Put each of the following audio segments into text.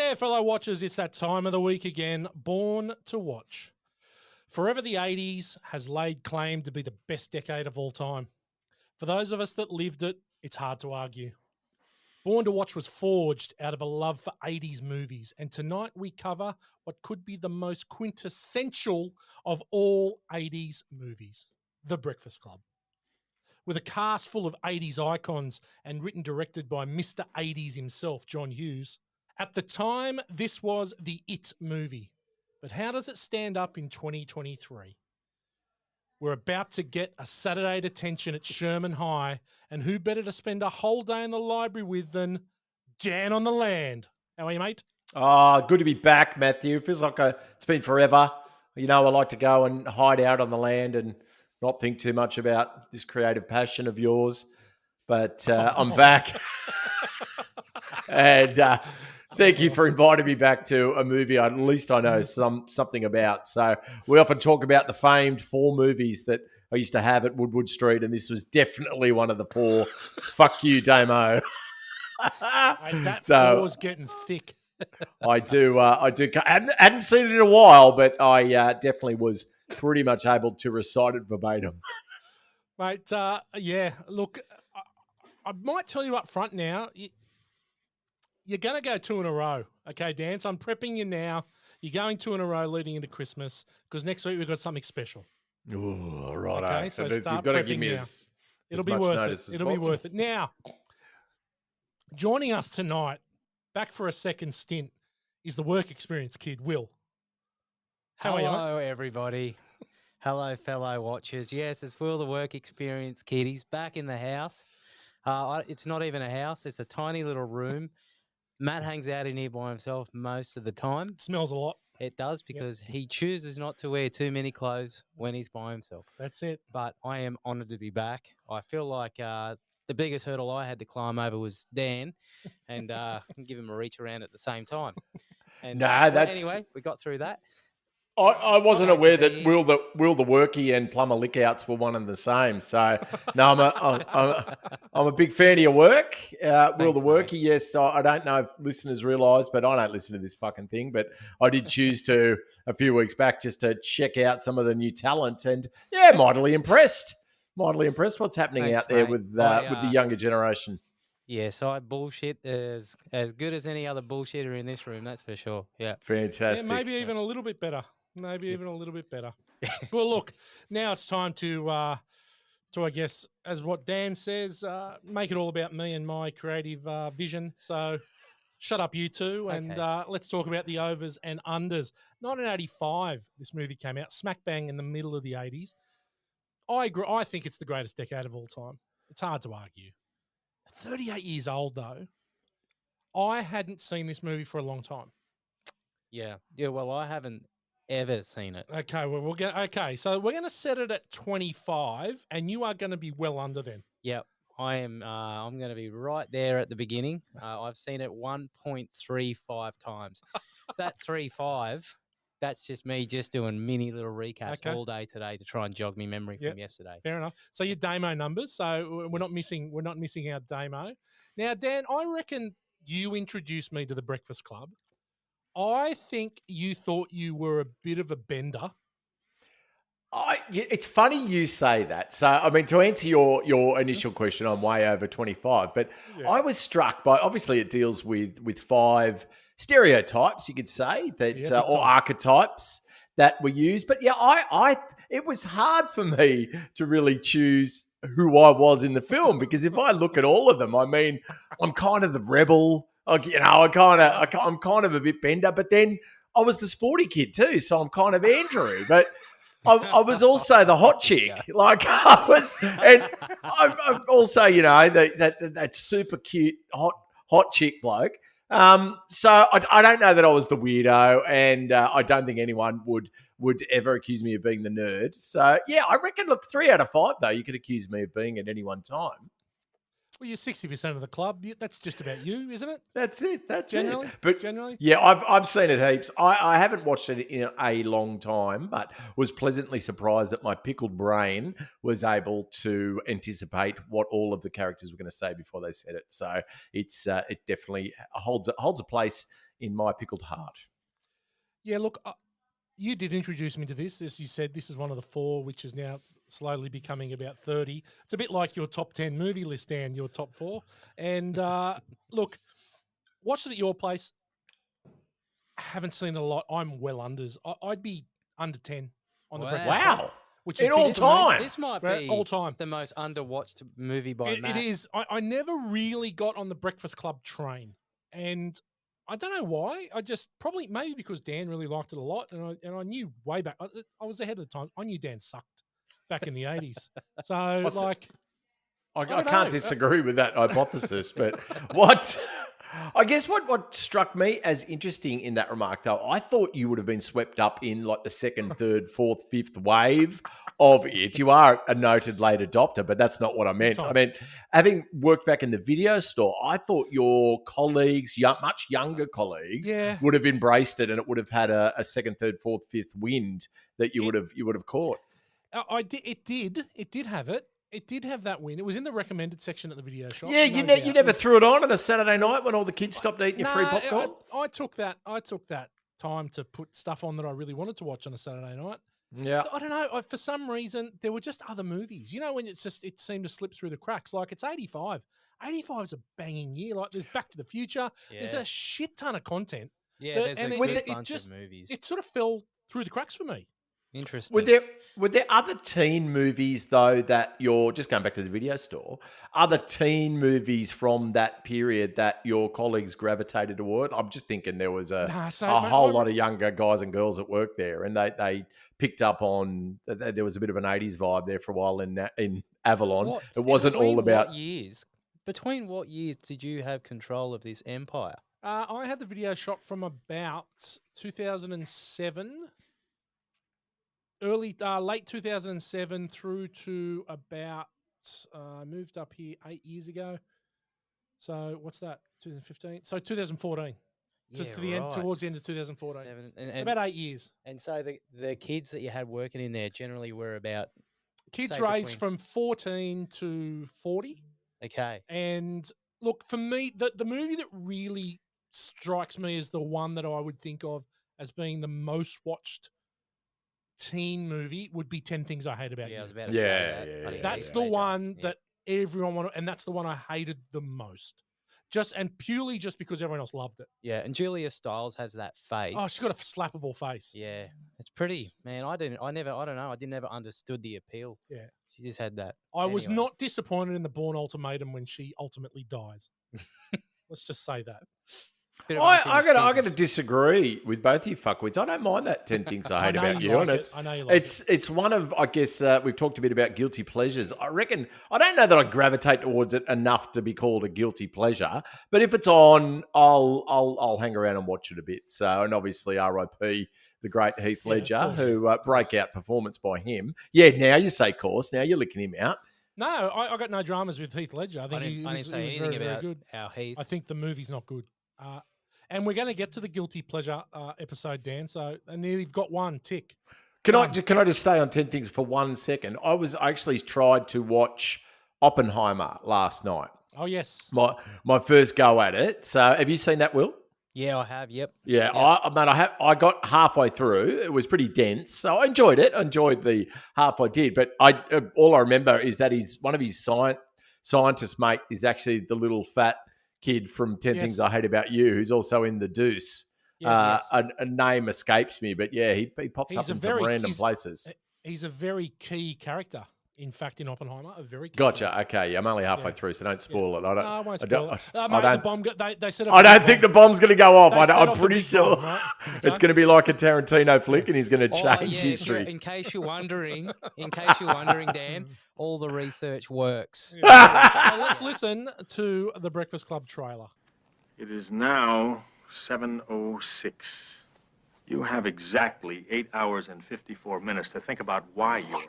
Yeah, fellow watchers, it's that time of the week again. Born to Watch. Forever the 80s has laid claim to be the best decade of all time. For those of us that lived it, it's hard to argue. Born to Watch was forged out of a love for 80s movies, and tonight we cover what could be the most quintessential of all 80s movies, The Breakfast Club. With a cast full of 80s icons and written directed by Mr. 80s himself, John Hughes. At the time, this was the It movie. But how does it stand up in 2023? We're about to get a Saturday detention at Sherman High, and who better to spend a whole day in the library with than Dan on the Land? How are you, mate? Oh, good to be back, Matthew. Feels like it's been forever. You know, I like to go and hide out on the land and not think too much about this creative passion of yours. But I'm back. And thank you for inviting me back to a movie at least I know something about. So we often talk about the famed 4 movies that I used to have at Woodward Street, and this was definitely one of the 4. Fuck you, Damo. And that four's getting thick. I do. I hadn't seen it in a while, but I definitely was pretty much able to recite it verbatim. Mate, yeah, look, I might tell you up front now, you're going to go 2 in a row. Okay, Dan, so I'm prepping you now. You're going 2 in a row leading into Christmas because next week we've got something special. Ooh, right. Okay, so you've start got to prepping give me now. It'll be worth it. It'll be worth it. Now, joining us tonight, back for a second stint, is the work experience kid, Will. How are you? Hello, everybody. Hello, fellow watchers. Yes, it's Will, the work experience kid. He's back in the house. It's not even a house. It's a tiny little room. Matt hangs out in here by himself most of the time. It smells a lot. It does because he chooses not to wear too many clothes when he's by himself. That's it. But I am honoured to be back. I feel like the biggest hurdle I had to climb over was Dan and give him a reach around at the same time. And anyway, we got through that. I wasn't aware that Will the Workie and Plumber Lickouts were one and the same. So no, I'm a big fan of your work. Will the Workie, mate. Yes. I don't know if listeners realise, but I don't listen to this fucking thing. But I did choose to a few weeks back just to check out some of the new talent, and mightily impressed. Mightily impressed what's happening out there with the younger generation. Yes, I bullshit as good as any other bullshitter in this room. That's for sure. Yeah, fantastic. Yeah, maybe even a little bit better. Even a little bit better. Well, look, now it's time to I guess, as what Dan says, make it all about me and my creative vision. So shut up, you two, and let's talk about the overs and unders. 1985, this movie came out, smack bang in the middle of the 80s. I agree. I think it's the greatest decade of all time. It's hard to argue. 38 years old, though. I hadn't seen this movie for a long time. Yeah. Well, I haven't ever seen it. Okay, well, so we're gonna set it at 25, and you are gonna be well under then. Yep, I am. I'm going to be right there at the beginning. I've seen it 1.35 times. That 3.5. That's just me just doing mini little recaps all day today to try and jog me memory from yesterday. Fair enough. So your Damo numbers. So we're not missing our Damo. Now, Dan, I reckon you introduced me to the Breakfast Club. I think you thought you were a bit of a bender. It's funny you say that. So, I mean, to answer your initial question, I'm way over 25. But I was struck by, obviously, it deals with 5 stereotypes, you could say, that or archetypes that were used. But it was hard for me to really choose who I was in the film, because if I look at all of them, I mean, I'm kind of the rebel. I'm kind of a bit bender, but then I was the sporty kid too, so I'm kind of Andrew. But I was also the hot chick, like I was, and I'm also, that super cute hot chick bloke. So I don't know that I was the weirdo, and I don't think anyone would ever accuse me of being the nerd. So I reckon, look, 3 out of 5 though, you could accuse me of being at any one time. Well, you're 60% of the club. That's just about you, isn't it? That's it. Generally. But generally, yeah, I've seen it heaps. I haven't watched it in a long time, but was pleasantly surprised that my pickled brain was able to anticipate what all of the characters were going to say before they said it. So it definitely holds a place in my pickled heart. Yeah, look, you did introduce me to this. As you said, this is one of the 4, which is now slowly becoming about 30. It's a bit like your top 10 movie list, Dan, your top 4. And look, watched it at your place. Haven't seen it a lot. I'm well unders. I'd be under 10 on the breakfast club. Wow. Which is in all big for me. time. This might be all time. the most underwatched movie by Matt. It is. I never really got on the Breakfast Club train. And I don't know why. I just maybe because Dan really liked it a lot. And I knew way back. I was ahead of the time. I knew Dan sucked back in the 80s. So, I can't disagree with that hypothesis, but I guess what struck me as interesting in that remark, though, I thought you would have been swept up in like the 2nd, 3rd, 4th, 5th wave of it. You are a noted late adopter, but that's not what I meant. I mean, having worked back in the video store, I thought your colleagues, much younger colleagues, would have embraced it, and it would have had a 2nd, 3rd, 4th, 5th wind that you would have caught. It did have it. It did have that win. It was in the recommended section at the video shop. Yeah, you never threw it on a Saturday night when all the kids stopped eating your free popcorn? I took that time to put stuff on that I really wanted to watch on a Saturday night. Yeah. I don't know. For some reason, there were just other movies. You know, when it seemed to slip through the cracks. Like, it's 85. 85 is a banging year. Like, there's Back to the Future. Yeah. There's a shit ton of content. Yeah, there's a good bunch of movies. It sort of fell through the cracks for me. Interesting. Were there other teen movies, though, that you're just going back to the video store, other teen movies from that period that your colleagues gravitated toward? I'm just thinking there was a whole lot of younger guys and girls that worked there, and they picked up on, there was a bit of an 80s vibe there for a while in Avalon. It wasn't all about... Between what years did you have control of this empire? I had the video shot from about 2007... late 2007 through to about, I moved up here 8 years ago. So what's that? 2015. So 2014. To the end, towards the end of 2014. About 8 years. And so the kids that you had working in there generally were about kids ranged from 14 to 40. Okay. And look, for me, the movie that really strikes me as the one that I would think of as being the most watched teen movie would be 10 Things I Hate About You. I was about to say that. That's the one that everyone wanted, and that's the one I hated the most. Purely because everyone else loved it. Yeah, and Julia Stiles has that face. Oh, she's got a slappable face. Yeah, it's pretty, man. I never understood the appeal. Yeah, she just had that. I was not disappointed in the Bourne Ultimatum when she ultimately dies. Let's just say that. I got to disagree with both of you fuckwits. I don't mind that 10 Things I Hate About You. And I know you like it. It's one of, I guess, we've talked a bit about guilty pleasures. I reckon, I don't know that I gravitate towards it enough to be called a guilty pleasure, but if it's on, I'll hang around and watch it a bit. So, and obviously R.I.P. the great Heath Ledger, who breakout performance by him. Yeah, now you say course. Now you're licking him out. No, I got no dramas with Heath Ledger. I think he was very good. Our Heath. I think the movie's not good. And we're going to get to the guilty pleasure episode, Dan. So I nearly got one tick. Can I just stay on 10 Things for 1 second? I actually tried to watch Oppenheimer last night. Oh yes, my first go at it. So have you seen that, Will? Yeah, I have. Yep. Yeah, yep. I got halfway through. It was pretty dense, so I enjoyed it. I enjoyed the half I did, but all I remember is that one of his scientist mate is actually the little fat kid from 10 Things I Hate About You, who's also in The Deuce. A name escapes me, but yeah, he pops up in some random places. He's a very key character. In fact, in Oppenheimer, a very key gotcha. character. Okay, I'm only halfway through, so don't spoil it. I won't spoil it. The bomb. They said. I don't think the bomb's going to go off. I'm pretty sure it's going to be like a Tarantino flick, and he's going to change history. In case you're wondering, Dan, all the research works. So let's listen to the Breakfast Club trailer. It is now 7:06. You have exactly 8 hours and 54 minutes to think about why you're here.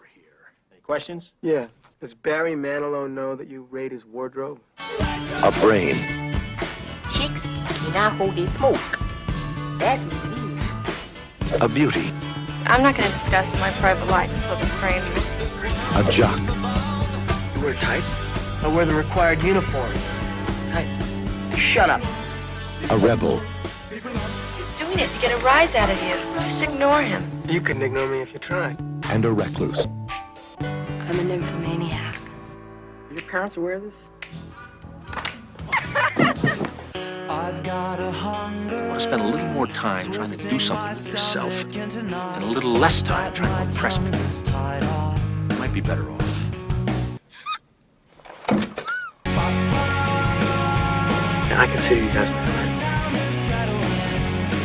Questions? Yeah. Does Barry Manilow know that you raid his wardrobe? A brain. Chicks, you know who they smoke. That's me. A beauty. I'm not going to discuss my private life with strangers. A jock. You wear tights? I wear the required uniform. Tights. Shut up. A rebel. doing it to get a rise out of you. Just ignore him. You couldn't ignore me if you tried. And a recluse. I'm a nymphomaniac. Are your parents aware of this? I've got a hunger. You want to spend a little more time trying to do something with yourself and a little less time trying to impress me. You might be better off. Yeah, I consider you guys my friends.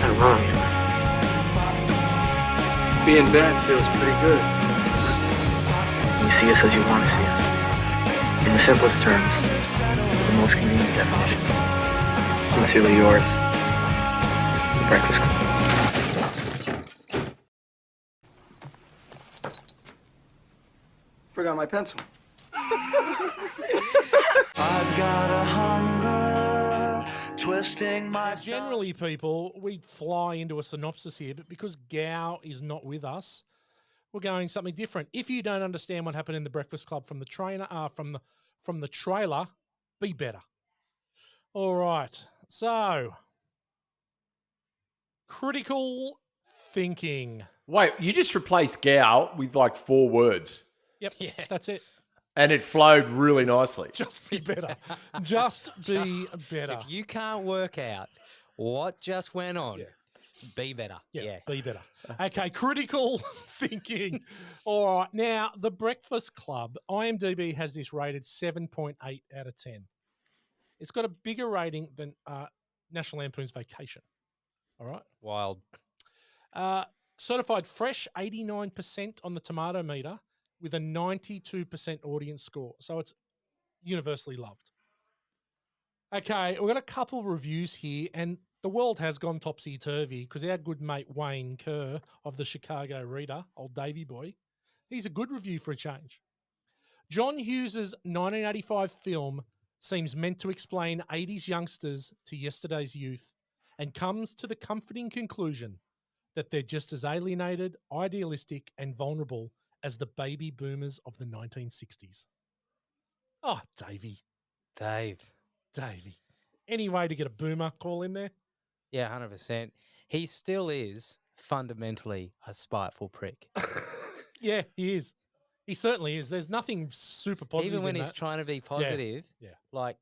Not wrong. Being bad feels pretty good. You see us as you want to see us. In the simplest terms, the most convenient definition. Sincerely yours, The Breakfast Club. Forgot my pencil. I've got a hunger, twisting my Generally, people, we fly into a synopsis here, but because Gao is not with us, we're going something different. If you don't understand what happened in the Breakfast Club from the trailer, be better. All right. So, critical thinking. Wait, you just replaced Gao with like 4 words. Yep, that's it. And it flowed really nicely. Just be better. Just be better. If you can't work out what just went on, be better. Yeah, be better. Okay, critical thinking. All right. Now, The Breakfast Club, IMDb has this rated 7.8 out of 10. It's got a bigger rating than National Lampoon's Vacation. All right. Wild. Certified fresh, 89% on the tomato meter with a 92% audience score. So it's universally loved. Okay, we've got a couple reviews here, and the world has gone topsy-turvy because our good mate Wayne Kerr of the Chicago Reader, old Davy boy, he's a good review for a change. John Hughes' 1985 film seems meant to explain 80s youngsters to yesterday's youth and comes to the comforting conclusion that they're just as alienated, idealistic, and vulnerable as the baby boomers of the 1960s. Oh, Davey. Davey. Any way to get a boomer call in there? Yeah, 100%. He still is fundamentally a spiteful prick. Yeah, he is. He certainly is. There's nothing super positive. Even when in he's that. trying to be positive, like,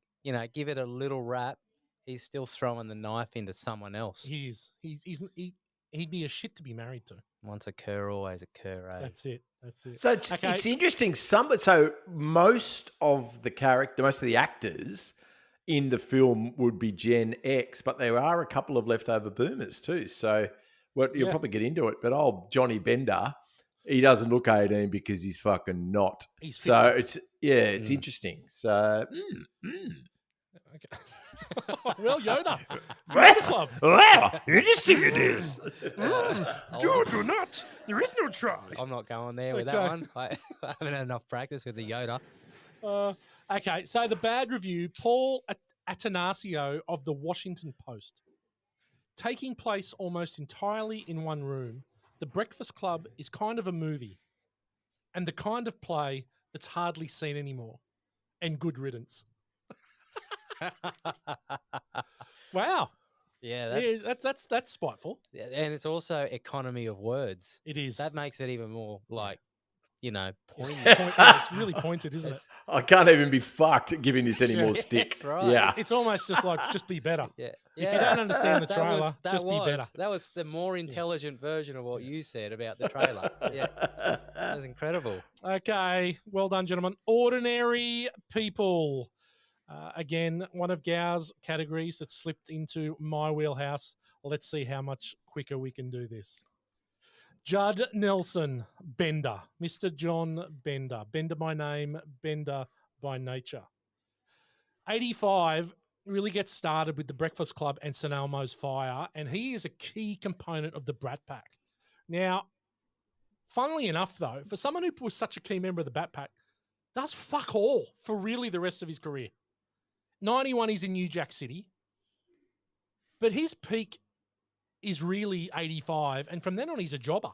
give it a little rap, he's still throwing the knife into someone else. He is. He'd be a shit to be married to. Once a cur, always a cur, eh? That's it. So it's interesting. So most of the actors in the film would be Gen X, but there are a couple of leftover boomers too. So you'll probably get into it. But old Johnny Bender, he doesn't look 18 because he's fucking not. He's 50. So it's interesting. So Okay. Well, Yoda. Well, Club. Wow, interesting it is. Do not. There is no try. I'm not going there with that one. I haven't had enough practice with the Yoda. Okay, so the bad review, Paul Atanasio of the Washington Post. Taking place almost entirely in one room, The Breakfast Club is kind of a movie and the kind of play that's hardly seen anymore. And good riddance. Wow. Yeah, that's spiteful. And it's also economy of words. It is. That makes it even more poignant. It's really pointed, isn't it? I can't even be fucked giving this any more stick. That's right. Yeah. It's almost just like, just be better. Yeah. If you don't understand the trailer, just be better. That was the more intelligent version of what you said about the trailer. Yeah. That was incredible. Okay. Well done, gentlemen. Ordinary people. Again, one of Gao's categories that slipped into my wheelhouse. Let's see how much quicker we can do this. Judd Nelson, Bender. Mr. John Bender. Bender by name, Bender by nature. 85 really gets started with the Breakfast Club and St. Elmo's Fire, and he is a key component of the Brat Pack. Now, funnily enough, though, for someone who was such a key member of the Brat Pack, does fuck all for really the rest of his career. 91, he's in New Jack City, but his peak is really 85, and from then on, he's a jobber.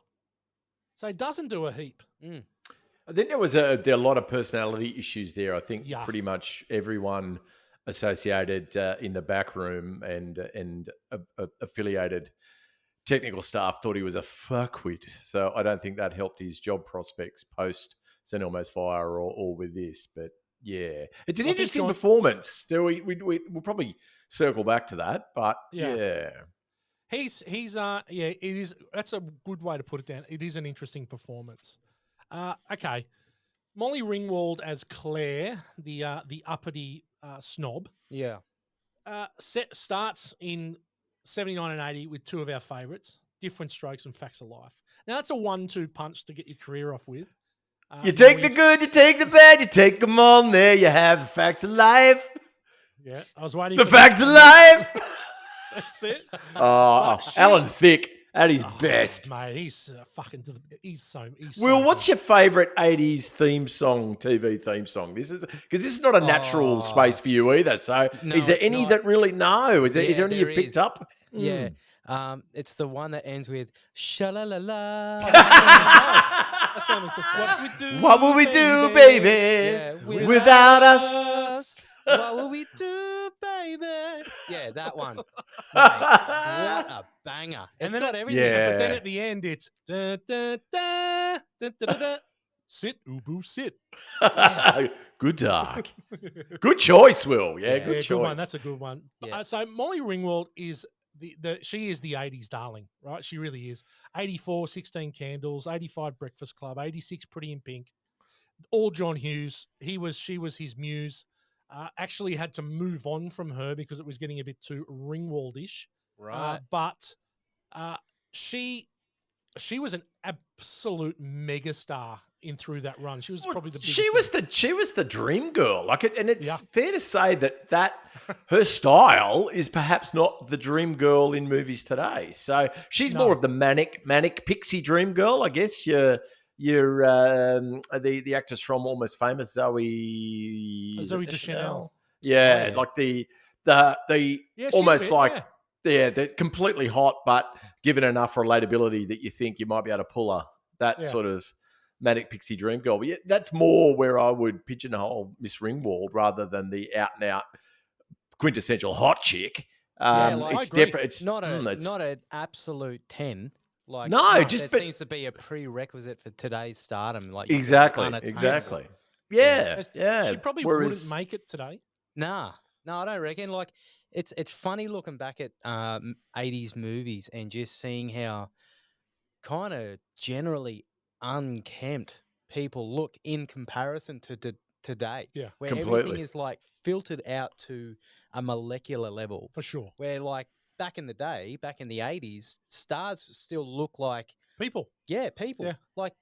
So he doesn't do a heap. I think there are a lot of personality issues there. I think pretty much everyone associated in the back room and affiliated technical staff thought he was a fuckwit. So I don't think that helped his job prospects post St. Elmo's Fire or with this. But yeah, it's an interesting performance. We'll probably circle back to that. But yeah. He's it is. That's a good way to put it down. It is an interesting performance. Okay, Molly Ringwald as Claire, the uppity snob. Yeah. Starts in 79 and 80 with two of our favourites, Different Strokes and Facts of Life. Now that's a 1-2 punch to get your career off with. You take the good, you take the bad, you take them on. There you have the Facts of Life. Yeah, I was waiting. The Facts of Life. That's it. Alan Thicke at his best, mate. He's fucking. He's so. Will, what's your favourite '80s theme song, TV theme song? This is because this is not a natural space for you either. So, No, is there it's any not. that really know? Is there any you've picked up? Yeah. It's the one that ends with sha-la-la-la. That's family. What will we do, baby, Yeah, without us? What will we do, baby? Yeah, that one. Mate, what a banger. It's got everything. Yeah. But then at the end, it's da, da, da, da, da, da, da. Sit, Ubu, sit. Good dark. Good choice, Will. Yeah, good choice. Good one. That's a good one. Yeah. So Molly Ringwald is she is the 80s darling, right? She really is. 84, 16 Candles, 85 Breakfast Club, 86 Pretty in Pink, all John Hughes. She was his muse. Actually had to move on from her because it was getting a bit too Ringwaldish. Right. But she was an absolute megastar in through that run. She was probably the biggest. She was the dream girl. And it's fair to say that her style is perhaps not the dream girl in movies today. So she's more of the manic pixie dream girl, I guess. You're the actress from Almost Famous, Zoe Deschanel. Yeah, like the almost like they're completely hot, but given enough relatability that you think you might be able to pull that sort of manic pixie dream girl. But that's more where I would pigeonhole Miss Ringwald rather than the out and out quintessential hot chick. It's different. It's not an absolute 10. Like there seems to be a prerequisite for today's stardom. Like exactly. Yeah. She probably wouldn't make it today. No, I don't reckon. Like it's funny looking back at 80s movies and just seeing how kind of generally unkempt people look in comparison to today. Yeah, where completely. Everything is like filtered out to a molecular level. For sure. Where like back in the day, back in the 80s, stars still look like people. Yeah, people. Yeah. Like,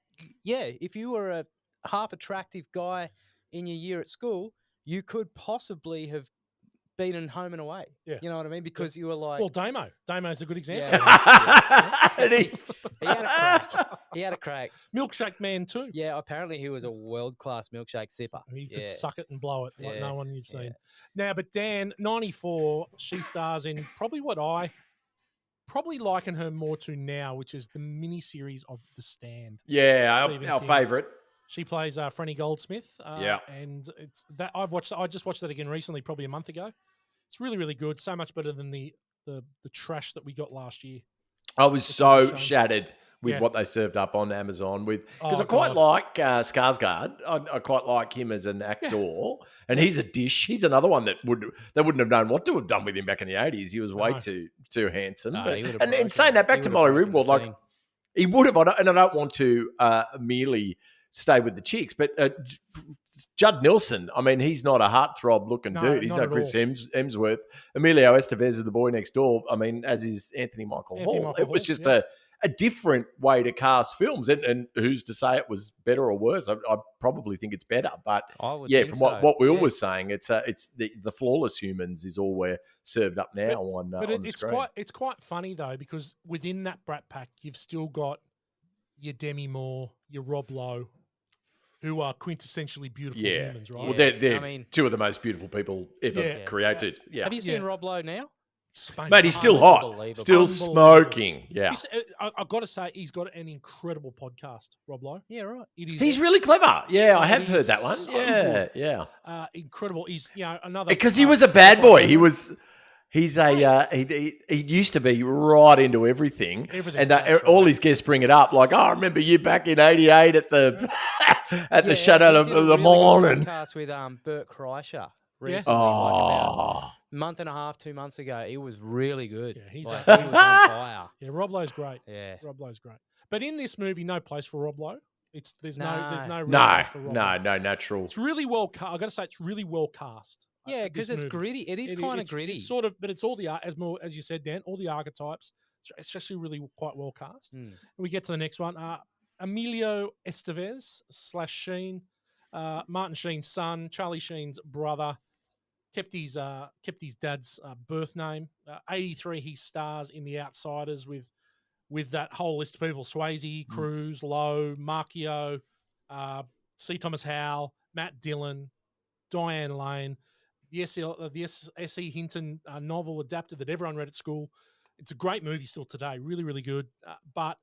if you were a half attractive guy in your year at school, you could possibly have beaten home and away. Yeah. You know what I mean? Because you were like... Well, Damo's a good example. It is. He had a crack. Milkshake Man too. Yeah, apparently he was a world-class milkshake sipper. He could suck it and blow it like no one you've seen. Yeah. Now, but Dan, 94, she stars in probably what I probably liken her more to now, which is the miniseries of The Stand. Yeah, our favourite. She plays Franny Goldsmith. Yeah. And it's that I just watched that again recently, probably a month ago. It's really, really good. So much better than the trash that we got last year. I was so shattered with what they served up on Amazon because I quite like Skarsgård. I quite like him as an actor, and he's a dish. He's another one that wouldn't have known what to have done with him back in the 80s. He was way too handsome. And saying that back to Molly Ringwald, like he would have. And I don't want to merely stay with the chicks, but Judd Nelson, I mean, he's not a heartthrob looking dude. He's no Chris Hemsworth. Emilio Estevez is the boy next door. I mean, as is Anthony Michael Hall. It was just a different way to cast films. And who's to say it was better or worse? I probably think it's better. But from what Will was saying, it's the flawless humans is all we're served up now on the screen. It's quite funny though, because within that Brat Pack, you've still got your Demi Moore, your Rob Lowe, who are quintessentially beautiful humans, right? Well, they're two of the most beautiful people ever created. Yeah. Have you seen Rob Lowe now? Mate, he's still hot, still smoking. Yeah. I've got to say, he's got an incredible podcast, Rob Lowe. Yeah, right. He's really clever. Yeah, I have heard that one. So yeah. incredible. He's another because he was a bad boy. He's he used to be right into everything, Everything, and that's all right. his guests bring it up. Like, oh, I remember you back in '88 at the the Shadow of the Morning. Podcast with Bert Kreischer Yeah. recently, like about Oh, a month and a half, 2 months ago. It was really good. Yeah, he's like, a- he was on fire. Yeah, Rob Lowe's great. Yeah. Rob Lowe's great. But in this movie, no place for Rob Lowe. There's no real no, place for Rob Lowe. no, natural. It's really well cast. I got to say, it's really well cast. Yeah, this because it's movie. gritty. It is kind of It's gritty. sort of, but it's all the as you said, Dan, all the archetypes. It's actually really quite well cast. Mm. And we get to the next one. Emilio Estevez / Sheen, Martin Sheen's son, Charlie Sheen's brother, kept his dad's birth name. 83, he stars in The Outsiders with that whole list of people: Swayze, Cruz, Lowe, Marchio, C. Thomas Howell, Matt Dillon, Diane Lane. The S.E. Hinton novel adapted that everyone read at school. It's a great movie still today, really, really good. But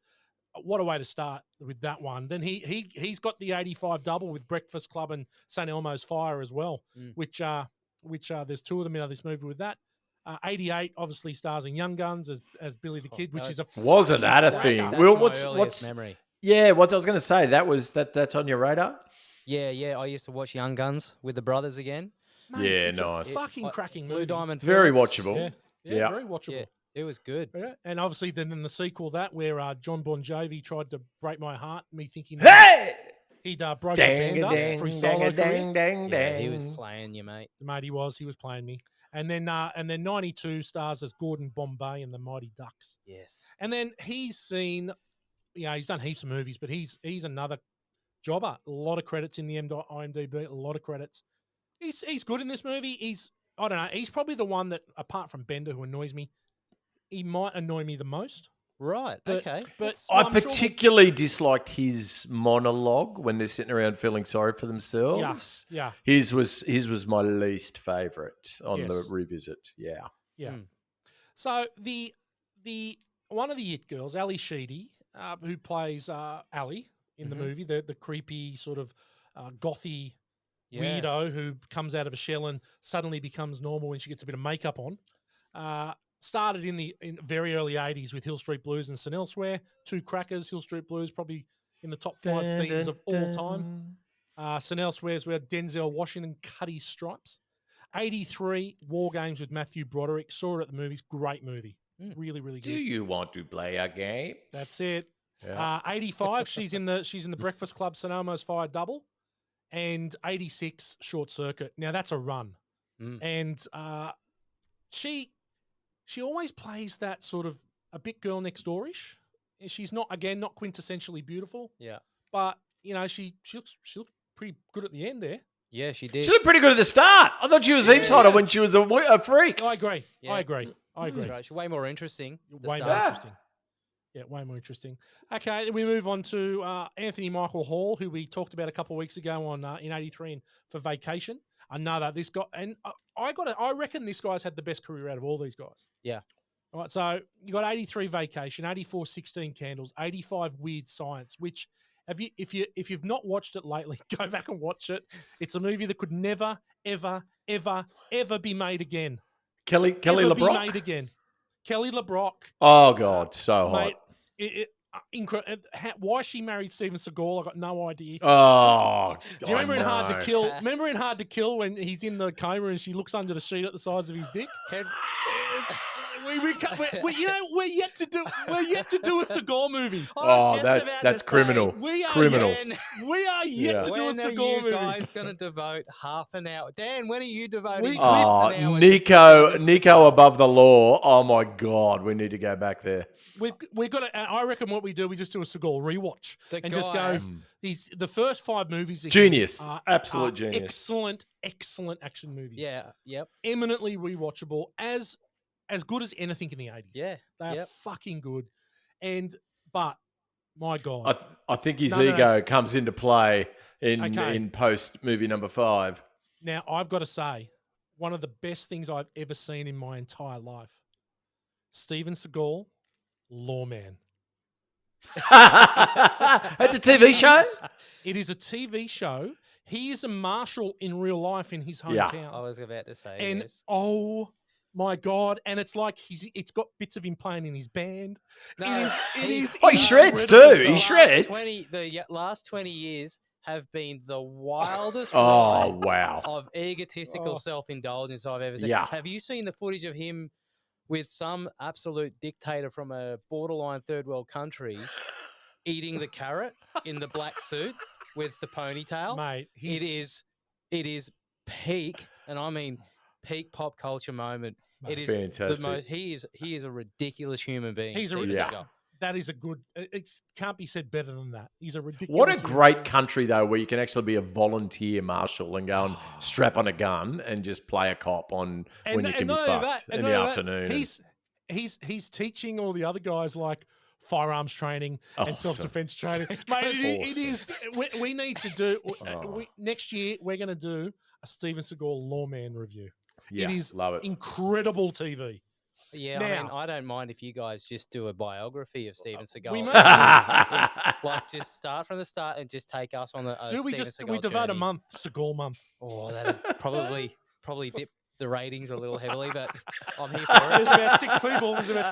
what a way to start with that one. Then he's got the 85 double with Breakfast Club and St. Elmo's Fire as well, which there's two of them in this movie with that. 88 obviously stars in Young Guns as Billy the Kid, which is a wasn't that a thing? That's Well, my what's earliest memory? yeah? What I was going to say that's on your radar. Yeah. I used to watch Young Guns with the brothers again. Mate, Yeah, it's nice. a fucking cracking Blue movie. Diamond. It's very Phillips. watchable. Yeah, very watchable. Yeah, it was good. Yeah. And obviously, then in the sequel, that where John Bon Jovi tried to break my heart, me thinking Hey, he'd broke the band up for his solo career. Yeah, he was playing you, mate. Mate, he was playing me. And then 92 stars as Gordon Bombay and the Mighty Ducks. Yes. And then he's done heaps of movies, but he's another jobber. A lot of credits in the IMDb, a lot of credits. He's good in this movie. I don't know. He's probably the one that, apart from Bender, who annoys me, he might annoy me the most. Right. But- Okay. but I I'm sure particularly disliked his monologue when they're sitting around feeling sorry for themselves. Yeah. His was my least favourite on the Yes. revisit. Yeah. Yeah. So the one of the It girls, Ali Sheedy, who plays Ali in the movie, the creepy sort of gothy weirdo who comes out of a shell and suddenly becomes normal when she gets a bit of makeup on. Started in very early 80s with Hill Street Blues and St. Elsewhere. Two crackers, Hill Street Blues, probably in the top 5 themes of all time. St. Elsewhere's where Denzel Washington cut his stripes. 83, War Games with Matthew Broderick. Saw it at the movies. Great movie. Really, really good. Do you want to play a game? That's it. Yeah. 85, she's in the Breakfast Club St. Elmo's Fire double. And 86, Short Circuit. Now, that's a run. And she always plays that sort of a bit girl next door-ish. She's not quintessentially beautiful. Yeah. But, she looks pretty good at the end there. Yeah, she did. She looked pretty good at the start. I thought she was heaps hotter when she was a freak. I agree. Yeah. I agree. That's right. She's way more interesting. at the Way more start. interesting. Yeah, way more interesting. Okay, then we move on to Anthony Michael Hall, who we talked about a couple of weeks ago in 83 for Vacation. This guy, and I reckon this guy's had the best career out of all these guys. Yeah. All right, so you got 83 Vacation, 84 16 Candles, 85 Weird Science, which if you've not watched it lately, go back and watch it. It's a movie that could never, ever, ever, ever be made again. Kelly Be LeBrock. made again. Kelly LeBrock. Oh God, so hot. Mate, why she married Steven Seagal, I got no idea. Oh, Do you remember in Hard to know. Kill? Remember in Hard to Kill when he's in the coma and she looks under the sheet at the size of his dick? We're yet to do a Seagal movie. Oh, that's criminal. We are Criminals. We are yet to do a When are Seagal you movie. guys going to devote half an hour? Dan, when are you devoting Oh, half an hour? Nico above the law. Oh my God, we need to go back there. We've got to. I reckon what we do, we just do a Seagal rewatch and just go. He's the first 5 movies. Genius, are absolute genius. Excellent action movies. Yeah. Yep. Eminently rewatchable, as good as anything in the 80s. Yeah. They're fucking good. But my God, I think his ego comes into play in post movie number 5. Now I've got to say, one of the best things I've ever seen in my entire life, Steven Seagal, Lawman. That's a TV show? It is a TV show. He is a marshal in real life in his hometown. I was about to say And yes. oh My God. And it's like it's got bits of him playing in his band. No, it is Oh, he shreds incredible too. He stuff. shreds. The last 20 years have been the wildest Oh, ride wow. of egotistical self-indulgence I've ever seen. Yeah. Have you seen the footage of him with some absolute dictator from a borderline third world country eating the carrot in the black suit with the ponytail? Mate, it is peak, and I mean peak pop culture moment. It is Fantastic. the most. He is a ridiculous human being. He's a Steven yeah. Seagal. That is a good. It can't be said better than that. He's a ridiculous. What a human great being. country, though, where you can actually be a volunteer marshal and go and strap on a gun and just play a cop on when you can be fucked in the afternoon. He's teaching all the other guys like firearms training and self-defense training. Mate, it is. We need to do next year. We're going to do a Steven Seagal Lawman review. Yeah, it is love it. Incredible TV. Yeah, now, I mean, I don't mind if you guys just do a biography of Steven Seagal. We may like just start from the start and just take us on the. Do we Steven just Seagal we devote journey. a month Seagal month? Oh, that'd probably dip the ratings a little heavily, but I'm here for it. There's about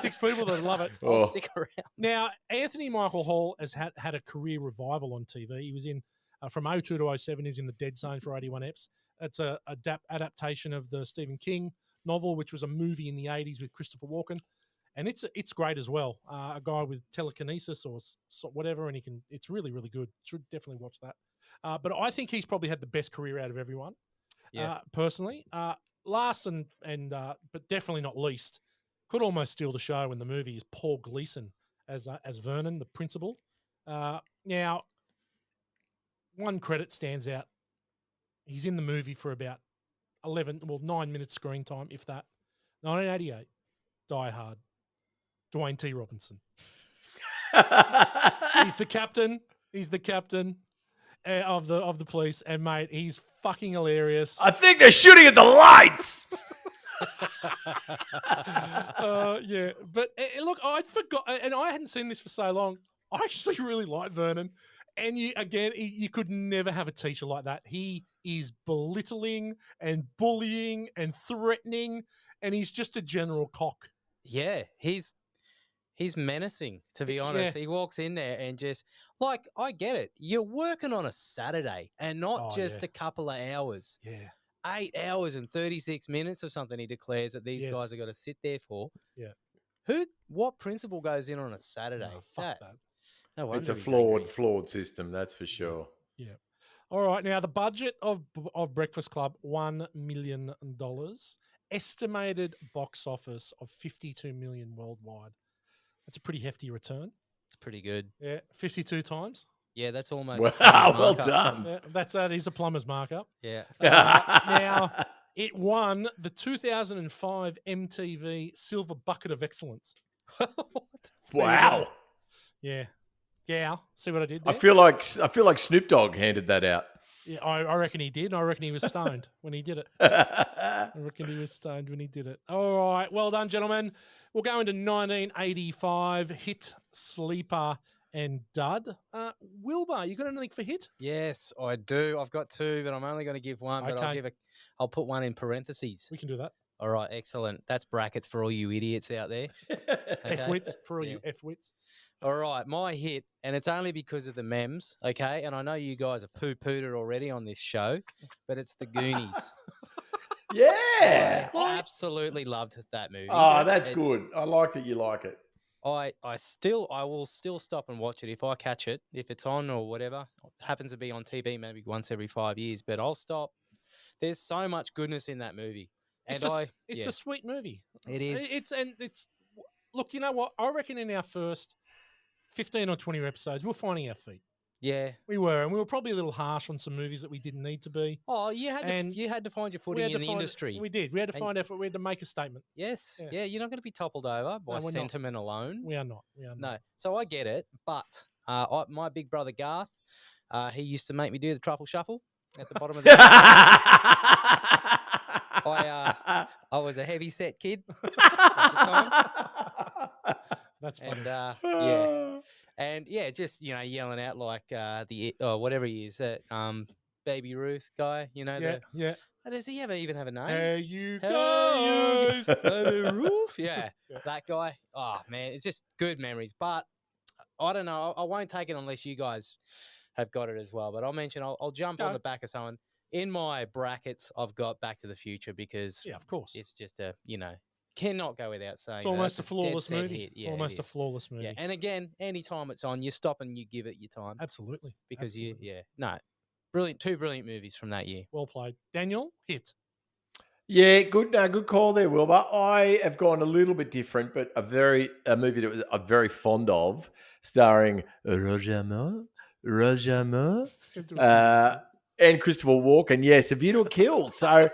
six people that love it. I'll stick around. Now, Anthony Michael Hall has had a career revival on TV. He was in from 02 to 07. He's in the Dead Zone for 81 eps. It's a adaptation of the Stephen King novel, which was a movie in the 80s with Christopher Walken, and it's great as well. A guy with telekinesis or whatever, and it's really, really good. Should definitely watch that. But I think he's probably had the best career out of everyone. Yeah. Personally, last and but definitely not least, could almost steal the show in the movie is Paul Gleason as Vernon, the principal. Now, one credit stands out. He's in the movie for about 9 minutes screen time, if that. 1988, Die Hard, Dwayne T. Robinson. He's the captain. He's the captain of the police, and mate, he's fucking hilarious. I think they're shooting at the lights. Yeah, but look, I forgot, and I hadn't seen this for so long. I actually really like Vernon, and you could never have a teacher like that. He is belittling and bullying and threatening, and he's just a general cock. Yeah, he's menacing, to be honest. Yeah. He walks in there and just like, I get it. You're working on a Saturday and not just a couple of hours. Yeah. 8 hours and 36 minutes or something. He declares that these guys are going to sit there for. Yeah. What principal goes in on a Saturday? No, fuck that. No It's wonder a he's angry. flawed system, that's for sure. Yeah. All right. Now, the budget of Breakfast Club, $1 million. Estimated box office of 52 million worldwide. That's a pretty hefty return. It's pretty good. Yeah. 52 times. Yeah, that's almost. Well done. Yeah, that is a plumber's markup. Yeah. Now, it won the 2005 MTV Silver Bucket of Excellence. Wow. Yeah. Yeah. See what I did there? I feel like Snoop Dogg handed that out. Yeah, I reckon he did. I reckon he was stoned when he did it. I reckon he was stoned when he did it. All right. Well done, gentlemen. We'll go into 1985, Hit, Sleeper, and Dud. Wilbur, you got anything for Hit? Yes, I do. I've got two, but I'm only going to give one. But Okay. I'll put one in parentheses. We can do that. All right, excellent. That's brackets for all you idiots out there. Okay? F-wits for all you F-wits. All right, my hit, and it's only because of the memes, okay? And I know you guys have poo-pooed it already on this show, but it's the Goonies. Yeah. I absolutely loved that movie. Oh, that's good. I like that you like it. I will still stop and watch it if I catch it, if it's on or whatever. It happens to be on TV maybe once every 5 years, but I'll stop. There's so much goodness in that movie. And it's a sweet movie. It is. It's look, you know what? I reckon in our first 15 or 20 episodes, we're finding our feet. Yeah. We were, and we were probably a little harsh on some movies that we didn't need to be. Oh, you had to find your footing in the industry. We did. We had to find our foot. We had to make a statement. Yes. Yeah, you're not going to be toppled over by sentiment alone. We are not. No. So I get it, but my big brother Garth, he used to make me do the truffle shuffle at the bottom of the I was a heavy set kid at the time. That's funny. And just yelling out like whatever he is that Baby Ruth guy. You know, Yeah. does he even have a name? Hey, you Hey, guys. Baby Ruth. Yeah, Yeah. that guy. Oh man, it's just good memories. But I don't know. I won't take it unless you guys have got it as well. But I'll mention. I'll jump on Go. the back of someone. In my brackets, I've got Back to the Future because Yeah, of course. it's just a cannot go without saying. It's almost a that's flawless dead set movie. hit. Yeah, Almost it a is. flawless movie. Yeah, and again, anytime it's on, you stop and you give it your time Absolutely. because Absolutely. brilliant. Two brilliant movies from that year. Well played. Daniel, hit. Yeah, good call there, Wilbur. I have gone a little bit different, but a movie that I'm very fond of, starring Roger Moore, and Christopher Walken. Yes, A View to a Kill. So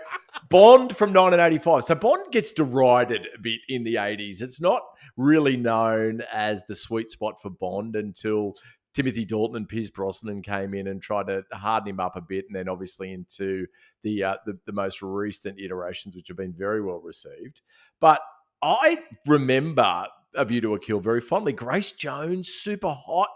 Bond from 1985. So Bond gets derided a bit in the 80s. It's not really known as the sweet spot for Bond until Timothy Dalton and Pierce Brosnan came in and tried to harden him up a bit, and then obviously into the most recent iterations, which have been very well received. But I remember A View to a Kill very fondly. Grace Jones, super hot.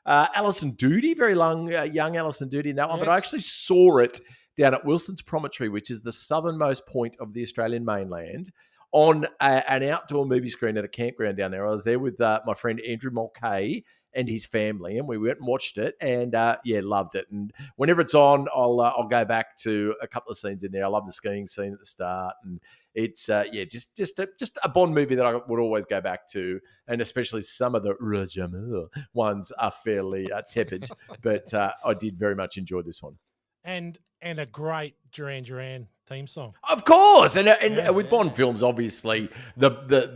Alison Doody, very young Alison Doody in that one. Yes. But I actually saw it down at Wilson's Promontory, which is the southernmost point of the Australian mainland, on an outdoor movie screen at a campground down there. I was there with my friend Andrew Mulcahy and his family, and we went and watched it, and loved it. And whenever it's on, I'll go back to a couple of scenes in there. I love the skiing scene at the start, and it's just a Bond movie that I would always go back to, and especially some of the Roger Moore ones are fairly tepid, but I did very much enjoy this one. And a great Duran Duran theme song. Of course, and with Bond films, obviously the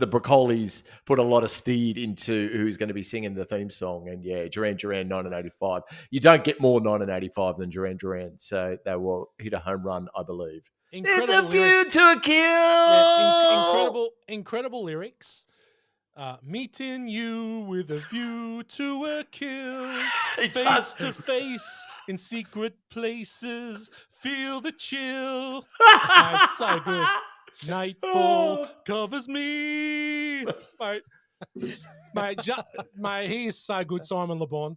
Broccolis put a lot of steed into who's going to be singing the theme song, and Duran Duran 1985. You don't get more 1985 than Duran Duran, so they will hit a home run, I believe. Incredible It's a view lyrics. to a kill. Yeah, incredible lyrics. Meeting you with a view to a kill. Face to face in secret places. Feel the chill. It's so good. Nightfall covers me. Mate, he is so good, Simon Le Bon.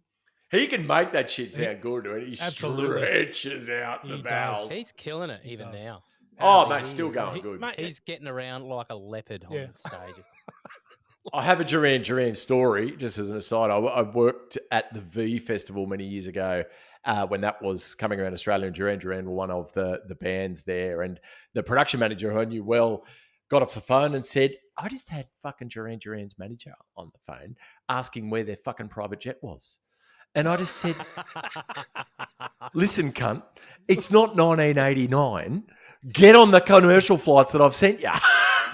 He can make that shit sound good, and he Absolutely. stretches out the vowels. He's killing it even now. Oh, mate, still going good. Mate, he's getting around like a leopard on stage. I have a Duran Duran story, just as an aside. I worked at the V Festival many years ago when that was coming around Australia, and Duran Duran were one of the bands there. And the production manager, who I knew well, got off the phone and said, I just had fucking Duran Duran's manager on the phone asking where their fucking private jet was. And I just said, listen, cunt, it's not 1989. Get on the commercial flights that I've sent you.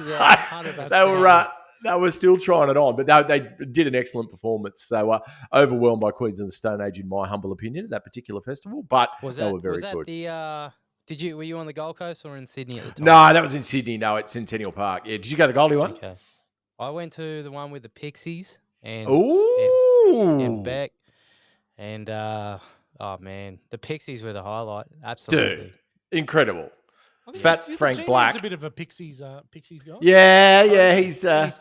Yeah, they were still trying it on, but they did an excellent performance. They were overwhelmed by Queens of the Stone Age, in my humble opinion, at that particular festival. But they were very good. Were you on the Gold Coast or in Sydney at the time? No, that was in Sydney. No, at Centennial Park. Yeah, did you go to the Goldie one? Okay, I went to the one with the Pixies and Beck, and oh man, the Pixies were the highlight. Absolutely, dude, incredible. Fat Frank Black. He's a bit of a Pixies guy. Yeah, he's in his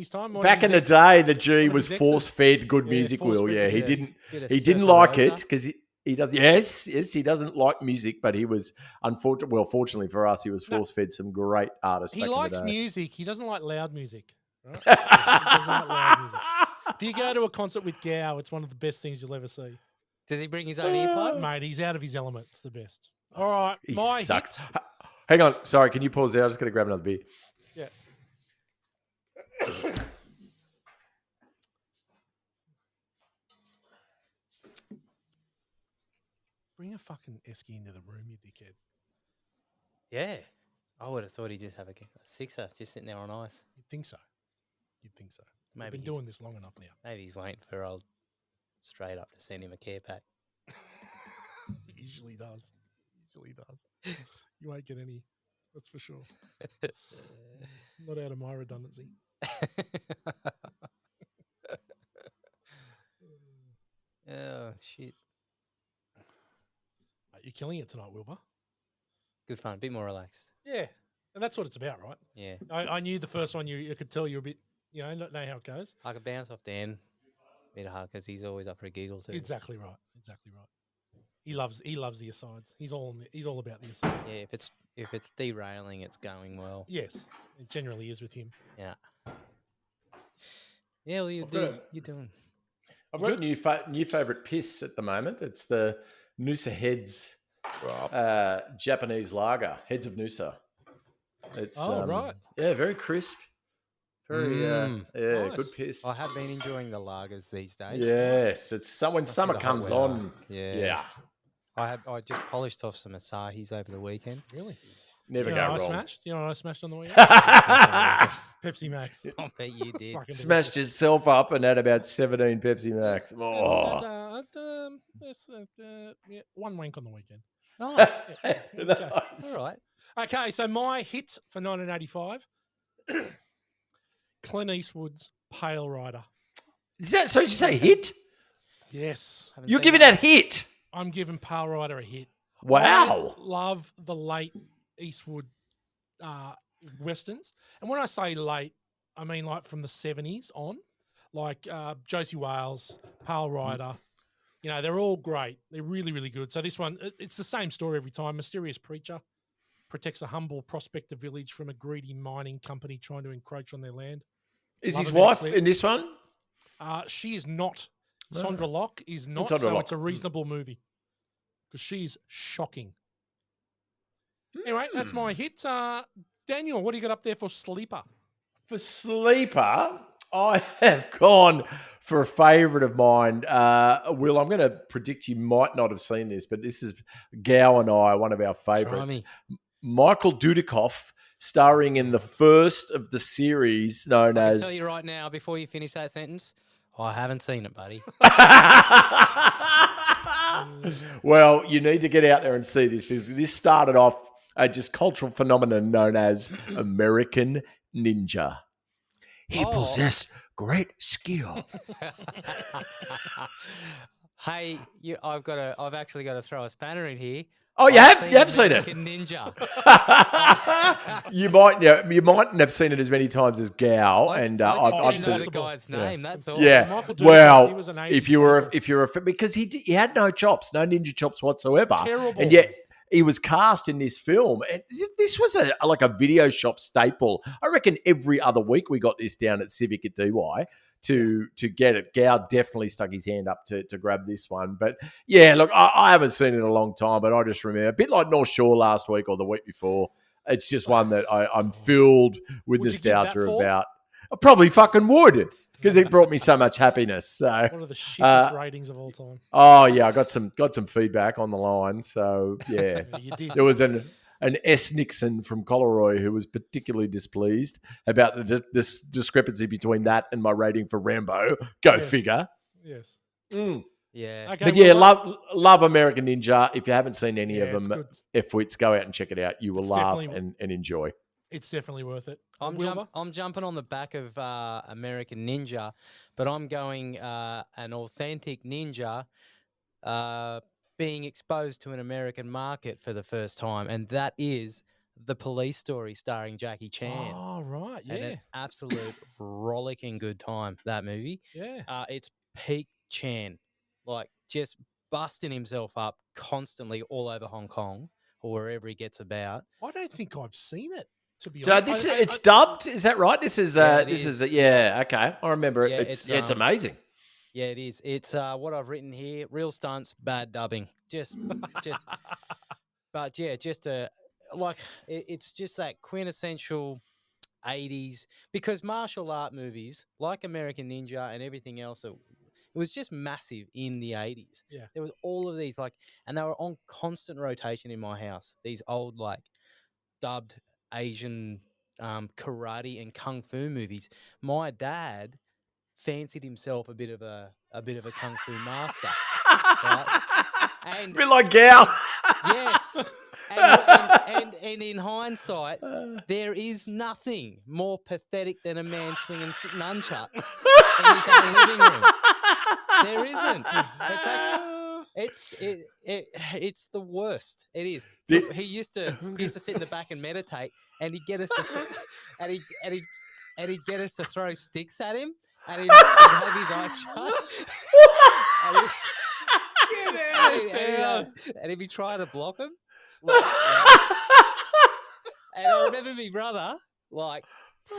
time. Back in the day, the G was force-fed good music. Will, he didn't like it because he does. Yes, he doesn't like music, but he was fortunately for us, he was force-fed some great artists. He back likes in the day. music. He doesn't like loud music. Right? He doesn't like loud music. If you go to a concert with Gow, it's one of the best things you'll ever see. Does he bring his own earplugs? Mate, he's out of his element. It's the best. All right, He my sucks. hit. Hang on, sorry. Can you pause there? I'm just going to grab another beer. Yeah. Bring a fucking esky into the room, you dickhead. Yeah, I would have thought he'd just have a sixer just sitting there on ice. You'd think so. I've Maybe been doing this long enough now. Maybe he's waiting for old Straight Up to send him a care pack. He usually does. You won't get any, that's for sure. Not out of my redundancy. Oh, shit. You're killing it tonight, Wilbur. Good fun. A bit more relaxed. Yeah. And that's what it's about, right? Yeah. I knew the first one, you could tell you're a bit, don't know how it goes. I could bounce off Dan a bit hard because he's always up for a giggle too. Exactly right. He loves the asides. He's all about the asides. Yeah, if it's derailing, it's going well. Yes, it generally is with him. Yeah. Yeah, well, you're doing. I've got a new favourite piss at the moment. It's the Noosa Heads Japanese lager, Heads of Noosa. It's right. Yeah, very crisp. Very nice. good piss. I have been enjoying the lagers these days. Yes, it's when summer the hot comes weather. on. Yeah. I just polished off some Asahis over the weekend. Really? Never You go know wrong. what I smashed? You know what I smashed on the weekend? Pepsi Max. I bet you did. Fucking Smashed yourself up and had about 17 Pepsi Max. Oh. Yeah, one wank on the weekend. Nice. Nice. All right. Okay, so my hit for 1985, Clint Eastwood's Pale Rider. Is that so? Did you say hit? Yes. You're giving that hit. I'm giving Pale Rider a hit. Wow. I love the late Eastwood westerns. And when I say late, I mean like from the 70s on, like Josie Wales, Pale Rider. You know, they're all great. They're really, really good. So this one, it's the same story every time. Mysterious preacher protects a humble prospector village from a greedy mining company trying to encroach on their land. Is Love his a bit of wife clip. in this one? She is not. Sondra Locke is not. Sondra So Locke. it's a reasonable movie because she is shocking. Anyway, that's my hit. Daniel, what do you got up there for Sleeper? For Sleeper, I have gone for a favourite of mine. Will, I'm going to predict you might not have seen this, but this is Gow and I, one of our favourites. Michael Dudikoff, starring in the first of the series known I'll as... tell you right now, before you finish that sentence, I haven't seen it, buddy. Well, you need to get out there and see this. This started off a just cultural phenomenon known as American Ninja. He possessed great skill. Hey, I've actually got to throw a spanner in here. Oh, you have seen it. American Ninja. You mightn't have seen it as many times as Gow, and I've seen know the it. guy's name. That's all. Yeah. Michael Dudikoff, Well, he was an if 80s you're a because he had no chops, no ninja chops whatsoever, Terrible. and yet he was cast in this film, and this was like a video shop staple. I reckon every other week we got this down at Civic at DY to get it. Gow definitely stuck his hand up to grab this one. But yeah, look, I haven't seen it in a long time, but I just remember, a bit like North Shore last week or the week before, it's just one that I'm filled with Would you give that nostalgia for? about. I probably fucking would, because it brought me so much happiness. So One of the shittest ratings of all time. oh yeah, I got some feedback on the line. So yeah, Yeah, you did. there was an S. Nixon from Coleroy who was particularly displeased about the discrepancy between that and my rating for Rambo. Go Yes. figure. Yes. Yeah. Okay, But yeah, well, love American Ninja. If you haven't seen any Yeah, of it's them, good. F-wits, go out and check it out. You will It's laugh definitely- and enjoy. It's definitely worth it. I'm Wilbur? jumping on the back of American Ninja, but I'm going an authentic ninja being exposed to an American market for the first time, and that is The Police Story starring Jackie Chan. Oh, right. And Yeah. an absolute rollicking good time, that movie. Yeah. It's peak Chan, like just busting himself up constantly all over Hong Kong or wherever he gets about. I don't think I've seen it, to be So honest. it's dubbed, is that right? This is Yeah, it this is. is yeah, okay. I remember it. Yeah, It's it's, amazing. Yeah, it is. It's what I've written here: real stunts, bad dubbing. But yeah, it's just that quintessential 80s, because martial art movies like American Ninja and everything else, it was just massive in the 80s. Yeah. There was all of these and they were on constant rotation in my house. These old dubbed Asian karate and kung fu movies. My dad fancied himself a bit of a kung fu master. Right? A bit like Gow. Yes. And in hindsight, there is nothing more pathetic than a man swinging nunchucks in his own living room. There isn't. It's the worst. It is. He used to sit in the back and meditate, and he'd get us to throw sticks at him, and he'd have his eyes shut. And if he tried to block him, like, and I remember my brother, like,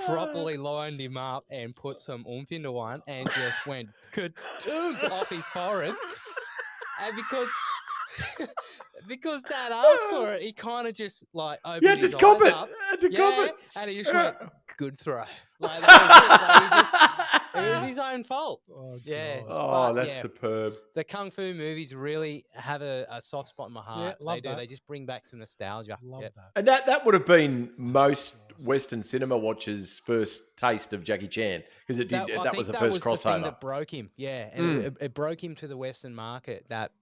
properly lined him up and put some oomph into one and just went ka-doonk off his forehead. And because Dad asked for it, he kind of just, like, opened his eyes up. And he just went, good throw. Like, that was it. Like, it was his own fault. That's superb. The Kung Fu movies really have a soft spot in my heart. Yeah, love they do. that. They just bring back some nostalgia. Love that. And that would have been most Western cinema watchers' first taste of Jackie Chan because that was the first crossover. The thing that broke him. Yeah, and it broke him to the Western market. That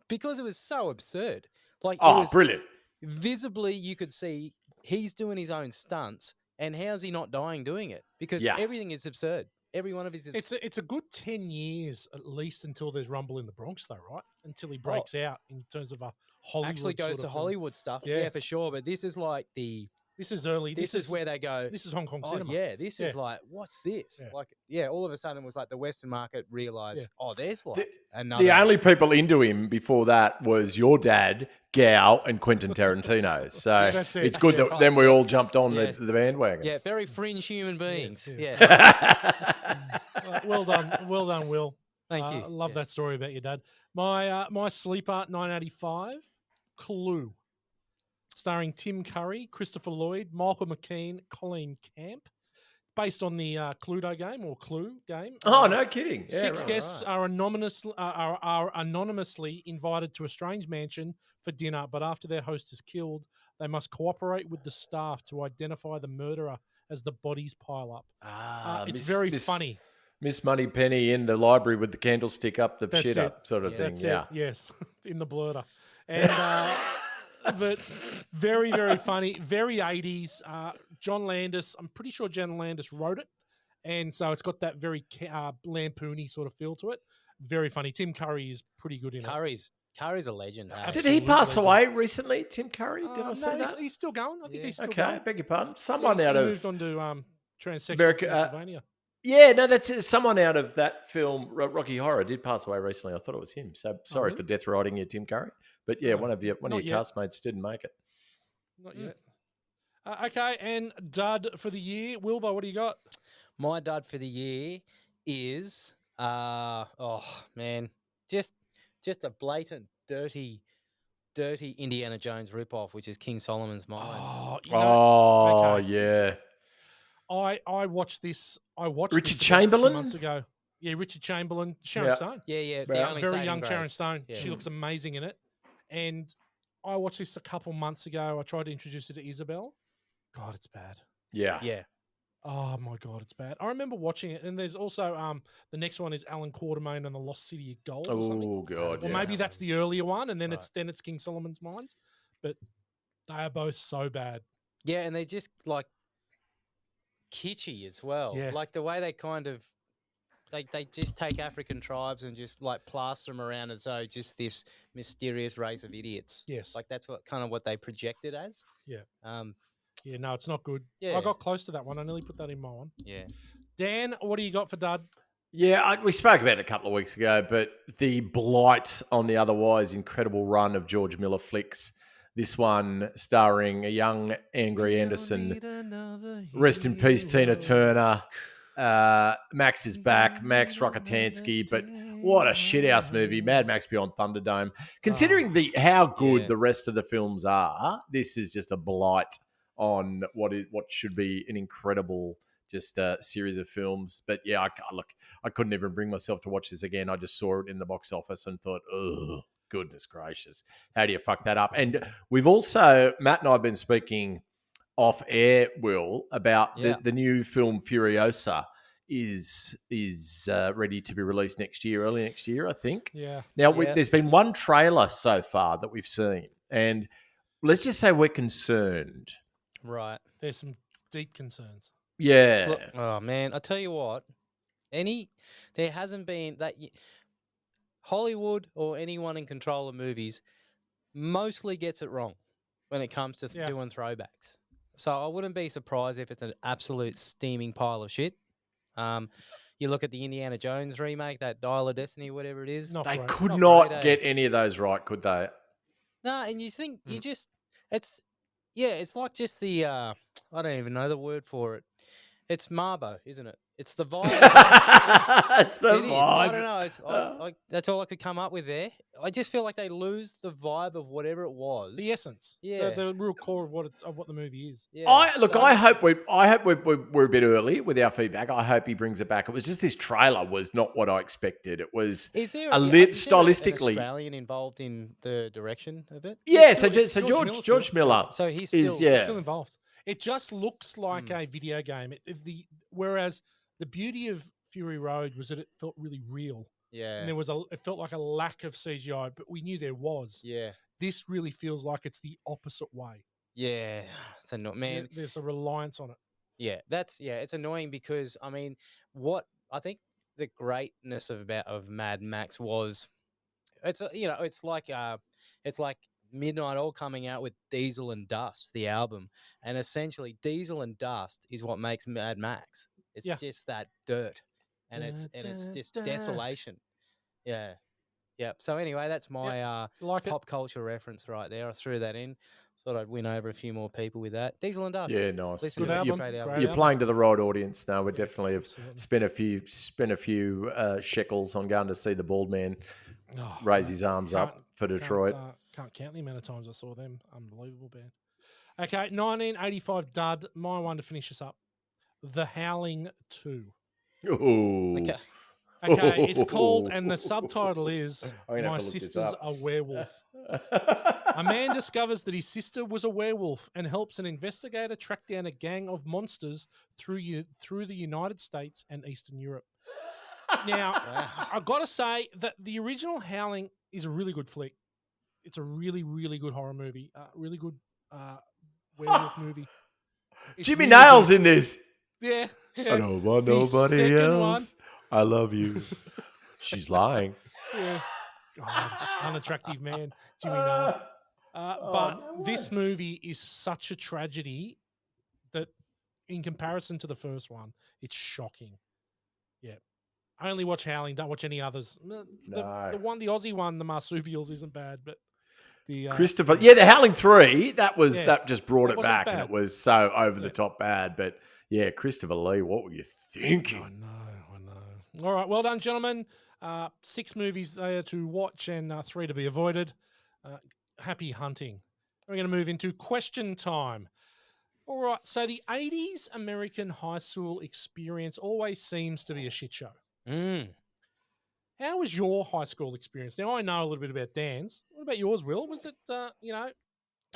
because it was so absurd. Like, it was brilliant. Visibly, you could see he's doing his own stunts, and how's he not dying doing it? Because everything is absurd. Every one of his. It's a good 10 years at least until there's Rumble in the Bronx, though, right? Until he breaks out in terms of a Hollywood. Actually goes to Hollywood stuff. Yeah, for sure. But this is like This is early. This is where they go. This is Hong Kong cinema. Yeah, this is like, what's this? Yeah. Like, all of a sudden it was like the Western market realized, there's like another. The only people into him before that was your dad, Gao, and Quentin Tarantino. So it's good that then we all jumped on the bandwagon. Yeah, very fringe human beings. Yes. Well done, Will. Thank you. I love that story about your dad. My sleeper, 1985, Clue. Starring Tim Curry, Christopher Lloyd, Michael McKean, Colleen Camp. Based on the Cluedo game or Clue game. Oh, no kidding. Six guests are anonymously invited to a strange mansion for dinner, but after their host is killed, they must cooperate with the staff to identify the murderer as the bodies pile up. It's very funny. Miss Moneypenny in the library with the candlestick up the That's shit it. up sort of thing. That's it. Yes, in the blurter. And... but very, very funny, very 80s. John Landis, I'm pretty sure John Landis wrote it. And so it's got that very lampoony sort of feel to it. Very funny. Tim Curry is pretty good in it. Curry's a legend. Did he pass away recently, Tim Curry? Did I say that? He's still going. I think he's still going. Okay, I beg your pardon. Someone out of... moved on to transsexual America, Pennsylvania. Yeah, no, that's someone out of that film, Rocky Horror, did pass away recently. I thought it was him. So sorry for death riding you, Tim Curry. But yeah, one of your castmates didn't make it. Not yet. Okay, and dud for the year. Wilbur, what do you got? My dud for the year is, just a blatant, dirty Indiana Jones ripoff, which is King Solomon's Mines. Yeah. I watched this. Richard this Chamberlain 2 months ago. Yeah, Richard Chamberlain, Sharon Stone. Yeah. Very young Sharon Stone. Yeah. She looks amazing in it. And I watched this a couple months ago. I tried to introduce her to Isabel. God, it's bad. Yeah. Oh my God, it's bad. I remember watching it, and there's also the next one is Alan Quatermain and the Lost City of Gold. Or something. Oh God, or maybe that's the earlier one, and then it's King Solomon's Mines. But they are both so bad. Yeah, and they're just like kitschy as well. Yeah. Like the way they kind of they just take African tribes and just like plaster them around as though just this mysterious race of idiots. Yes. Like that's what they project it as. Yeah. Yeah, no, it's not good. Yeah. I got close to that one. I nearly put that in my one. Yeah. Dan, what do you got for dud? Yeah, we spoke about it a couple of weeks ago, but the blight on the otherwise incredible run of George Miller flicks. This one starring a young Angry Anderson. Rest in peace, Tina Turner. Max is back. Max Rockatansky. But what a shithouse movie. Mad Max Beyond Thunderdome. Considering how good the rest of the films are, this is just a blight on what should be an incredible series of films. But yeah, I couldn't even bring myself to watch this again. I just saw it in the box office and thought, oh, goodness gracious. How do you fuck that up? And we've also, Matt and I have been speaking off air, Will, about the new film Furiosa is ready to be released early next year, I think. Yeah. Now, there's been one trailer so far that we've seen, and let's just say we're concerned. Right. There's some deep concerns. Yeah. Look, oh, man, I tell you what, there hasn't been that... Hollywood or anyone in control of movies mostly gets it wrong when it comes to doing throwbacks. So I wouldn't be surprised if it's an absolute steaming pile of shit. you look at the Indiana Jones remake, that Dial of Destiny, whatever it is. Not They great. could Not not great, eh? get any of those right, could they? No, and you think Mm. you just it's it's like just the I don't even know the word for it. It's Marbo, isn't it? It's the vibe. It's the It is. I vibe. don't know. It's that's all I could come up with there. I just feel like they lose the vibe of whatever it was. The essence, Yeah. the real core of what the movie is. Yeah. I hope we're a bit early with our feedback. I hope he brings it back. It was just this trailer was not what I expected. It was Is there stylistically an Australian involved in the direction of it? Yeah, It's so Miller's George still- Miller So he's is still involved. It just looks like a video game. Whereas the beauty of Fury Road was that it felt really real. Yeah. And it felt like a lack of CGI, but we knew there was. Yeah. This really feels like it's the opposite way. Yeah. It's man. There's a reliance on it. Yeah, it's annoying because I mean, what I think the greatness of Mad Max was, it's like Midnight Oil coming out with Diesel and Dust, the album, and essentially Diesel and Dust is what makes Mad Max. It's just that dirt, and it's just desolation. Yeah, yeah. So anyway, that's my pop culture reference right there. I threw that in. Thought I'd win over a few more people with that. Diesel and Dust. Yeah, nice. Listen Good to it. album. Great album. Great You're album. playing to the right audience now. We definitely have Absolutely. spent a few shekels on going to see the bald man Oh, raise his arms up for Detroit. Can't count the amount of times I saw them. Unbelievable band. Okay, 1985 dud. My one to finish us up. The Howling 2. Ooh. Okay. It's called, and the subtitle is I'm gonna have My to look this Sister's up. a Werewolf. A man discovers that his sister was a werewolf and helps an investigator track down a gang of monsters through the United States and Eastern Europe. Now, I've got to say that the original Howling is a really good flick. It's a really, really good horror movie. Really good werewolf movie. It's Jimmy really Nail's good. in this. Yeah. I don't want The nobody second else. I love you. She's lying. Yeah. God, unattractive man, Jimmy Nail. But this movie is such a tragedy that, in comparison to the first one, it's shocking. Yeah. Only watch Howling. Don't watch any others. The Aussie one, the Marsupials, isn't bad, but the Christopher, the Howling 3, that just brought That it wasn't back, and bad. it was so over the top bad. But yeah, Christopher Lee, what were you thinking? I know. All right, well done, gentlemen. 6 movies there to watch and 3 to be avoided. Happy hunting. We're going to move into question time. All right, so the 80s American high school experience always seems to be a shit show. How was your high school experience? Now, I know a little bit about Dan's. What about yours, Will? Was it,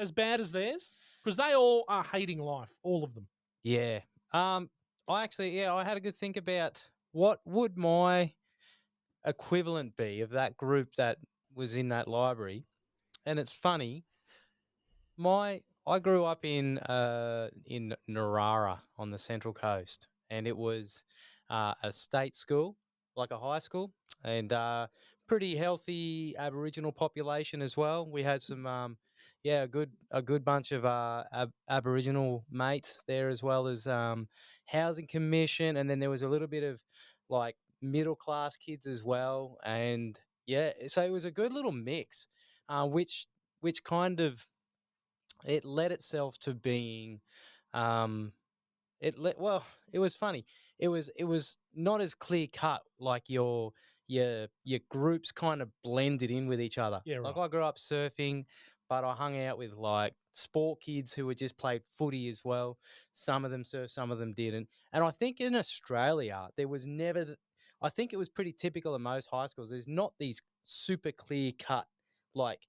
as bad as theirs? Because they all are hating life, all of them. Yeah. I had a good think about what would my equivalent be of that group that was in that library. And it's funny. I grew up in Narara on the Central Coast, and it was a state school, like a high school, and pretty healthy Aboriginal population as well. We had some a good bunch of Aboriginal mates there, as well as housing commission, and then there was a little bit of like middle class kids as well, and so it was a good little mix, which kind of it led itself to being it was funny. It was not as clear cut, like your groups kind of blended in with each other. Yeah, Like right. I grew up surfing, but I hung out with like sport kids who had just played footy as well. Some of them surfed, some of them didn't. And I think in Australia there was never. I think it was pretty typical in most high schools. There's not these super clear cut like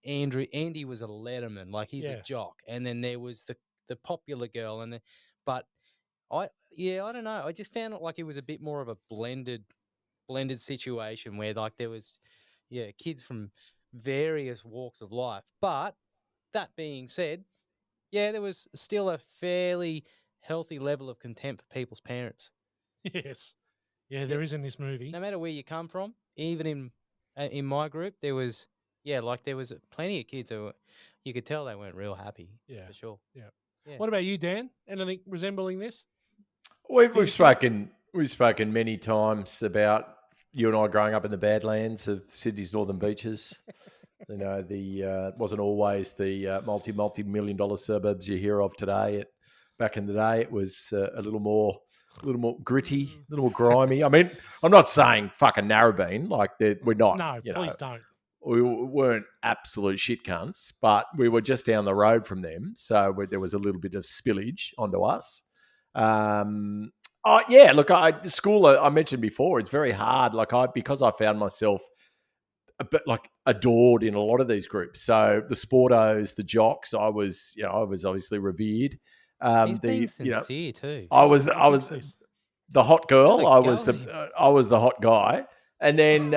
Andy was a letterman, like he's a jock, and then there was the popular girl, but I don't know. I just found it like it was a bit more of a blended situation where like there was kids from various walks of life. But that being said, there was still a fairly healthy level of contempt for people's parents. Yes. Yeah, there is in this movie. No matter where you come from, even in my group, there was plenty of kids who you could tell they weren't real happy. Yeah, for sure. Yeah. Yeah. What about you, Dan? Anything resembling this? We've spoken We've spoken many times about you and I growing up in the Badlands of Sydney's northern beaches. You know, the wasn't always the multi-million dollar suburbs you hear of today. Back in the day, it was a little more gritty, a little more grimy. I mean, I'm not saying fucking Narrabeen, like we're not. No, please don't. We weren't absolute shit cunts, but we were just down the road from them, so there was a little bit of spillage onto us. Look, school I mentioned before, it's very hard. Because I found myself a bit like adored in a lot of these groups. So the sportos, the jocks, I was obviously revered. He's being sincere too. I was the hot girl. I was the hot guy, and then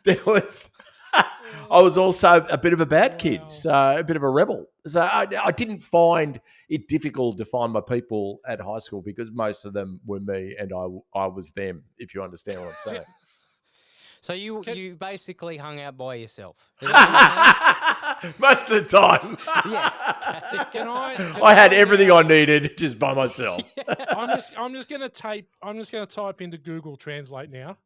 there was. I was also a bit of a bad kid, so a bit of a rebel. So I didn't find it difficult to find my people at high school because most of them were me and I was them, if you understand what I'm saying. So you basically hung out by yourself. Most of the time. Yeah. I had everything I needed just by myself. I'm just gonna type into Google Translate now,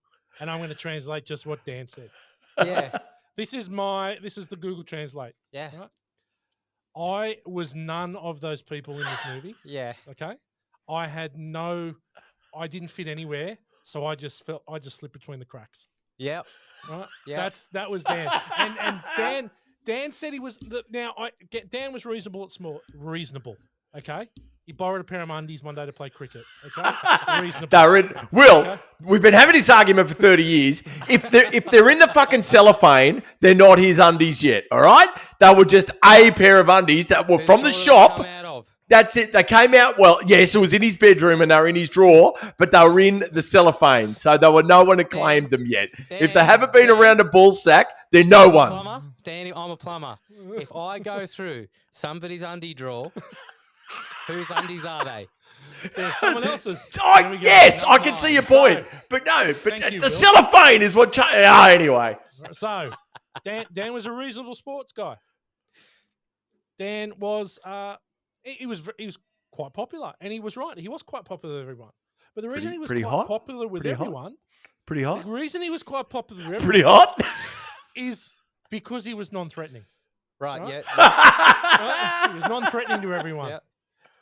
and I'm gonna translate just what Dan said. Yeah. This is the Google Translate. Yeah. Right? I was none of those people in this movie. Yeah. Okay. I didn't fit anywhere, so I just slipped between the cracks. Yep. Right. Yeah. That was Dan. and Dan said he was Dan was reasonable. Okay. He borrowed a pair of undies one day to play cricket. Okay, reasonable. We've been having this argument for 30 years. If they're in the fucking cellophane, they're not his undies yet. All right, they were just a pair of undies that were from the shop. That's it. They came out. Well, yes, it was in his bedroom and they were in his drawer, but they were in the cellophane, so there were no one had claimed them yet. If they haven't been around a ball sack, they're no one's. Danny, I'm a plumber. If I go through somebody's undie drawer. Whose undies are they? They're someone else's. Oh, yes, I can see your point. But the cellophane is what... anyway. So, Dan was a reasonable sports guy. Dan was... He was quite popular, and he was right. He was quite popular with everyone. But the reason he was quite popular with everyone... Pretty hot. The reason he was quite popular with everyone... Pretty hot. ...is because he was non-threatening. Right, yeah. Right? He was non-threatening to everyone. Yep.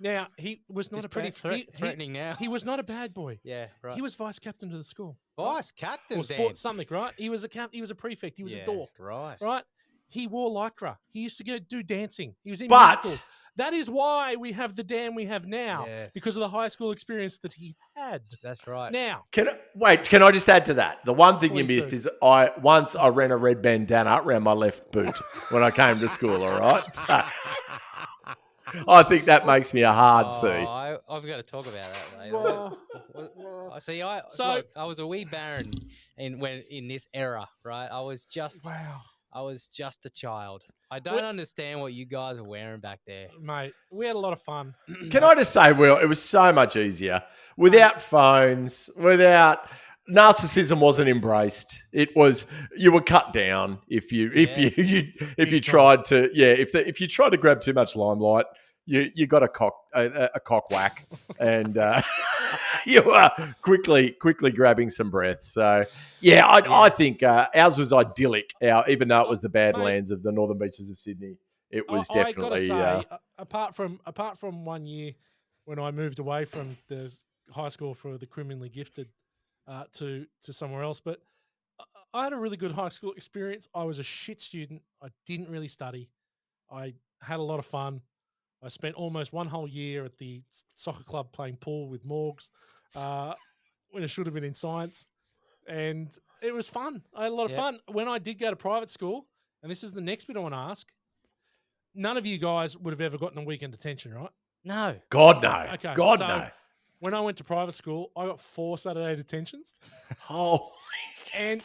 Now, he was not threatening now. He was not a bad boy. Yeah, right. He was vice captain to the school. Vice captain, or sports something, right? He was a prefect. He was a dork. Right. He wore lycra. He used to go do dancing. He was in musicals. That is why we have the Dan we have now, because of the high school experience that he had. That's right. Now, can I just add to that? The one thing you missed is I ran a red bandana around my left boot when I came to school. All right. So, I think that makes me a hard C. I've got to talk about that later. See, I was a wee baron in this era, right? I was just a child. I don't understand what you guys are wearing back there. Mate, we had a lot of fun. Can I just say, Will, it was so much easier without phones, without... Narcissism wasn't embraced. It was you were cut down if you tried to grab too much limelight. You got a cock whack, and you were quickly grabbing some breath. So I think ours was idyllic. Even though it was the Badlands of the northern beaches of Sydney, it was definitely. I gotta say, apart from 1 year when I moved away from the high school for the criminally gifted. To somewhere else, but I had a really good high school experience. I was a shit student. I didn't really study. I had a lot of fun. I spent almost one whole year at the soccer club playing pool with Morgs when it should have been in science, and it was fun. I had a lot of fun. When I did go to private school, and this is the next bit I want to ask, none of you guys would have ever gotten a weekend detention, right? No. God, no. Okay. No. When I went to private school, I got 4 Saturday detentions. Oh, and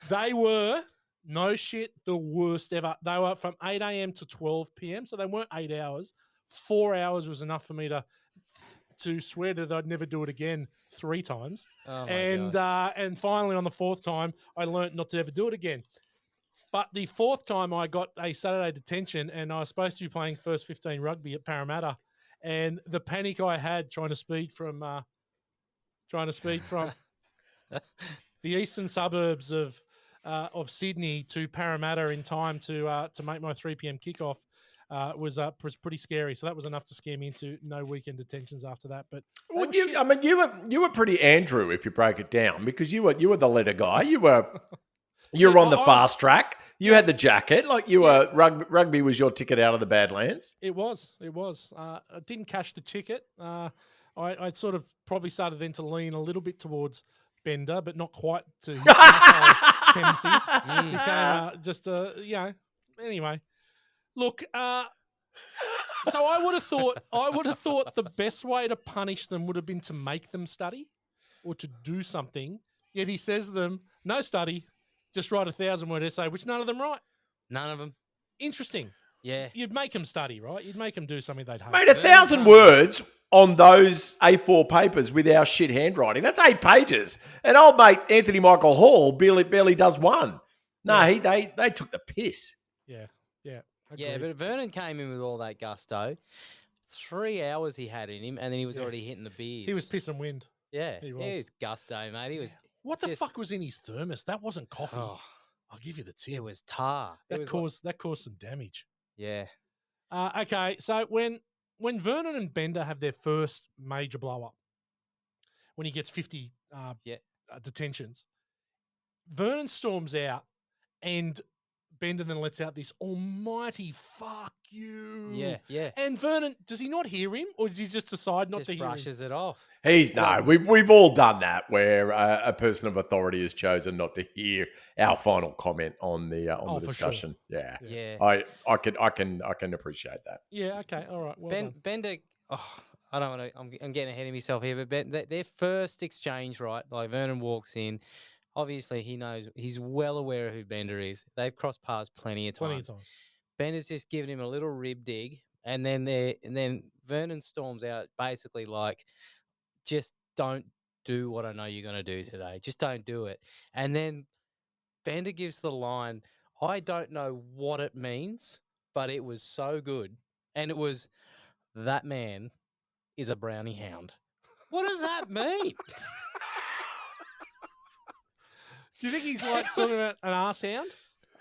they were, no shit, the worst ever. They were from 8 a.m. to 12 p.m., so they weren't 8 hours. 4 hours was enough for me to swear that I'd never do it again 3 times. Oh and finally, on the 4th time, I learned not to ever do it again. But the 4th time, I got a Saturday detention, and I was supposed to be playing first 15 rugby at Parramatta. And the panic I had trying to speed from the eastern suburbs of Sydney to Parramatta in time to make my 3 p.m. kickoff was pretty scary. So that was enough to scare me into no weekend detentions after that. But well, you were pretty Andrew if you break it down, because you were the letter guy. You were on the fast track. You had the jacket. Like you were rugby was your ticket out of the Badlands. It was. I didn't cash the ticket. I sort of probably started then to lean a little bit towards Bender, but not quite to his asshole tendencies. Became just anyway. Look, so I would have thought the best way to punish them would have been to make them study or to do something. Yet he says to them, no study, just write a 1,000-word essay, which none of them write. None of them. Interesting. Yeah. You'd make them study, right? You'd make them do something they'd hate. Mate, 1,000 words on those A4 papers with our shit handwriting. That's 8 pages. And old mate Anthony Michael Hall barely does one. No, they took the piss. Yeah. Yeah, Agreed. but Vernon came in with all that gusto. 3 hours he had in him, and then he was already hitting the beers. He was piss and wind. Yeah, he he was. was gusto, mate. He was. What the fuck was in his thermos? That wasn't coffee. Oh, I'll give you the tip. it was tar. That caused some damage. Yeah. Okay, so when Vernon and Bender have their first major blow up, when he gets 50 detentions, Vernon storms out and Bender then lets out this almighty "fuck you." Yeah. And Vernon, does he not hear him, or does he just decide not to hear him? Brushes it off. We've all done that where a person of authority has chosen not to hear our final comment on the discussion. Sure. Yeah. I can appreciate that. Yeah. Okay. All right. Well done. Bender. Oh, I don't want to. I'm getting ahead of myself here, but their first exchange, right? Like Vernon walks in. Obviously, he's well aware of who Bender is. They've crossed paths plenty of times. Bender's just giving him a little rib dig, and then Vernon storms out, basically like, just don't do what I know you're going to do today. Just don't do it. And then Bender gives the line, I don't know what it means, but it was so good. And it was, that man is a brownie hound. What does that mean? Do you think he's like talking about an arse hound?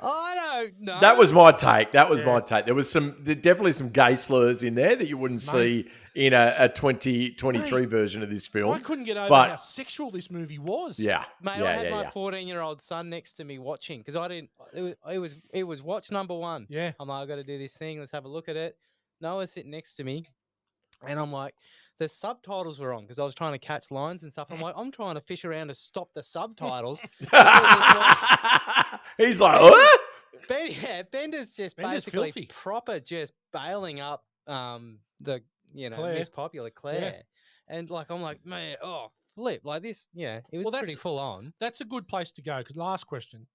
I don't know. That was my take. My take. There was definitely some gay slurs in there that you wouldn't see in a 2023 version of this film. I couldn't get over how sexual this movie was. Yeah. Mate, I had my 14-year-old son next to me watching, because I didn't. It was watch number one. Yeah. I'm like, I got to do this thing. Let's have a look at it. Noah's sitting next to me, and I'm like, the subtitles were on because I was trying to catch lines and stuff. I'm like, I'm trying to fish around to stop the subtitles. He's like, what? Bender's just basically filthy. Proper just bailing up the Miss Popular Claire. Yeah. And like, I'm like, man, flip. Like this, it was pretty full on. That's a good place to go, because last question.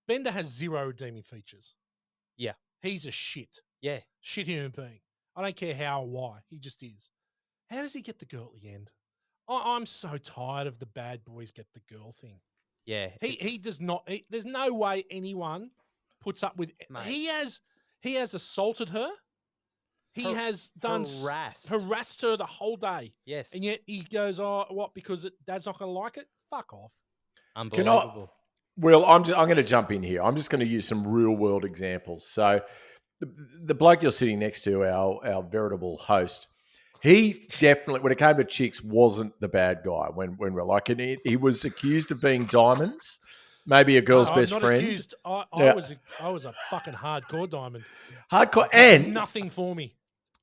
Bender has 0 redeeming features. Yeah. He's a shit. Yeah. Shit human being. I don't care how or why. He just is. How does he get the girl at the end? I'm so tired of the bad boys get the girl thing. Yeah. He does not. There's no way anyone puts up with. Mate. He has assaulted her. He has done harassed her the whole day. Yes. And yet he goes, oh, what? Because Dad's not going to like it? Fuck off. Unbelievable. I'm going to jump in here. I'm just going to use some real world examples. So the bloke you're sitting next to, our veritable host, he definitely, when it came to chicks, wasn't the bad guy. When we're like, and he was accused of being diamonds, maybe a girl's best not friend. Accused. I was a fucking hardcore diamond. Hardcore, and nothing for me.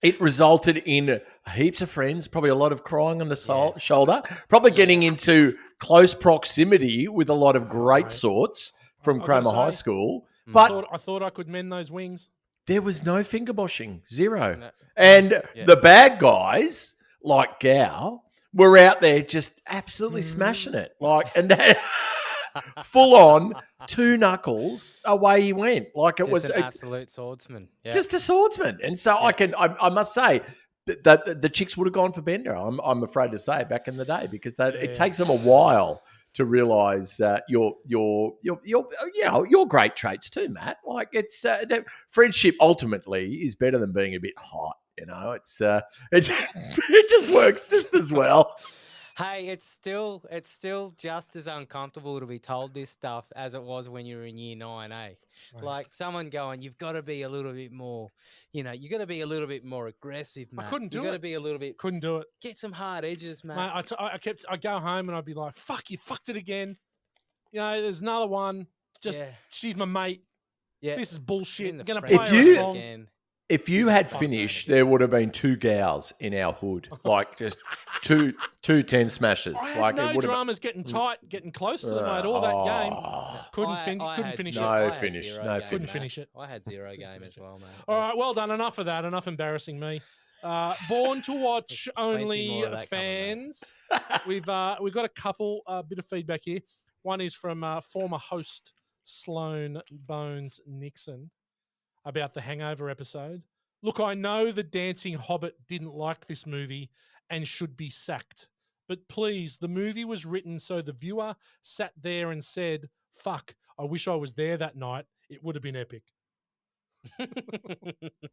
It resulted in heaps of friends, probably a lot of crying on the shoulder, probably getting into close proximity with a lot of great sorts from Cromer High School. But I thought I could mend those wings. There was no finger boshing, 0. No. And the bad guys, like Gow, were out there just absolutely smashing it. Like, and full on 2 knuckles away he went. Like it was an absolute swordsman. Yeah. Just a swordsman. And so I must say that the chicks would have gone for Bender. I'm afraid to say back in the day, because it takes them a while to realise your great traits too, Matt. Like it's friendship ultimately is better than being a bit hot. You know, it just works just as well. Hey, it's still just as uncomfortable to be told this stuff as it was when you were in year 9, eh? Right. Like someone going, you've got to be a little bit more, you got to be a little bit more aggressive, mate. I couldn't do You got to it. be a little bit. Couldn't do it. Get some hard edges, mate. Mate, I'd go home and I'd be like, fuck, you fucked it again. There's another one. She's my mate. Yeah. This is bullshit. the Going to friend play her you- song. again. If you had finished, there would have been 2 gals in our hood, like just two 10 smashers. I had like no it would have. dramas getting tight, getting close to them, mate, all that game. Couldn't had finish zero- it. I No had finish, zero no game, Couldn't mate. finish it. I had 0 game as well, mate. All right, well done. Enough of that. Enough embarrassing me. Born to watch plenty only more of that coming, mate. fans. We've got a couple bit of feedback here. One is from former host Sloan Bones Nixon about the Hangover episode. Look, I know the dancing hobbit didn't like this movie and should be sacked. But please, the movie was written so the viewer sat there and said, fuck, I wish I was there that night. It would have been epic.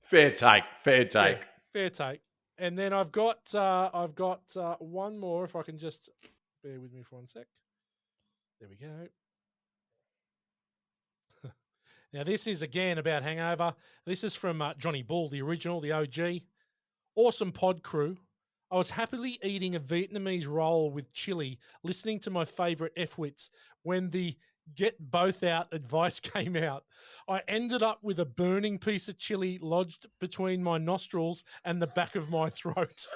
Fair take. Yeah, fair take. And then I've got one more, if I can just bear with me for 1 sec. There we go. Now, this is again about Hangover. This is from Johnny Bull, the original, the OG. Awesome pod crew. I was happily eating a Vietnamese roll with chili, listening to my favourite F-wits when the get both out advice came out. I ended up with a burning piece of chili lodged between my nostrils and the back of my throat.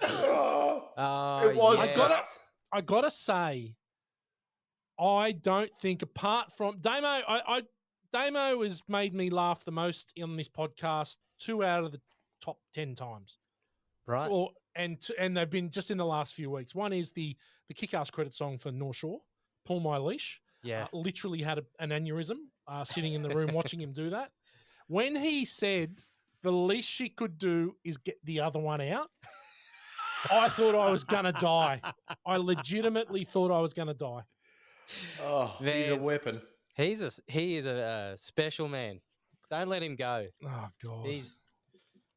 It was. yes. I gotta say, I don't think apart from Damo, Damo has made me laugh the most on this podcast 2 out of the top 10 times. Right. And they've been just in the last few weeks. One is the kick-ass credit song for North Shore, Pull My Leash. Yeah. Literally had an aneurysm sitting in the room watching him do that. When he said the least she could do is get the other one out, I thought I was going to die. I legitimately thought I was going to die. Oh, he's a Man. weapon. He is a special man. Don't let him go. Oh, God. He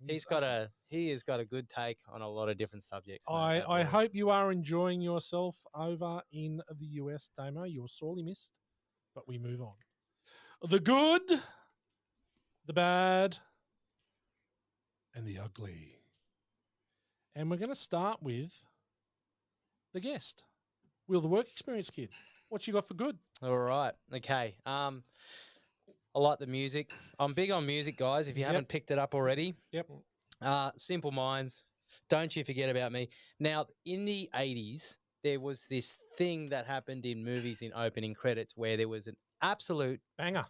has got a good take on a lot of different subjects. mate, that I boy. hope you are enjoying yourself over in the US, Damo. You're sorely missed, but we move on. The good, the bad, and the ugly. And we're going to start with the guest, Will the Work Experience Kid. What you got for good? All right. Okay. I like the music. I'm big on music, guys. If you haven't picked it up already. Yep. Simple Minds. Don't you forget about me. Now, in the 80s, there was this thing that happened in movies in opening credits where there was an absolute Banger.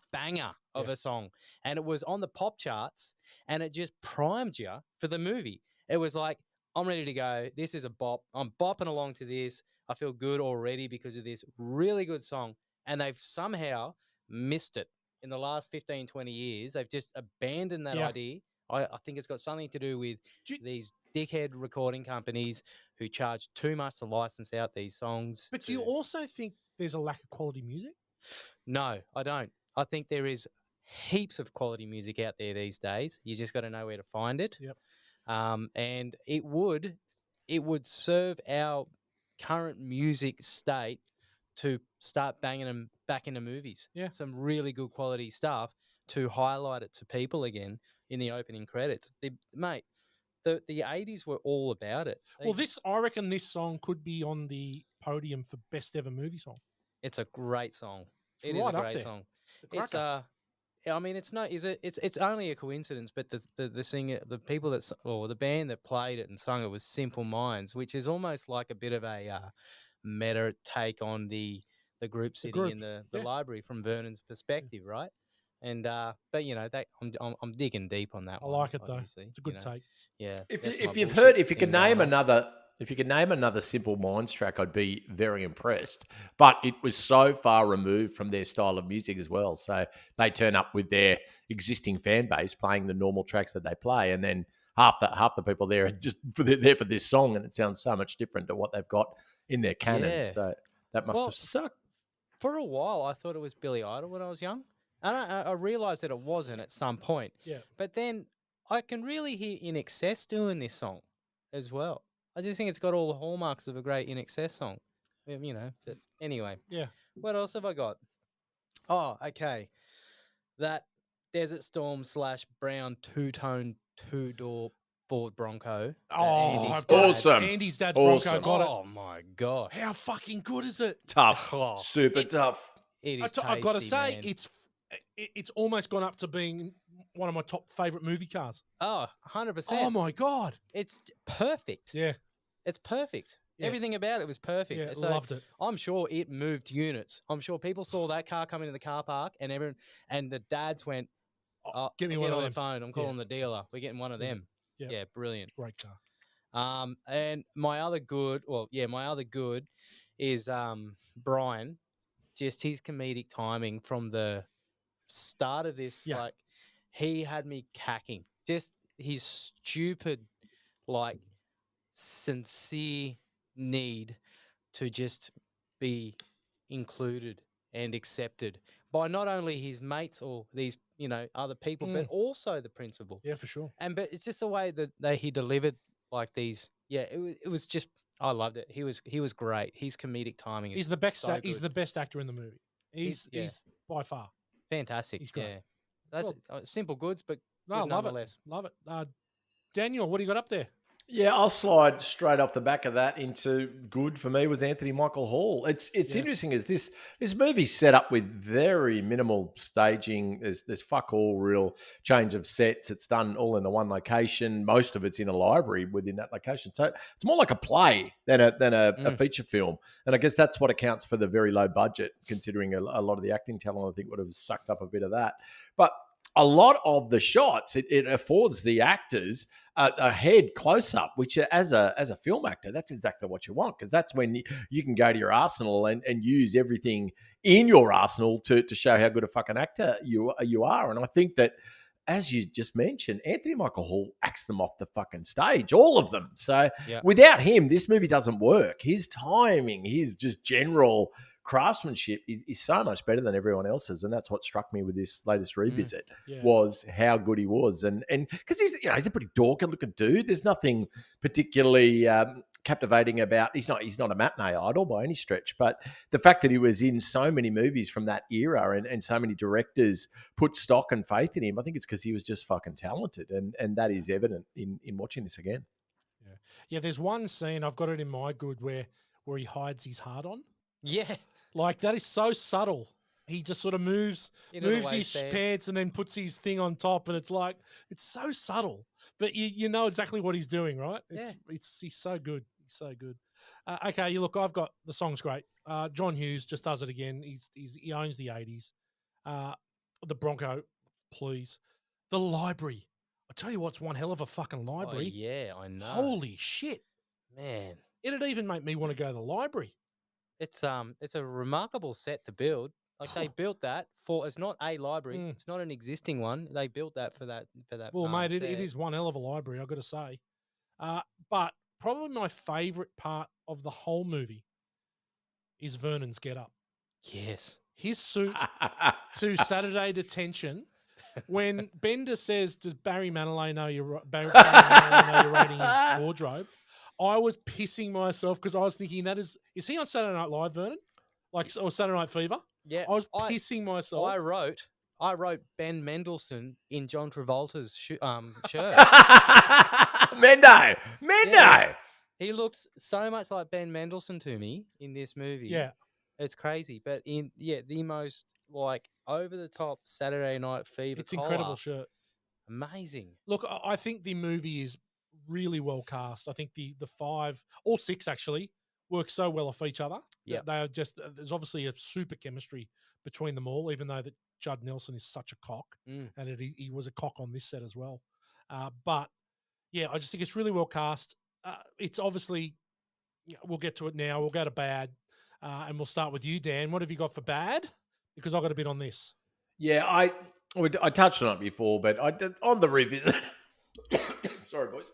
of a song. And it was on the pop charts and it just primed you for the movie. It was like, I'm ready to go. This is a bop. I'm bopping along to this. I feel good already because of this really good song. And they've somehow missed it in the last 15, 20 years. They've just abandoned that idea. I think it's got something to do with these dickhead recording companies who charge too much to license out these songs. But do you also think there's a lack of quality music? No, I don't. I think there is heaps of quality music out there these days. You just got to know where to find it. Yep. And it would serve our current music state to start banging them back into movies. Yeah. Some really good quality stuff to highlight it to people again in the opening credits. The 80s were all about it. Well, I reckon this song could be on the podium for best ever movie song. It's a great song. It's It is right a up great there. song. It's a I mean, it's not. Is it? It's only a coincidence. But the singer, the people or the band that played it and sung it was Simple Minds, which is almost like a bit of a meta take on the group sitting in the library from Vernon's perspective, right? And but I'm digging deep on that. I one, like it though. obviously, It's a good take. Yeah. If that's you my could bullshit name thing going off. another Simple Minds track, I'd be very impressed. But it was so far removed from their style of music as well. So they turn up with their existing fan base playing the normal tracks that they play, and then half the people there are just there for this song, and it sounds so much different to what they've got in their canon. Yeah. So that must have sucked. For a while, I thought it was Billy Idol when I was young. And I realized that it wasn't at some point. Yeah. But then I can really hear In Excess doing this song as well. I just think it's got all the hallmarks of a great In Excess song. You know, but anyway. Yeah. What else have I got? Oh, okay. That Desert Storm / brown two-tone two-door Ford Bronco. that Andy's I've got dad- Awesome. Andy's dad's Awesome. Bronco got it. Oh my gosh. How fucking good is it? Tough. Oh, Super tough. It is I've got to tasty, say, man. it's almost gone up to being one of my top favorite movie cars. Oh, 100%. Oh my god! It's perfect. Yeah, It's perfect. Yeah. Everything about it was perfect. yeah, So loved it. I'm sure it moved units. I'm sure people saw that car come into the car park and everyone and the dads went, "Oh, Get me I'll one get of on the them." phone. I'm Yeah. calling the dealer. We're getting one of Yeah. them." Yeah. Yeah, brilliant. Great car. And my other good is Brian. Just his comedic timing from the start of this, Yeah. like he had me cacking. Just his stupid, like sincere need to just be included and accepted by not only his mates or these, other people, but also the principal. Yeah, for sure. But it's just the way that he delivered like these. Yeah, it was just I loved it. He was great. His comedic timing. He's is the best. So He's good. the best actor in the movie. He's by far. Fantastic. he's great. Yeah, that's simple goods, but No, good love nonetheless. it. Love it. Daniel, what do you got up there? Yeah, I'll slide straight off the back of that into good for me was Anthony Michael Hall. It's interesting as this movie's set up with very minimal staging. There's fuck all real change of sets. It's done all in the one location. Most of it's in a library within that location. So it's more like a play than a feature film. And I guess that's what accounts for the very low budget, considering a lot of the acting talent I think would have sucked up a bit of that. But a lot of the shots, it affords the actors a head close up, which as a film actor, that's exactly what you want, because that's when you can go to your arsenal and use everything in your arsenal to show how good a fucking actor you are. And I think that, as you just mentioned, Anthony Michael Hall acts them off the fucking stage, all of them. So without him, this movie doesn't work. His timing, his just general craftsmanship is so much better than everyone else's, and that's what struck me with this latest revisit was how good he was, and because he's a pretty dorky looking dude. There's nothing particularly captivating about. He's not a matinee idol by any stretch, but the fact that he was in so many movies from that era and so many directors put stock and faith in him, I think it's because he was just fucking talented, and that is evident in watching this again. Yeah. There's one scene I've got it in my good where he hides his heart on. Yeah. Like, that is so subtle. He just sort of moves his pants and then puts his thing on top, and it's like, it's so subtle, but you know exactly what he's doing, right? He's so good. He's so good. Okay, look, I've got the song's great. John Hughes just does it again. He owns the 80s. The Bronco, please. The library. I tell you what's one hell of a fucking library. Oh, yeah, I know. Holy shit, man! It'd even make me want to go to the library. It's a remarkable set to build. Like, they built that for. It's not a library. It's not an existing one. They built that for that. Well, mate, set. it is one hell of a library, I've got to say. But probably my favourite part of the whole movie is Vernon's get-up. Yes, his suit to Saturday detention. When Bender says, "Does Barry Manilow know your rating his wardrobe?" I was pissing myself because I was thinking is he on Saturday Night Live, Vernon? Or Saturday Night Fever? Yeah. I was pissing myself. I wrote Ben Mendelsohn in John Travolta's shirt. Mendo! Yeah. He looks so much like Ben Mendelsohn to me in this movie. Yeah. It's crazy. But the most like over the top Saturday Night Fever. It's incredible shirt. Amazing. Look, I think the movie is really well cast. I think the all six actually work so well off each other. Yeah, they are just. There's obviously a super chemistry between them all. Even though that Judd Nelson is such a cock, and he was a cock on this set as well. But yeah, I just think it's really well cast. It's obviously we'll get to it now. We'll go to bad, and we'll start with you, Dan. What have you got for bad? Because I've got a bit on this. Yeah, I touched on it before, but on the revisit. Sorry, boys.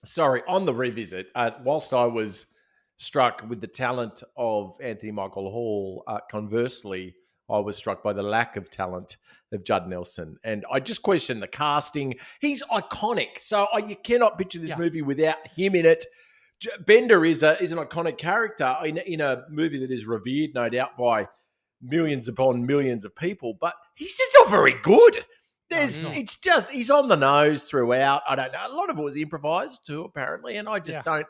Sorry, on the revisit, whilst I was struck with the talent of Anthony Michael Hall. Conversely, I was struck by the lack of talent of Judd Nelson. And I just question the casting. He's iconic. So you cannot picture this movie without him in it. Bender is an iconic character in a movie that is revered, no doubt, by millions upon millions of people, but he's just not very good. It's just, he's on the nose throughout. I don't know. A lot of it was improvised too, apparently, and I just don't.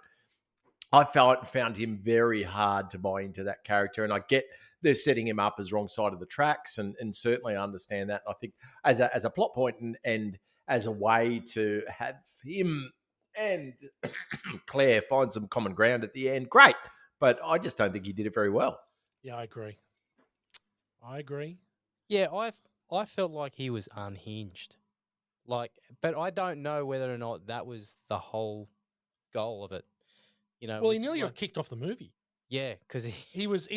I found him very hard to buy into that character, and I get they're setting him up as wrong side of the tracks, and certainly I understand that. I think as a plot point and as a way to have him and Claire find some common ground at the end, great. But I just don't think he did it very well. Yeah, I agree. Yeah, I felt like he was unhinged. But I don't know whether or not that was the whole goal of it. You know, well, Emilio kicked off the movie. Yeah, because he was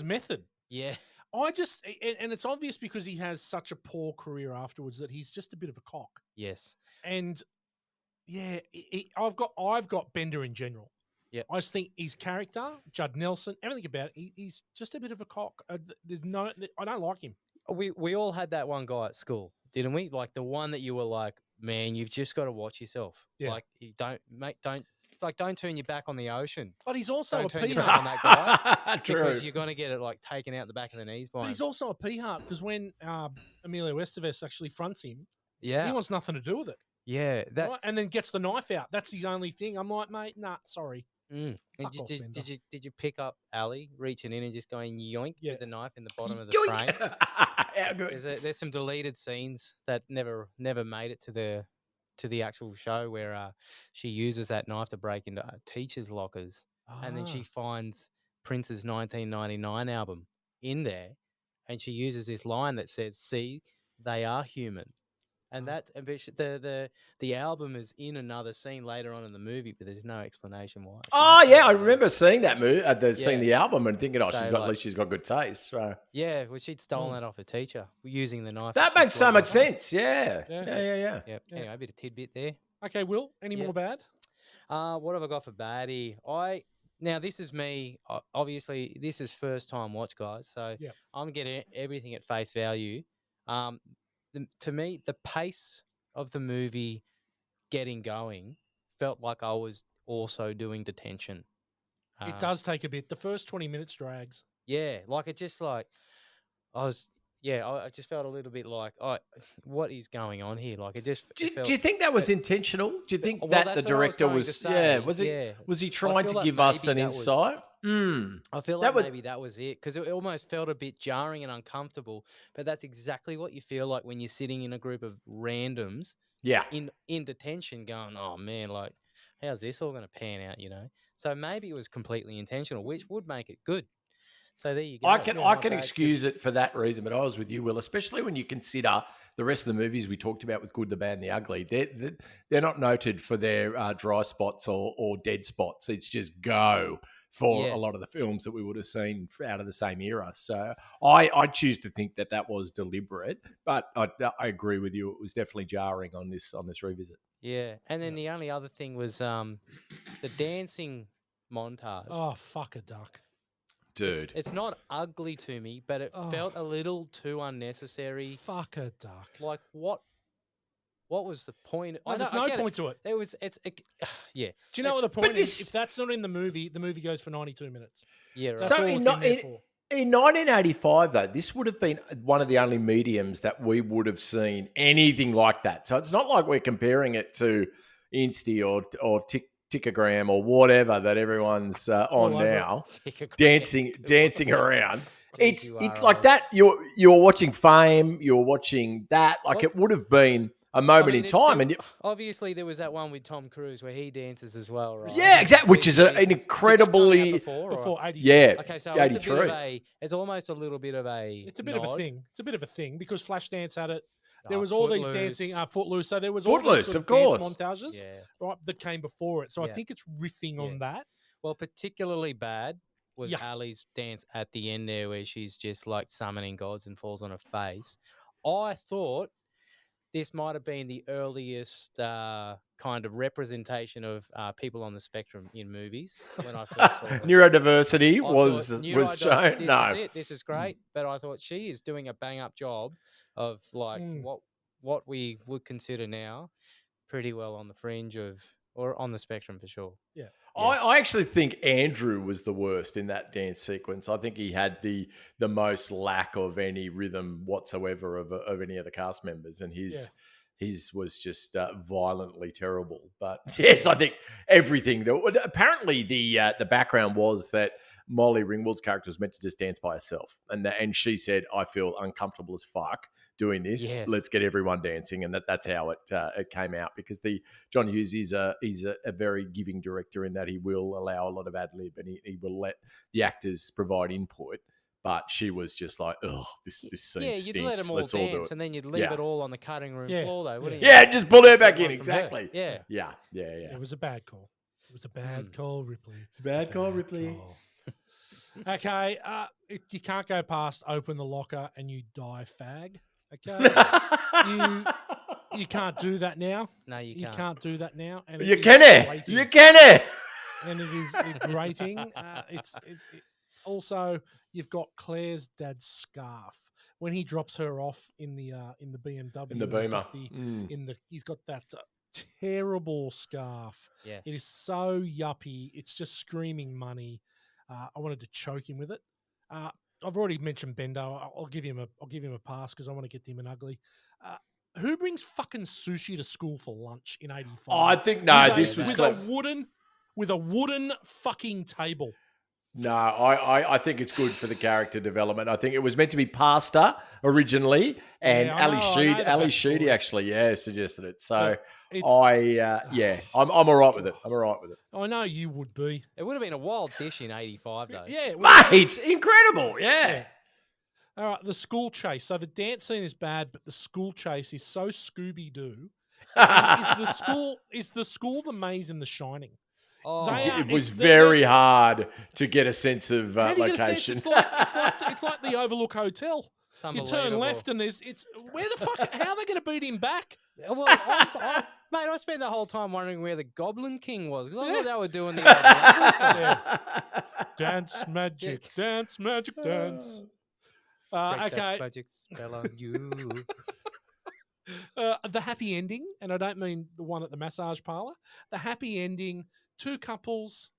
method. Yeah, and it's obvious because he has such a poor career afterwards that he's just a bit of a cock. Yes, and yeah, I've got Bender in general. Yeah, I just think his character, Judd Nelson, everything about it, he's just a bit of a cock. I don't like him. We all had that one guy at school, didn't we? Like the one that you were like, man, you've just got to watch yourself. Yeah. Like you don't turn your back on the ocean. But he's also don't a turn pea your back on heart. that guy True. because you're going to get it like taken out the back of the knees by him. But he's also a pea heart because when Emilio Estevez actually fronts him, he wants nothing to do with it. Yeah, right? And then gets the knife out. That's his only thing. I'm like, mate, nah, sorry. And did you pick up Ali reaching in and just going yoink with the knife in the bottom of the Yoink. frame? How good. There's some deleted scenes that never made it to the actual show where she uses that knife to break into teachers' lockers, and then she finds Prince's 1999 album in there, and she uses this line that says, "See, they are human." And that's the album is in another scene later on in the movie, but there's no explanation why. I remember seeing that movie, seeing the album, and thinking, So, at least she's got good taste. So. Yeah, well, she'd stolen that off her teacher using the knife. That makes so much sense. Yeah. Yep. Anyway, a bit of tidbit there. Okay, Will, any more bad? What have I got for baddie? Now this is me. Obviously, this is first time watch, guys. So I'm getting everything at face value. To me, the pace of the movie getting going felt like I was also doing detention. It does take a bit. The first 20 minutes drags. Yeah, like it just like I just felt a little bit like, what is going on here? Like it just. Do you think that was intentional? Do you think that the director was? Was he trying to give us an insight? I feel like maybe that was it because it almost felt a bit jarring and uncomfortable. But that's exactly what you feel like when you're sitting in a group of randoms. Yeah. In detention, going, oh man, like how's this all going to pan out? You know. So maybe it was completely intentional, which would make it good. So there you go. I can excuse it for that reason, but I was with you, Will, especially when you consider the rest of the movies we talked about with Good, the Bad, and the Ugly. They're not noted for their dry spots or dead spots. It's just go for a lot of the films that we would have seen out of the same era. So I choose to think that was deliberate, but I agree with you. It was definitely jarring on this revisit. Yeah, and then the only other thing was the dancing montage. Oh, fuck a duck. Dude. It's not ugly to me, but it felt a little too unnecessary. Fuck a duck. Like what was the point? No, there's no point to it. Yeah. Do you know what the point is? If that's not in the movie goes for 92 minutes. Yeah, right. That's all it's in there for. In 1985, though, this would have been one of the only mediums that we would have seen anything like that. So it's not like we're comparing it to Insty or Tickogram or whatever that everyone's on now, dancing around. It's like that. You're watching Fame. You're watching that. Like it would have been a moment in time. And obviously, there was that one with Tom Cruise where he dances as well, right? Yeah, exactly. Which is an incredibly before 83. Yeah. Okay, so 83. It's almost a little bit of a. It's a bit of a thing. It's a bit of a thing because Flashdance had it. There was all these dancing, Footloose. So there was all these sort of dance montages right, that came before it. So I think it's riffing on that. Well, particularly bad was Ali's dance at the end there where she's just like summoning gods and falls on her face. I thought this might have been the earliest kind of representation of people on the spectrum in movies when I first saw it. Neurodiversity I was thought, shown. This No. is it. This is great. But I thought she is doing a bang up job of like what we would consider now pretty well on the fringe of or on the spectrum for sure. Yeah. I actually think Andrew was the worst in that dance sequence. I think he had the most lack of any rhythm whatsoever of any of the cast members, and his was just violently terrible. But yes, I think everything. Apparently, the background was that Molly Ringwald's character was meant to just dance by herself, and she said, "I feel uncomfortable as fuck doing this. Yes. Let's get everyone dancing," and that's how it came out. Because John Hughes is a very giving director in that he will allow a lot of ad lib and he will let the actors provide input. But she was just like, "Oh, this scene stinks. You'd let them all Let's all do dance, it." and then you'd leave it all on the cutting room floor, though, wouldn't you? Yeah, just pull her back in. One from her. Exactly. Yeah. It was a bad call. It was a bad call, Ripley. It's a bad call, Ripley. Okay, you can't go past open the locker and you die, fag. Okay, you can't do that now. No, you You can't do that now. And You can. You can. And it is grating. Also, you've got Claire's dad's scarf when he drops her off in the BMW. In the Beamer. He's got that terrible scarf. Yeah, it is so yuppie. It's just screaming money. I wanted to choke him with it. I've already mentioned Bendo. I'll give him a pass because I want to get him an ugly. Who brings fucking sushi to school for lunch in '85? Oh, I think this was with a wooden fucking table. No, I think it's good for the character development. I think it was meant to be pasta originally, and Ali Sheedy actually, suggested it. So I'm all right with it. I'm all right with it. I know you would be. it would have been a wild dish in '85, though. Yeah, Mate, incredible. Yeah. All right, the school chase. So the dance scene is bad, but the school chase is so Scooby Doo. Is the school the maze in The Shining? Oh, It was very hard to get a sense of location. It's like the Overlook Hotel. You turn left and it's where the fuck? How are they going to beat him back? Well, mate, I spent the whole time wondering where the Goblin King was because I thought they were doing the Dance magic, dance magic, dance. Okay. Magic spell on you. The happy ending, and I don't mean the one at the massage parlor. The happy ending. Two couples,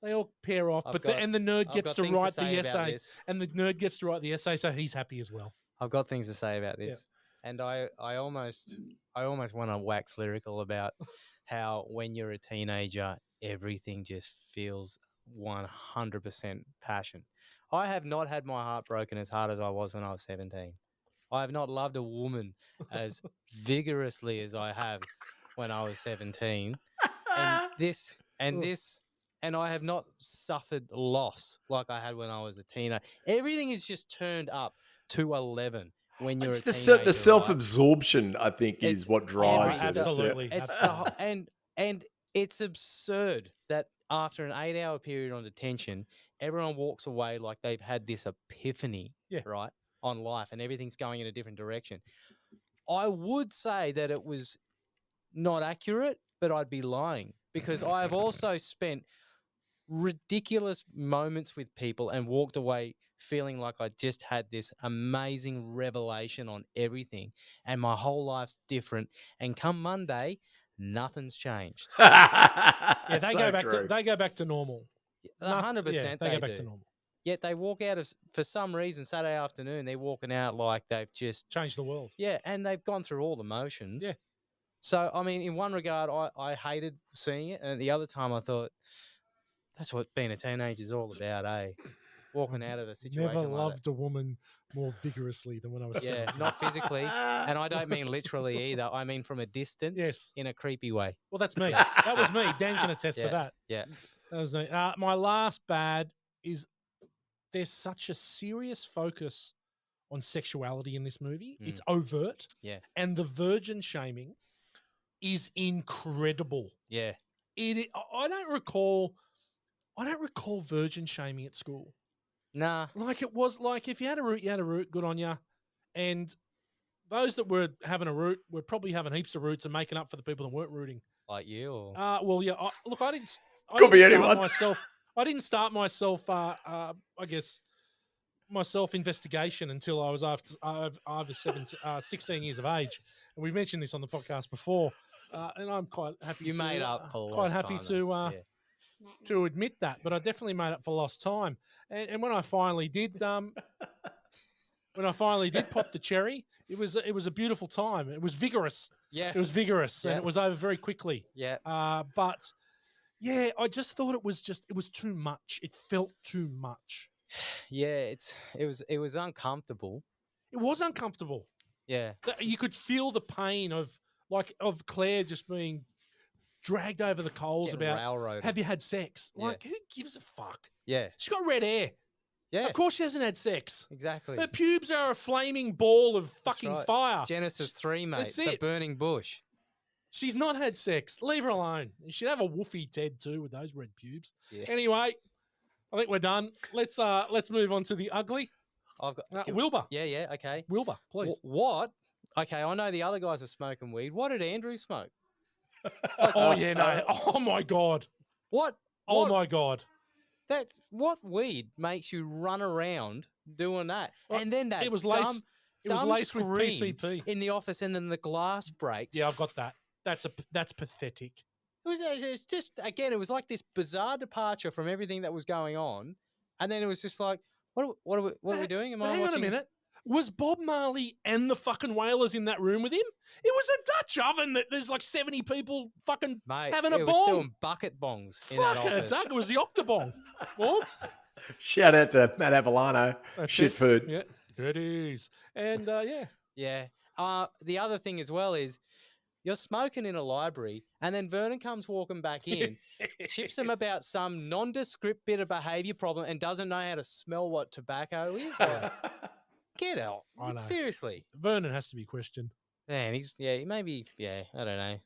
they all pair off, the nerd gets to write the essay, and the nerd gets to write the essay, so he's happy as well. I've got things to say about this, and I almost want to wax lyrical about how when you're a teenager, everything just feels 100% passion. I have not had my heart broken as hard as I was when I was 17. I have not loved a woman as vigorously as I have when I was 17, and I have not suffered loss like I had when I was a teenager. Everything is just turned up to 11 when you're a teenager. The self-absorption, I think, is what drives it. Absolutely. And it's absurd that after an 8-hour period on detention, everyone walks away like they've had this epiphany, right, on life, and everything's going in a different direction. I would say that it was not accurate, but I'd be lying because I have also spent ridiculous moments with people and walked away feeling like I just had this amazing revelation on everything and my whole life's different. And come Monday, nothing's changed. They go back to normal. 100%. They go back to normal. Yet they walk out for some reason, Saturday afternoon, they're walking out like they've just changed the world. Yeah, and they've gone through all the motions. Yeah. So, I mean, in one regard, I hated seeing it. And the other time I thought, that's what being a teenager is all about, eh? Walking out of a situation Never like loved that. a woman more vigorously than when I was 17. Not physically. And I don't mean literally either. I mean from a distance in a creepy way. Well, that's me. That was me. Dan can attest to that. Yeah. That was me. My last bad is there's such a serious focus on sexuality in this movie. It's overt. Yeah. And the virgin shaming is incredible. Yeah. I don't recall virgin shaming at school. Nah. Like it was like if you had a root, you had a root, good on you. And those that were having a root were probably having heaps of roots and making up for the people that weren't rooting. Like you, or Well, yeah. Look, I didn't Could be start anyone. myself. I didn't start myself. I guess my self-investigation until I was over 16 years of age, and we've mentioned this on the podcast before. And I'm quite happy. you to, made up for quite lost happy time, to though. Yeah. to admit that, but I definitely made up for lost time. And when I finally did, pop the cherry, it was a beautiful time. It was vigorous. Yeah. It was vigorous, and it was over very quickly. Yeah. But yeah, I just thought it was too much. It felt too much. Yeah, it was uncomfortable. It was uncomfortable. Yeah. You could feel the pain of Claire just being dragged over the coals Getting about railroaded. have you had sex? Yeah. Like, who gives a fuck? Yeah. She's got red hair. Yeah. Of course she hasn't had sex. Exactly. Her pubes are a flaming ball of fucking right. fire. Genesis 3, mate. That's The it. burning bush. She's not had sex. Leave her alone. You should have a woofy Ted too with those red pubes. Yeah. Anyway, I think we're done. Let's move on to the ugly. I've got Wilbur. Yeah, okay. Wilbur, please. What? Okay, I know the other guys are smoking weed. What did Andrew smoke? Oh yeah, no. Oh my god. What? Oh my god. That's what weed makes you run around doing that, Well, and then that it was laced. It was dumb laced with scream PCP. in the office, and then the glass breaks. Yeah, I've got that. That's pathetic. It's just again, it was like this bizarre departure from everything that was going on, and then it was just like, what are we doing? Am I Hang on a watching? minute. Was Bob Marley and the fucking Whalers in that room with him? It was a Dutch oven that there's like 70 people fucking Mate, having a it bong. was doing bucket bongs in that Fuck a office. duck. It was the Octobong. What? Shout out to Matt Avellano. Shit food. Yeah, it is. And yeah. Yeah. The other thing as well is you're smoking in a library, and then Vernon comes walking back in, chips him about some nondescript bit of behaviour problem, and doesn't know how to smell what tobacco is. Like, get out! I know. Seriously, Vernon has to be questioned. man. Maybe I don't know.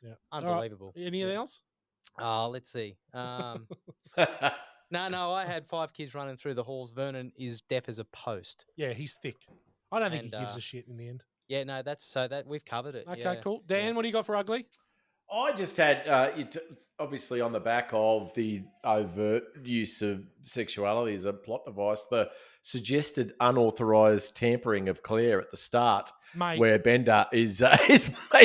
Yeah, Unbelievable. All right. Anything else? Let's see. No, I had 5 kids running through the halls. Vernon is deaf as a post. Yeah, he's thick. I don't think And, he gives a shit in the end. Yeah, no, that we've covered it. Okay, yeah. cool. Dan, what do you got for ugly? I just had, obviously on the back of the overt use of sexuality as a plot device, the suggested unauthorized tampering of Claire at the start, Mate. where Bender is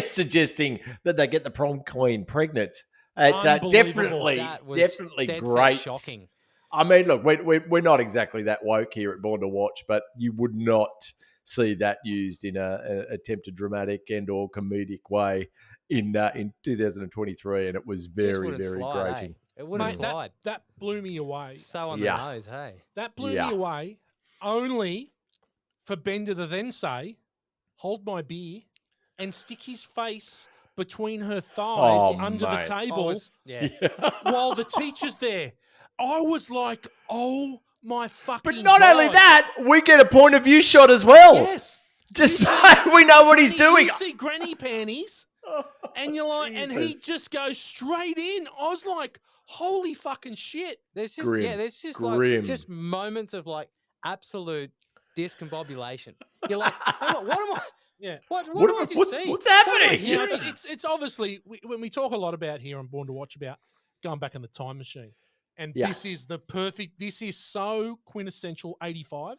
suggesting that they get the prom queen pregnant. Definitely That was definitely dead set great. shocking. I mean, look, we're not exactly that woke here at Born to Watch, but you would not see that used in a attempted dramatic and or comedic way in 2023, and it was very, very grating. It would have Mate, slide. that blew me away. So on Yeah. the nose, hey. That blew me away only for Bender to then say, hold my beer, and stick his face between her thighs under the table while the teacher's there. I was like, oh my fucking But not God. only that, we get a point of view shot as well. Yes. Just so we know what he's doing. You see granny panties, and you're like, and he Jesus. just goes straight in. I was like, holy fucking shit. There's just Grim. there's just Grim. like just moments of like absolute discombobulation. You're like, what am I? Yeah. What did I just see? What's happening? You know, it's obviously, when we talk a lot about here on Born to Watch about going back in the time machine. And this is this is so quintessential 85.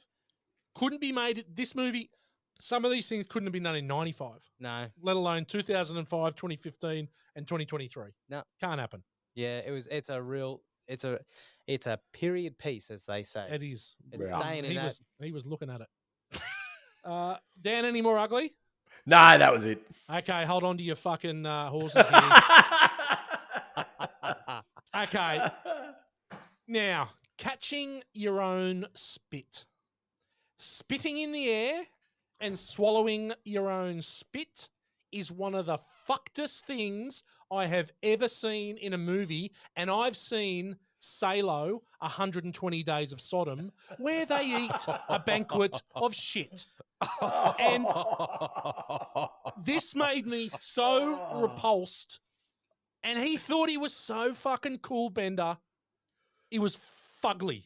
Couldn't be made, this movie, some of these things couldn't have been done in 95. No. Let alone 2005, 2015, and 2023. No. Can't happen. Yeah, it's a period piece, as they say. It is. It's staying in that. He was looking at it. Dan, any more ugly? No, that was it. Okay, hold on to your fucking horses here. Okay. Now, catching your own spit. Spitting in the air and swallowing your own spit is one of the fuckedest things I have ever seen in a movie, and I've seen Salo, 120 Days of Sodom, where they eat a banquet of shit. And this made me so repulsed. And he thought he was so fucking cool, Bender. He was fugly.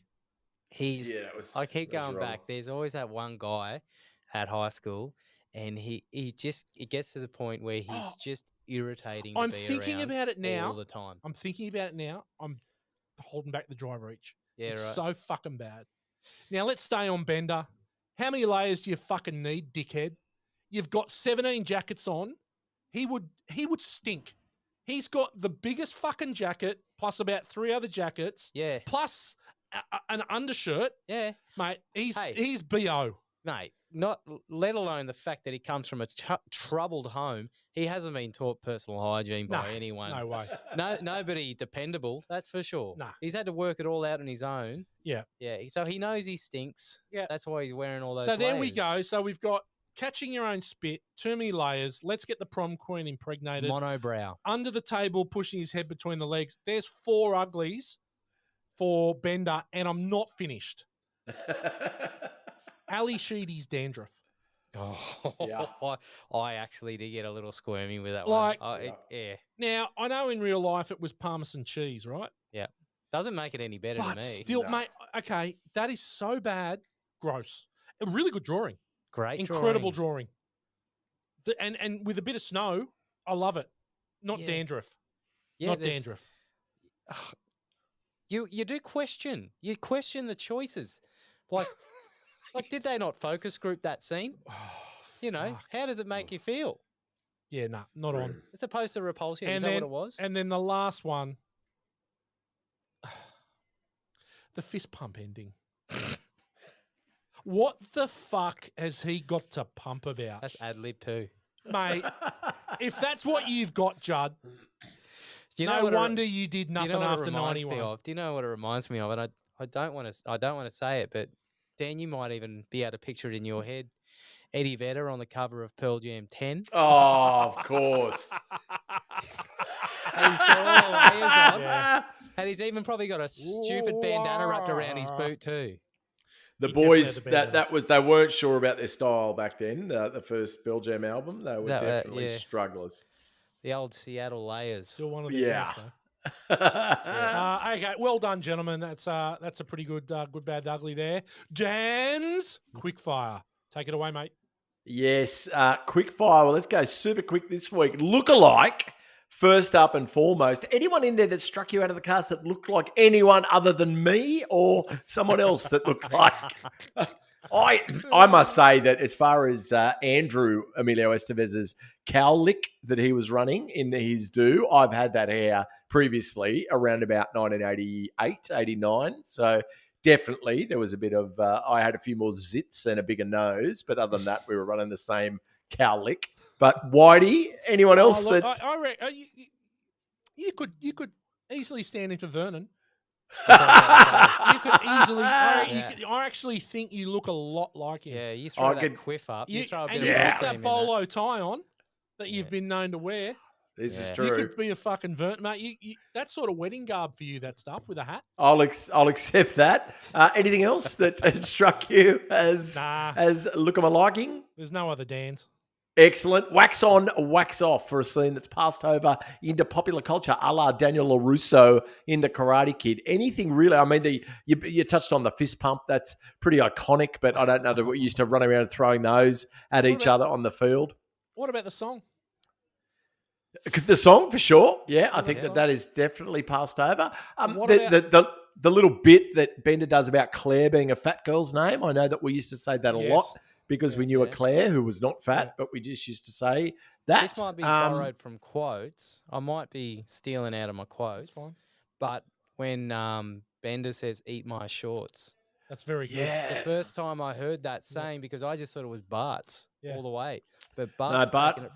I keep going back. There's always that one guy at high school, and it gets to the point where he's just irritating. I'm to be thinking around about it now. all the time. I'm thinking about it now. I'm holding back the dry reach. Yeah, it's right. so fucking bad. Now let's stay on Bender. How many layers do you fucking need, dickhead? You've got 17 jackets on. He would stink. He's got the biggest fucking jacket plus about 3 other jackets. Yeah. Plus an undershirt. Yeah. Mate, he's BO. Mate, not let alone the fact that he comes from a troubled home. He hasn't been taught personal hygiene by anyone. No way. Nobody dependable, that's for sure. Nah. He's had to work it all out on his own. Yeah. Yeah. So he knows he stinks. Yeah. That's why he's wearing all those So there we layers. go. So we've got catching your own spit, too many layers. Let's get the prom queen impregnated. Monobrow. Under the table, pushing his head between the legs. There's 4 uglies for Bender, and I'm not finished. Ali Sheedy's dandruff. Oh, Yeah. I actually did get a little squirmy with that Like- one. Yeah. Now, I know in real life it was Parmesan cheese, right? Yeah. Doesn't make it any better to But me. still, mate, okay, that is so bad. Gross. A really good drawing. Great Incredible drawing. And with a bit of snow, I love it. Not Yeah. dandruff. Yeah, Not there's- dandruff. You do question. You question the choices. Like did they not focus group that scene? You know, Fuck. how does it make you feel? Yeah, nah, not on. It's opposed to repulsion. And Is then, that what it was? And then the last one, the fist pump ending. What the fuck has he got to pump about? That's ad lib too. Mate, if that's what you've got, Judd, Do you know no what wonder you did do you nothing know what it after reminds me 91. of? Do you know what it reminds me of? And I don't want to say it, but Dan, you might even be able to picture it in your head. Eddie Vedder on the cover of Pearl Jam 10. Oh, of course. And he's got all the layers on. Yeah. And he's even probably got a stupid bandana wrapped around his boot too. The He definitely boys had the bandana. that was they weren't sure about their style back then. The first Pearl Jam album, they were That, definitely yeah. strugglers. The old Seattle layers. Still one of the Yeah. best, though. Okay, well done, gentlemen. That's a pretty good, good, bad, ugly there. Dan's quickfire. Take it away, mate. Yes, quick fire. Well, let's go super quick this week. Look-alike, first up and foremost. Anyone in there that struck you out of the cast that looked like anyone other than me or someone else that looked like... I must say that as far as Andrew Emilio Estevez's cowlick that he was running in his do, I've had that hair previously around about 1988, 89. So definitely there was a bit of, I had a few more zits and a bigger nose, but other than that, we were running the same cowlick. But Whitey, anyone else look, that... I reckon you could easily stand in for Vernon. Yeah. You could easily. I actually think you look a lot like him. Yeah, you throw that quiff up. You throw a bit and of you whipped put cream that in bolo tie on that you've been known to wear. This is Yeah. true. You could be a fucking Vernon, mate. That sort of wedding garb for you. That stuff with a hat. I'll accept that. Anything else that struck you as look at my liking? There's no other Dans. Excellent. Wax on, wax off for a scene that's passed over into popular culture, a la Daniel LaRusso in The Karate Kid. Anything really? I mean, you touched on the fist pump. That's pretty iconic, but I don't know that we used to run around throwing those at each other on the field. What about the song? The song, for sure. Yeah, I What think about that is definitely passed over. What The little bit that Bender does about Claire being a fat girl's name, I know that we used to say that a lot. Because we knew a Claire who was not fat, but we just used to say that. This might be borrowed from quotes. I might be stealing out of my quotes. That's fine. But when Bender says, "Eat my shorts," That's very good. it's the first time I heard that saying because I just thought it was Bart's all the way. But No,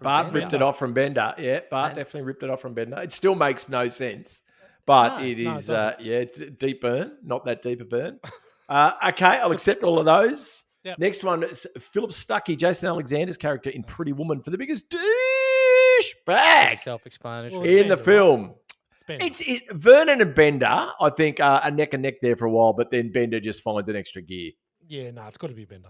Bart ripped it off from Bender. Yeah, Bart definitely ripped it off from Bender. It still makes no sense, but it is, it's a deep burn, not that deep a burn. Okay, I'll accept all of those. Yep. Next one is Philip Stuckey, Jason Alexander's character in Pretty Woman, for the biggest douchebag Self-explanatory. in the film. Bender. It's Vernon and Bender, I think, are neck and neck there for a while, but then Bender just finds an extra gear. Yeah, no, it's got to be Bender.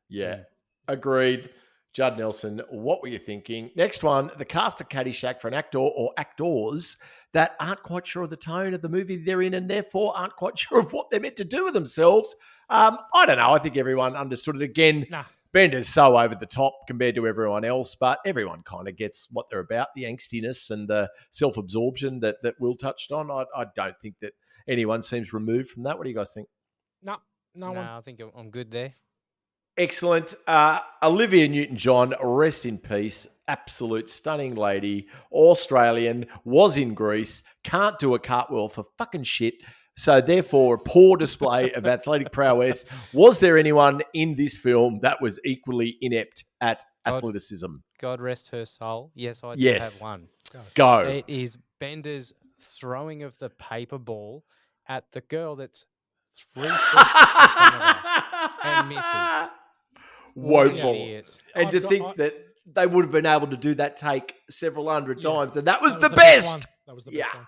Yeah, agreed. Judd Nelson, what were you thinking? Next one, the cast of Caddyshack for an actor or actors that aren't quite sure of the tone of the movie they're in and therefore aren't quite sure of what they're meant to do with themselves. I don't know. I think everyone understood it. Again, Bender's so over the top compared to everyone else, but everyone kind of gets what they're about, the angstiness and the self-absorption that Will touched on. I don't think that anyone seems removed from that. What do you guys think? No one. I think I'm good there. Excellent. Olivia Newton-John, rest in peace. Absolute stunning lady. Australian, was in Greece, can't do a cartwheel for fucking shit. So therefore, a poor display of athletic prowess. Was there anyone in this film that was equally inept at athleticism? God rest her soul. Yes, I do Yes. have one. Go. It is Bender's throwing of the paper ball at the girl that's 3 feet in front of her and misses. Woeful. Idiots. And to think that they would have been able to do that take several hundred times, and that was the best. One. That was the best one.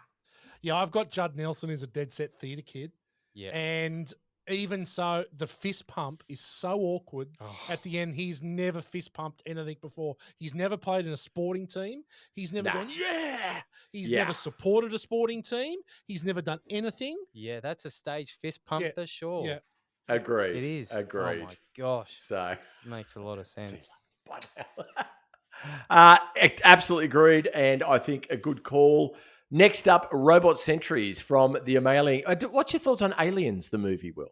Yeah, I've got Judd Nelson as a dead set theatre kid. Yeah. And even so, the fist pump is so awkward at the end. He's never fist pumped anything before. He's never played in a sporting team. He's never gone, yeah. He's never supported a sporting team. He's never done anything. Yeah, that's a stage fist pump for sure. Yeah. Agreed. It is. Agreed. Oh my gosh. So makes a lot of sense. Absolutely agreed, and I think a good call. Next up, Robot Sentries from the Alien. What's your thoughts on Aliens, the movie, Will?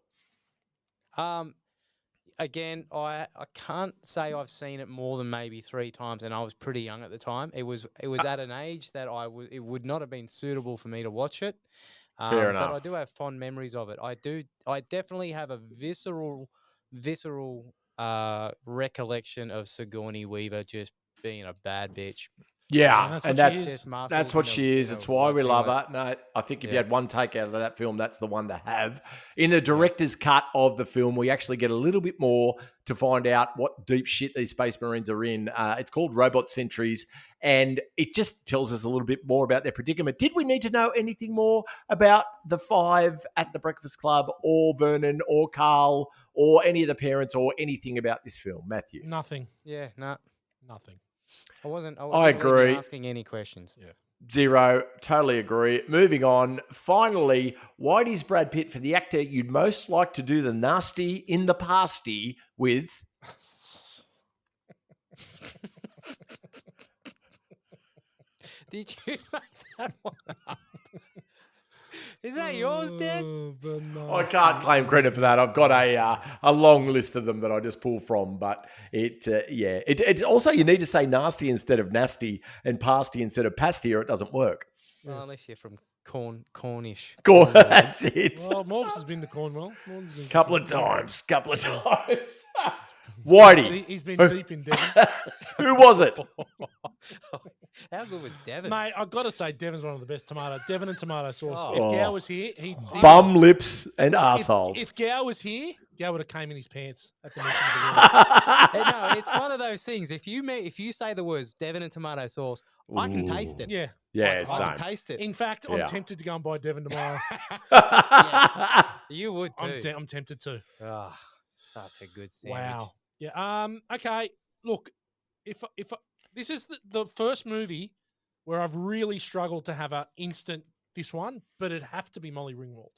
Again, I can't say I've seen it more than maybe 3 times, and I was pretty young at the time. It was at an age that it would not have been suitable for me to watch it. Fair enough. But I do have fond memories of it. I definitely have a visceral recollection of Sigourney Weaver just being a bad bitch. Yeah, and and that's what she is. It's why we love her. No, I think if you had one take out of that film, that's the one to have. In the director's cut of the film, we actually get a little bit more to find out what deep shit these Space Marines are in. It's called Robot Sentries, and it just tells us a little bit more about their predicament. Did we need to know anything more about the 5 at the Breakfast Club, or Vernon, or Carl, or any of the parents, or anything about this film, Matthew? Nothing. Yeah, no. Nothing. I agree. Asking any questions. Yeah. 0. Totally agree. Moving on. Finally, why is Brad Pitt for the actor you'd most like to do the nasty in the pasty with? Did you make that one up? Is that yours, Dan? I can't claim credit for that. I've got a long list of them that I just pull from, but it also, you need to say nasty instead of nasty and pasty instead of pasty, or it doesn't work. Well, unless you're from Cornish. That's it. Well, Morgs has been to Cornwall. Couple of times. Whitey. He's been deep in Devon. Who was it? How good was Devon? Mate, I've got to say, Devon's one of the best Devon and tomato sauce. If Gow was here, he bum lips and assholes. If Gow was here, Gow would have came in his pants at the mention of the word. No, it's one of those things. If you say the words Devon and tomato sauce, I can taste it. Yeah. Yeah, I can taste it. In fact, I'm tempted to go and buy Devon tomorrow. Yes, you would too. I'm tempted to. Oh, such a good sandwich. Wow. Yeah. Okay. Look, if this is the first movie where I've really struggled to have this one, but it'd have to be Molly Ringwald.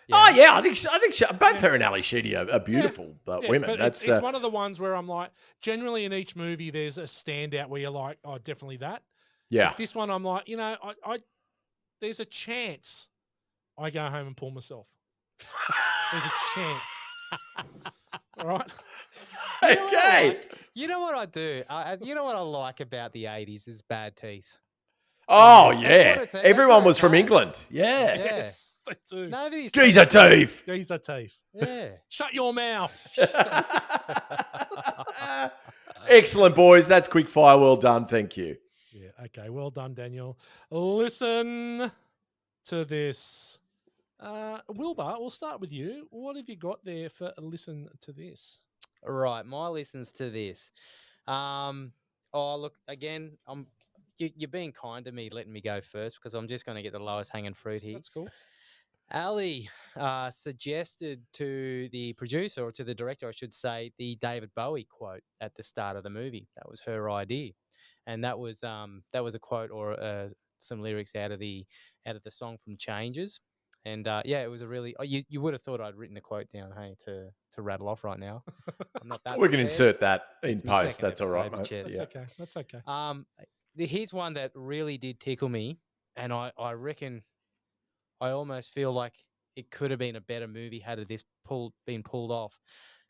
Yeah. Oh yeah, I think both her and Ali Sheedy are beautiful women. But That's it's one of the ones where I'm like, generally in each movie, there's a standout where you're like, oh, definitely that. Yeah. But this one, I'm like, I there's a chance I go home and pull myself. There's a chance. All right. Okay. You know what I do? You know what I like about the 80s is bad teeth. Oh, yeah. Everyone was from England. Yeah. Yes, they do. Nobody's Geezer teeth. Geezer teeth. Yeah. Shut your mouth. Excellent, boys. That's quick fire. Well done. Thank you. Yeah. Okay. Well done, Daniel. Listen to this. Wilbur, we'll start with you. What have you got there for a listen to this? Right. My listens to this. Look, again, you're being kind to me, letting me go first, because I'm just going to get the lowest hanging fruit here. That's cool. Ali suggested to the producer, or to the director, I should say, the David Bowie quote at the start of the movie. That was her idea, and that was a quote or some lyrics out of the song from Changes. And it was a really. You would have thought I'd written a quote down, hey, to rattle off right now. I'm not that. We can prepared. insert that in It's my post. second That's all right, episode, mate. cheers. That's okay. That's okay. Here's one that really did tickle me, and I reckon I almost feel like it could have been a better movie had this been pulled off.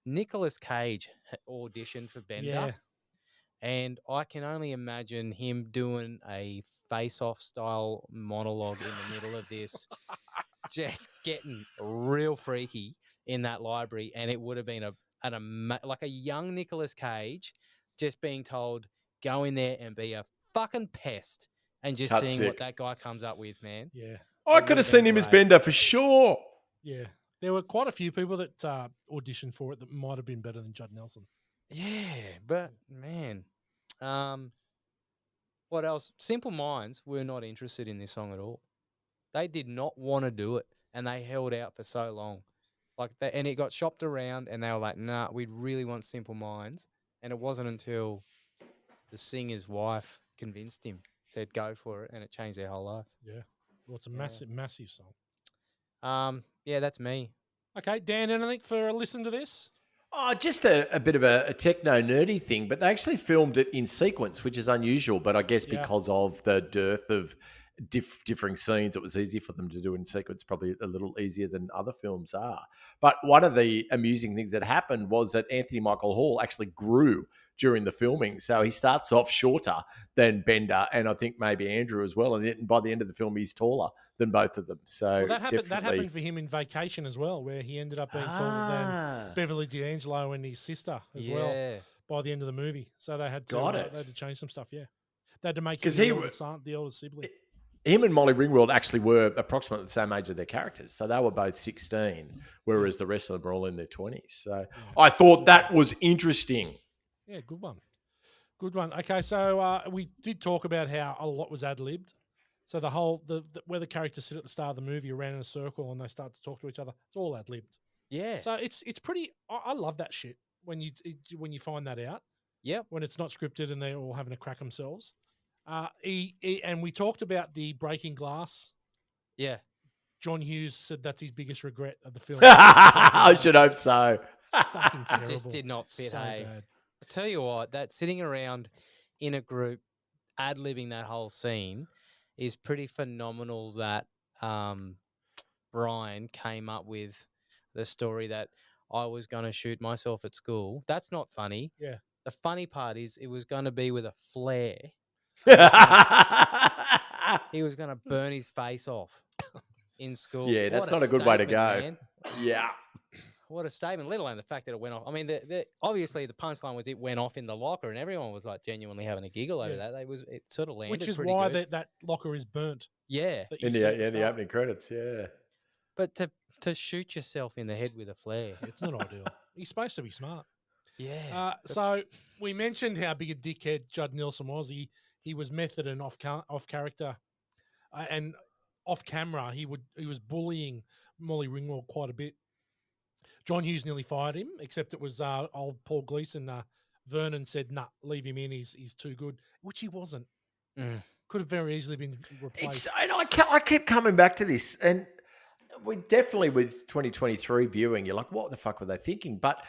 Nicolas Cage auditioned for Bender. Yeah. And I can only imagine him doing a face-off style monologue in the middle of this, just getting real freaky in that library. And it would have been like a young Nicolas Cage just being told, go in there and be a fucking pest, and just seeing what that guy comes up with, man. Yeah. I could have seen him as Bender for sure. Yeah. There were quite a few people that auditioned for it that might have been better than Judd Nelson. Yeah, but man. What else? Simple Minds were not interested in this song at all. They did not want to do it, and they held out for so long. And it got shopped around, and they were like, nah, we really want Simple Minds. And it wasn't until the singer's wife convinced him, said go for it, and it changed their whole life. Yeah. Well, it's a massive song. Yeah, that's me. Okay, Dan, anything for a listen to this? Oh, just a bit of a techno nerdy thing, but they actually filmed it in sequence, which is unusual. But I guess because of the dearth of differing scenes, it was easy for them to do in sequence, probably a little easier than other films are. But one of the amusing things that happened was that Anthony Michael Hall actually grew during the filming. So he starts off shorter than Bender and I think maybe Andrew as well. And by the end of the film, he's taller than both of them. So that happened for him in Vacation as well, where he ended up being taller than Beverly D'Angelo and his sister as well by the end of the movie. So they had to change some stuff. Yeah, they had to make him the older sibling. Him and Molly Ringwald actually were approximately the same age of their characters. So they were both 16, whereas the rest of them were all in their 20s. So I thought that was interesting. Yeah, good one. Good one. Okay, so we did talk about how a lot was ad-libbed. So the whole, where the characters sit at the start of the movie around in a circle and they start to talk to each other, it's all ad-libbed. Yeah. So it's pretty, I love that shit when you find that out. Yeah. When it's not scripted and they're all having a crack themselves. And we talked about the breaking glass. Yeah. John Hughes said that's his biggest regret of the film. I should hope so. It's fucking terrible. It just did not fit, So hey. bad. I tell you what, that sitting around in a group ad-libbing that whole scene is pretty phenomenal that Brian came up with the story that I was going to shoot myself at school. That's not funny. Yeah. The funny part is it was going to be with a flare. He was going to burn his face off in school. Yeah, that's not a good way to go. Man. Yeah. What a statement, let alone the fact that it went off. I mean, obviously the punchline was it went off in the locker and everyone was like genuinely having a giggle over that. It sort of landed Which is pretty why good. that locker is burnt. Yeah. In the opening credits, yeah. But to shoot yourself in the head with a flare. It's not ideal. He's supposed to be smart. Yeah. So we mentioned how big a dickhead Judd Nelson was. He was method and off character. And off camera, he was bullying Molly Ringwald quite a bit. John Hughes nearly fired him, except it was old Paul Gleason. Vernon said, nah, leave him in. He's too good, which he wasn't. Could have very easily been replaced. I kept coming back to this. And we definitely, with 2023 viewing, you're like, what the fuck were they thinking? But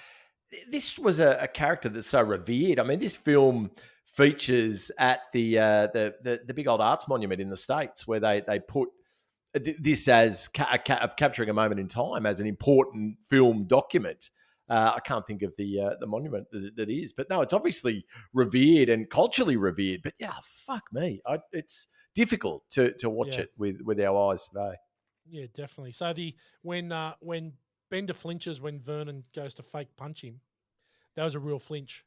this was a character that's so revered. I mean, this film features at the big old arts monument in the States where they put this as capturing a moment in time as an important film document. I can't think of the monument that is, but no, it's obviously revered and culturally revered. But yeah, fuck me, it's difficult to watch it with our eyes today. Yeah, definitely. So when Bender flinches when Vernon goes to fake punch him, that was a real flinch.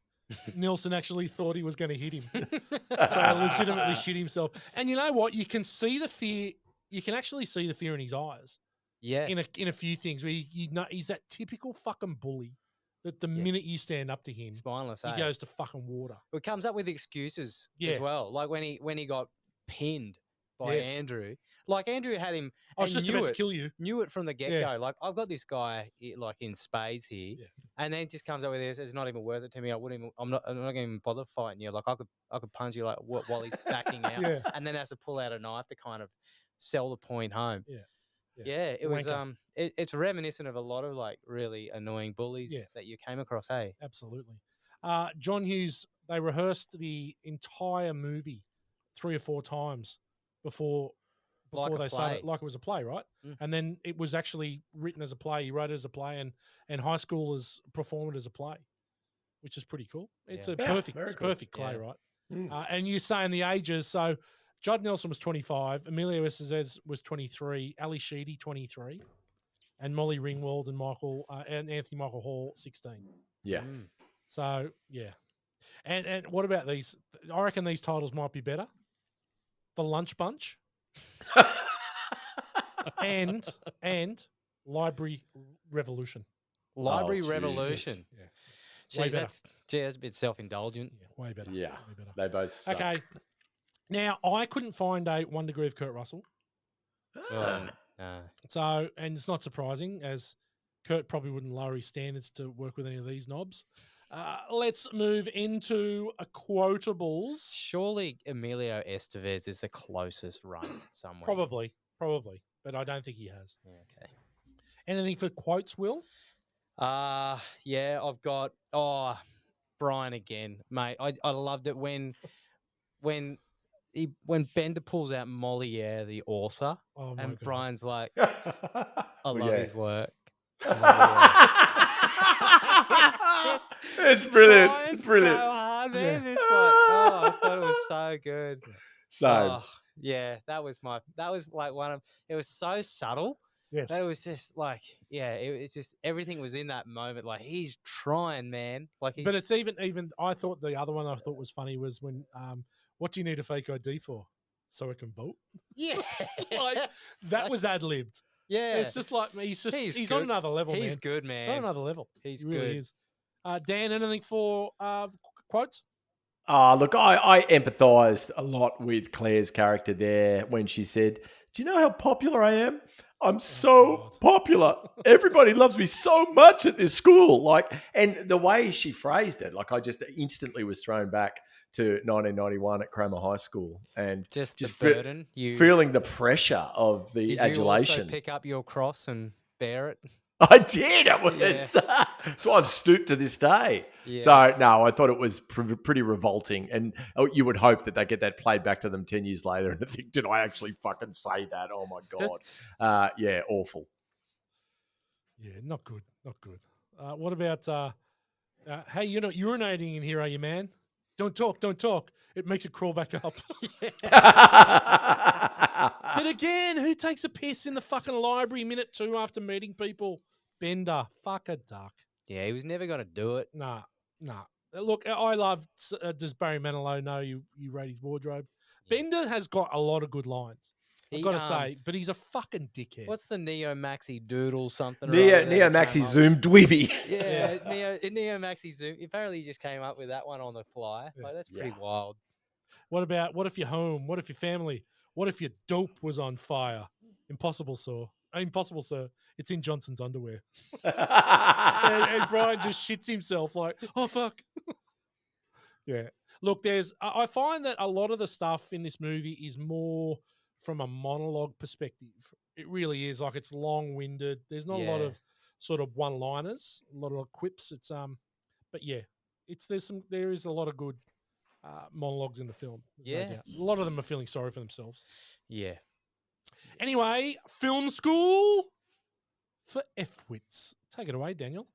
Nelson actually thought he was going to hit him, so legitimately shit himself. And you know what? You can see the fear. You can actually see the fear in his eyes. Yeah. In a few things where you know he's that typical fucking bully that the minute you stand up to him, spineless, he goes to fucking water. It comes up with excuses as well. Like when he got pinned by Andrew. Like Andrew had him. I was just about to kill you. Knew it from the get-go. Like I've got this guy like in spades here, and then it just comes up with this. It's not even worth it to me. I'm not going to even bother fighting you. Like I could punch you like while he's backing out, and then has to pull out a knife to kind of sell the point home. Yeah, it was. Wanker. It's reminiscent of a lot of like really annoying bullies Yeah. that you came across. Hey, Absolutely. John Hughes, they rehearsed the entire movie 3 or 4 times before Like a they started, play. like it was a play, right? Mm. And then it was actually written as a play. He wrote it as a play, and high schoolers performed it as a play, which is pretty cool. It's Yeah. a perfect, very it's cool. perfect play, Yeah. right? And you saying the ages. So Judd Nelson was 25, Emilio Estevez was 23, Ali Sheedy 23, and Molly Ringwald and Anthony Michael Hall 16. Yeah. So yeah, and what about these? I reckon these titles might be better. The Lunch Bunch and Library Revolution. Library Jesus. Revolution. Yeah, way Jeez, better. that's a bit self-indulgent. Yeah, way better. Yeah. way better. They both suck. Okay. Now I couldn't find a 1 Degree of Kurt Russell. Well, So, and it's not surprising, as Kurt probably wouldn't lower his standards to work with any of these knobs. Let's move into quotables. surely Emilio Estevez is the closest run somewhere. Probably, but I don't think he has. Yeah, okay. Anything for quotes, Will? Yeah, I've got Brian again, mate. I loved it when Bender pulls out Moliere, the author, Oh my and God. Brian's like, I love his work. It's brilliant. Trying It's brilliant. So hard. There's this like, I thought it was so good. So Oh, yeah, that was like one of. It was so subtle. Yes. That was just like, yeah, it's just everything was in that moment. Like he's trying, man. Like, But it's even. I thought the other one I thought was funny was when, what do you need a fake ID for? So I can vote. yeah, Like that was ad libbed. yeah. It's just like he's He's on good. another level, He's man. good, man. He's on another level. He's He really good. is. Dan, anything for quotes? Look, I empathised a lot with Claire's character there when she said, "Do you know how popular I am? I'm so God. popular. Everybody loves me so much at this school." Like, and the way she phrased it, like, I just instantly was thrown back to 1991 at Cromer High School, and Just the fe- burden. feeling the pressure of the Did you adulation. also pick up your cross and bear it? I did. It was. Yeah. That's why I'm stooped to this day. Yeah. So no, I thought it was pretty revolting, and you would hope that they get that played back to them 10 years later and think, "Did I actually fucking say that? Oh my god!" Yeah, awful. Yeah, not good. Not good. What about? Hey, you're not urinating in here, are you, man? Don't talk. Don't talk. It makes it crawl back up. But again, who takes a piss in the fucking library minute 2 after meeting people? Bender, fuck a duck. Yeah, he was never going to do it. Nah. Look, I love. Does Barry Manilow know you rate his wardrobe? Yeah. Bender has got a lot of good lines. I've He, got to say, but he's a fucking dickhead. What's the Neo Maxi Doodle something? or Neo other that he Maxi came up Zoom Dweeby. with? Yeah, Neo Maxi Zoom. Apparently, he just came up with that one on the fly. Yeah. Like, that's pretty wild. What about what if your home? What if your family? What if your dope was on fire? Impossible, sir. Impossible, sir. It's in Johnson's underwear. and Brian just shits himself like, oh, fuck. Yeah. Look, I find that a lot of the stuff in this movie is more from a monologue perspective. It really is. Like, it's long-winded. There's not a lot Yeah. of sort of one-liners, a lot of quips. It's but yeah, there is a lot of good monologues in the film. There's no Yeah. doubt. A lot of them are feeling sorry for themselves. Yeah. Anyway, film school for F-wits. Take it away, Daniel.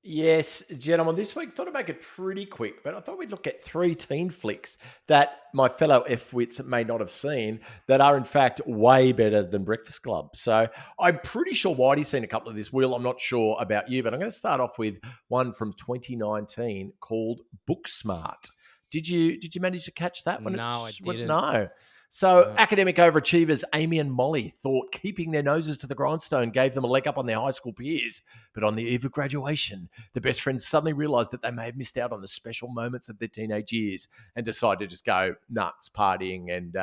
Yes, gentlemen, this week thought I'd make it pretty quick, but I thought we'd look at 3 teen flicks that my fellow F-wits may not have seen that are in fact way better than Breakfast Club. So I'm pretty sure Whitey's seen a couple of this. Will, I'm not sure about you, but I'm going to start off with one from 2019 called Booksmart. Did you manage to catch that one? No, I didn't. No. So academic overachievers Amy and Molly thought keeping their noses to the grindstone gave them a leg up on their high school peers. But on the eve of graduation, the best friends suddenly realised that they may have missed out on the special moments of their teenage years and decided to just go nuts partying and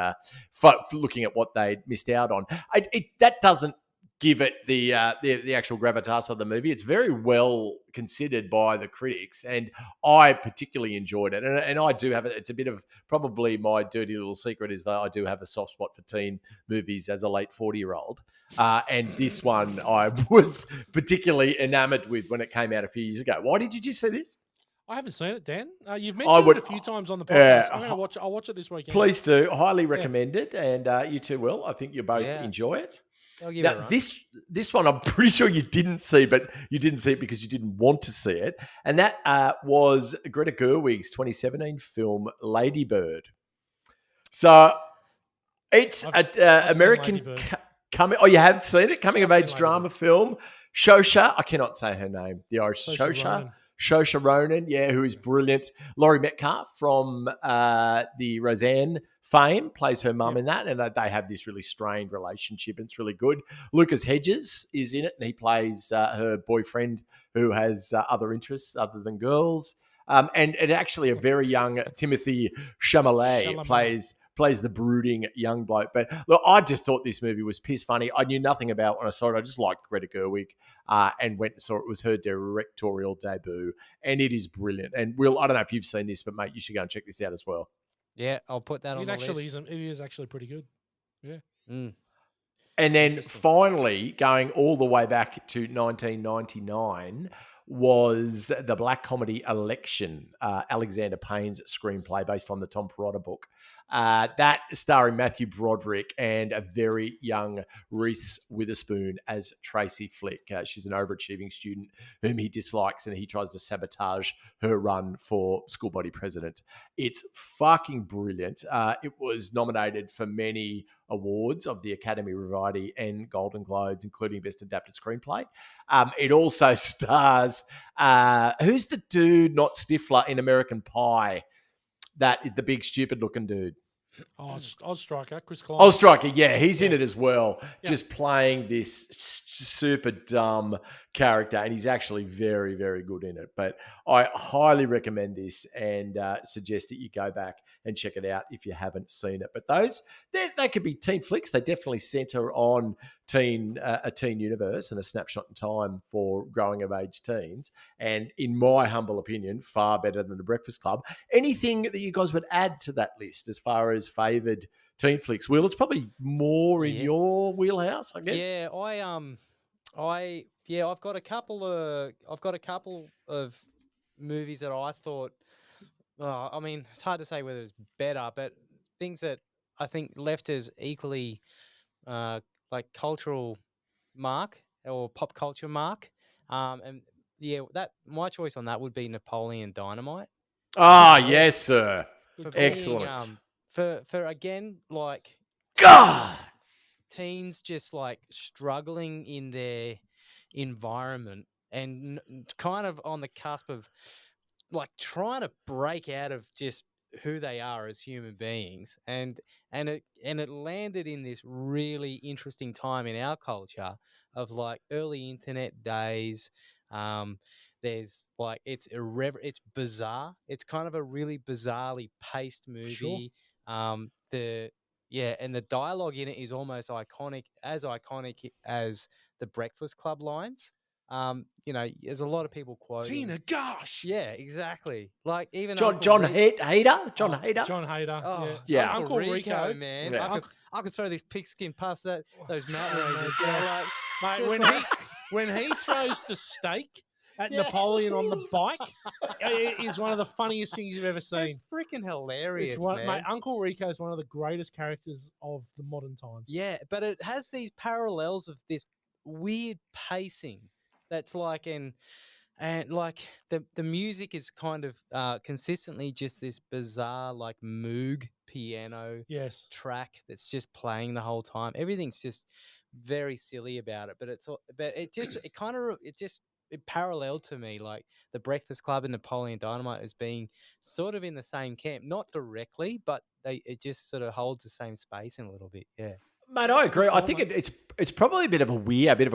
looking at what they'd missed out on. That doesn't give it the actual gravitas of the movie. It's very well considered by the critics, and I particularly enjoyed it. And I do have it. It's a bit of probably my dirty little secret is that I do have a soft spot for teen movies as a late 40-year-old. And this one I was particularly enamored with when it came out a few years ago. Why did you just see this? I haven't seen it, Dan. You've mentioned it a few times on the podcast. I'm going to watch. I'll watch it this weekend. Please do. Highly recommend it, and you two will. I think you both enjoy it. I'll give it a run. This one I'm pretty sure you didn't see, but you didn't see it because you didn't want to see it, and that was Greta Gerwig's 2017 film Lady Bird. So it's an American coming. Oh, you have seen it? Coming of age drama film. Shosha, I cannot say her name. The Irish Saoirse Ronan, who is brilliant. Laurie Metcalf from the Roseanne fame plays her mum in that, and they have this really strained relationship, and it's really good. Lucas Hedges is in it, and he plays her boyfriend who has other interests other than girls. And actually a very young Timothy Chalamet plays the brooding young bloke. But look, I just thought this movie was piss funny. I knew nothing about it when I saw it. I just liked Greta Gerwig and went and saw it. It was her directorial debut, and it is brilliant. And Will, I don't know if you've seen this, but mate, you should go and check this out as well. Yeah, I'll put that on the list. It is actually pretty good. Yeah. Mm. And then finally, going all the way back to 1999, was the black comedy Election, Alexander Payne's screenplay based on the Tom Perrotta book. That starring Matthew Broderick and a very young Reese Witherspoon as Tracy Flick. She's an overachieving student whom he dislikes, and he tries to sabotage her run for school body president. It's fucking brilliant. It was nominated for many awards of the Academy Variety and Golden Globes, including Best Adapted Screenplay. It also stars, who's the dude, not Stifler, in American Pie? That the big stupid looking dude. Oz Striker, Chris Klein. Oz Striker, he's in it as well, just playing this super dumb character, and he's actually very, very good in it. But I highly recommend this and suggest that you go back and check it out if you haven't seen it. But those, they could be teen flicks. They definitely center on a teen universe and a snapshot in time for growing of age teens. And in my humble opinion, far better than The Breakfast Club. Anything that you guys would add to that list as far as favoured teen flicks? Will, it's probably more in your wheelhouse, I guess. Yeah, I've got a couple of movies that I thought. I mean, it's hard to say whether it's better, but things that I think left as equally like cultural mark or pop culture mark. And that my choice on that would be Napoleon Dynamite. Yes, sir. Excellent. For again, like God, teens just like struggling in their environment and kind of on the cusp of like trying to break out of just who they are as human beings, and it landed in this really interesting time in our culture of like early internet days. There's like it's bizarre. It's kind of a really bizarrely paced movie. Sure. And the dialogue in it is almost iconic as the Breakfast Club lines. There's a lot of people quoting Tina, gosh. Yeah, exactly. Like even John Hader. John Hader. Yeah. Uncle Rico, man. Yeah. I could throw this pigskin past those mountain ranges. Mate, when he throws the steak at Napoleon on the bike, it is one of the funniest things you've ever seen. It's freaking hilarious, man. Mate, Uncle Rico is one of the greatest characters of the modern times. Yeah, but it has these parallels of this weird pacing that's like and like the music is kind of consistently just this bizarre like Moog piano track that's just playing the whole time. Everything's just very silly about it, but it paralleled to me like the Breakfast Club and Napoleon Dynamite as being sort of in the same camp, not directly, but it just sort of holds the same space in a little bit. Yeah. Mate, I agree. I think it's probably a bit of a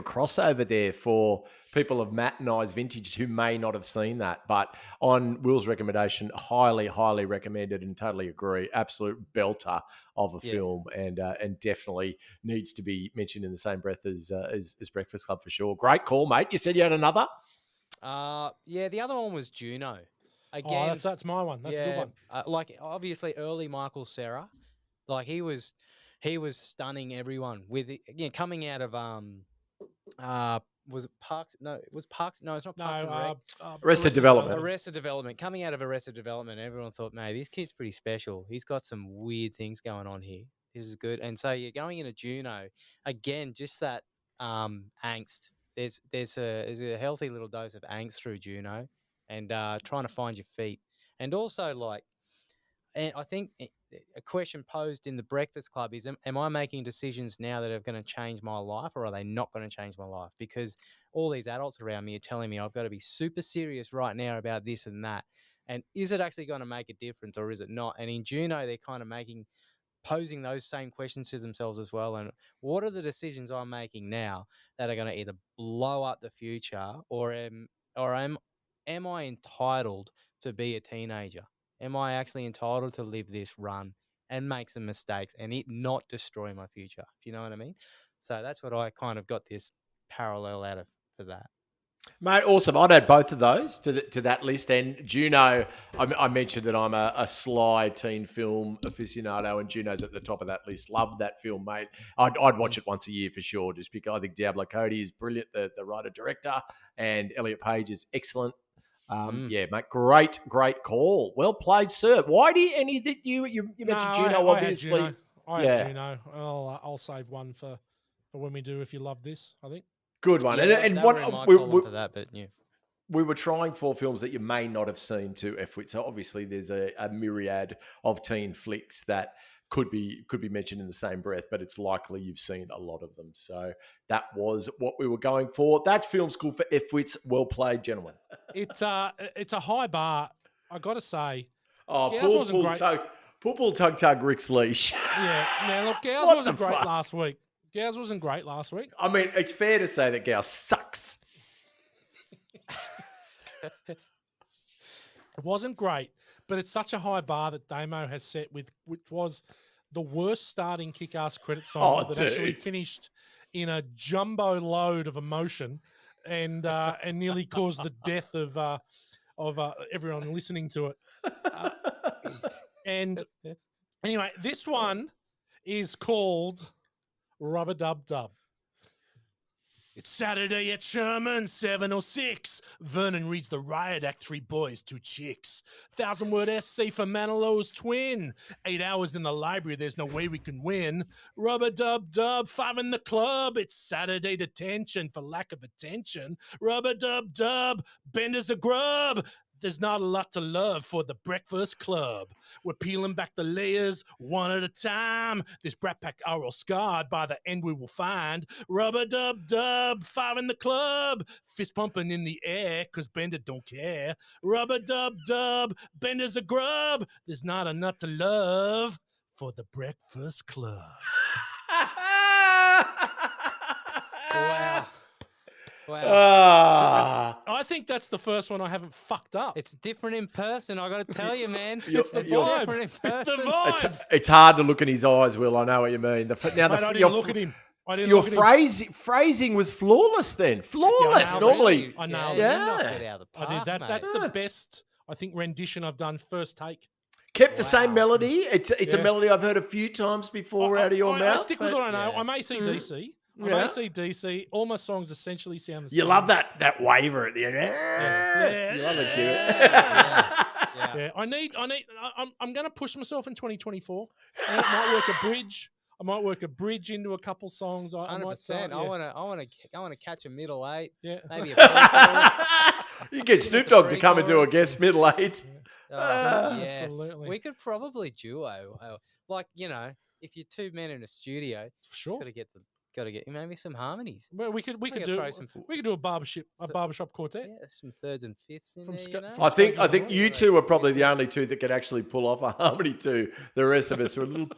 crossover there for people of Matt and I's vintage who may not have seen that. But on Will's recommendation, highly, highly recommended and totally agree. Absolute belter of a film and definitely needs to be mentioned in the same breath as Breakfast Club for sure. Great call, mate. You said you had another? The other one was Juno. Again, that's my one. That's a good one. Like obviously early Michael Cera, like he was stunning everyone with coming out of was it Parks? No, it was Parks. No, it's not Parks and Rec. Arrested Development. Arrested Development. Coming out of Arrested Development, everyone thought, mate, this kid's pretty special. He's got some weird things going on here. This is good. And so you're going into Juno again, just that angst. There's a healthy little dose of angst through Juno, and trying to find your feet, and also and I think a question posed in the Breakfast Club is, am I making decisions now that are going to change my life, or are they not going to change my life? Because all these adults around me are telling me I've got to be super serious right now about this and that. And is it actually going to make a difference, or is it not? And in Juno, they're kind of posing those same questions to themselves as well. And what are the decisions I'm making now that are going to either blow up the future, or am I entitled to be a teenager? Am I actually entitled to live this run and make some mistakes and it not destroy my future? If you know what I mean? So that's what I kind of got this parallel out of for that. Mate, awesome. I'd add both of those to that list. And Juno, I mentioned that I'm a sly teen film aficionado, and Juno's at the top of that list. Love that film, mate. I'd watch it once a year for sure, just because I think Diablo Cody is brilliant, the writer-director, and Elliot Page is excellent. Yeah, mate, great call. Well played, sir. Why do you mentioned Juno, obviously. I had Juno. I'll save one for when we do If You Love This, I think. Good one. Yeah, and one for that, but yeah. We were trying for films that you may not have seen too, F-Wit. So obviously there's a myriad of teen flicks that could be mentioned in the same breath, but it's likely you've seen a lot of them. So that was what we were going for. That's Film School for F-Wits. Well played, gentlemen. It's a high bar, I got to say. Oh, pull, tug, Rick's leash. Yeah, man, look, Gals wasn't great last week. Gals wasn't great last week. I mean, it's fair to say that Gals sucks. It wasn't great, but it's such a high bar that Damo has set with, which was the worst starting kick-ass credit song actually finished in a jumbo load of emotion and nearly caused the death of everyone listening to it. And anyway, this one is called Rubber Dub Dub. It's Saturday at Sherman, 7:06. Vernon reads the riot act, 3 boys, 2 chicks. 1,000-word essay for Manilo's twin. 8 hours in the library, there's no way we can win. Rubber dub dub, 5 in the club. It's Saturday detention for lack of attention. Rubber dub dub, Bender's a grub. There's not a lot to love for the Breakfast Club. We're peeling back the layers one at a time. This brat pack are all scarred. By the end we will find Rubber Dub Dub, 5 in the club. Fist pumping in the air because Bender don't care. Rubber Dub Dub, Bender's a grub. There's not enough to love for the Breakfast Club. Wow. I think that's the first one I haven't fucked up. It's different in person, I got to tell you, man. It's the vibe. It's the vibe. It's hard to look in his eyes, Will. I know what you mean. I didn't look at him. Your phrasing was flawless then. Flawless, normally. I know. Yeah. I did that. That's the best, I think, rendition I've done first take. Kept the same melody. It's a melody I've heard a few times before out of your mouth. I stick with what I know. I'm AC/DC. I'm AC/DC. All my songs essentially sound the same. You love that waver at the end. You love it, Yeah. I'm going to push myself in 2024. I might work a bridge. I might work a bridge into a couple songs. 100%. I want to catch a middle 8. Yeah. Maybe a You get Snoop Dogg to come and do a guest middle 8. Yes. Absolutely. We could probably duo. Like, if you're 2 men in a studio, sure. got to get Got to get maybe some harmonies. Well, we could Maybe do throw some- we could do a barbershop quartet. Yeah, some thirds and fifths in From there. Sc- You know? from I think Scotland, you right? two are probably the Christmas. only two that can actually pull off a harmony too. The rest of us are a little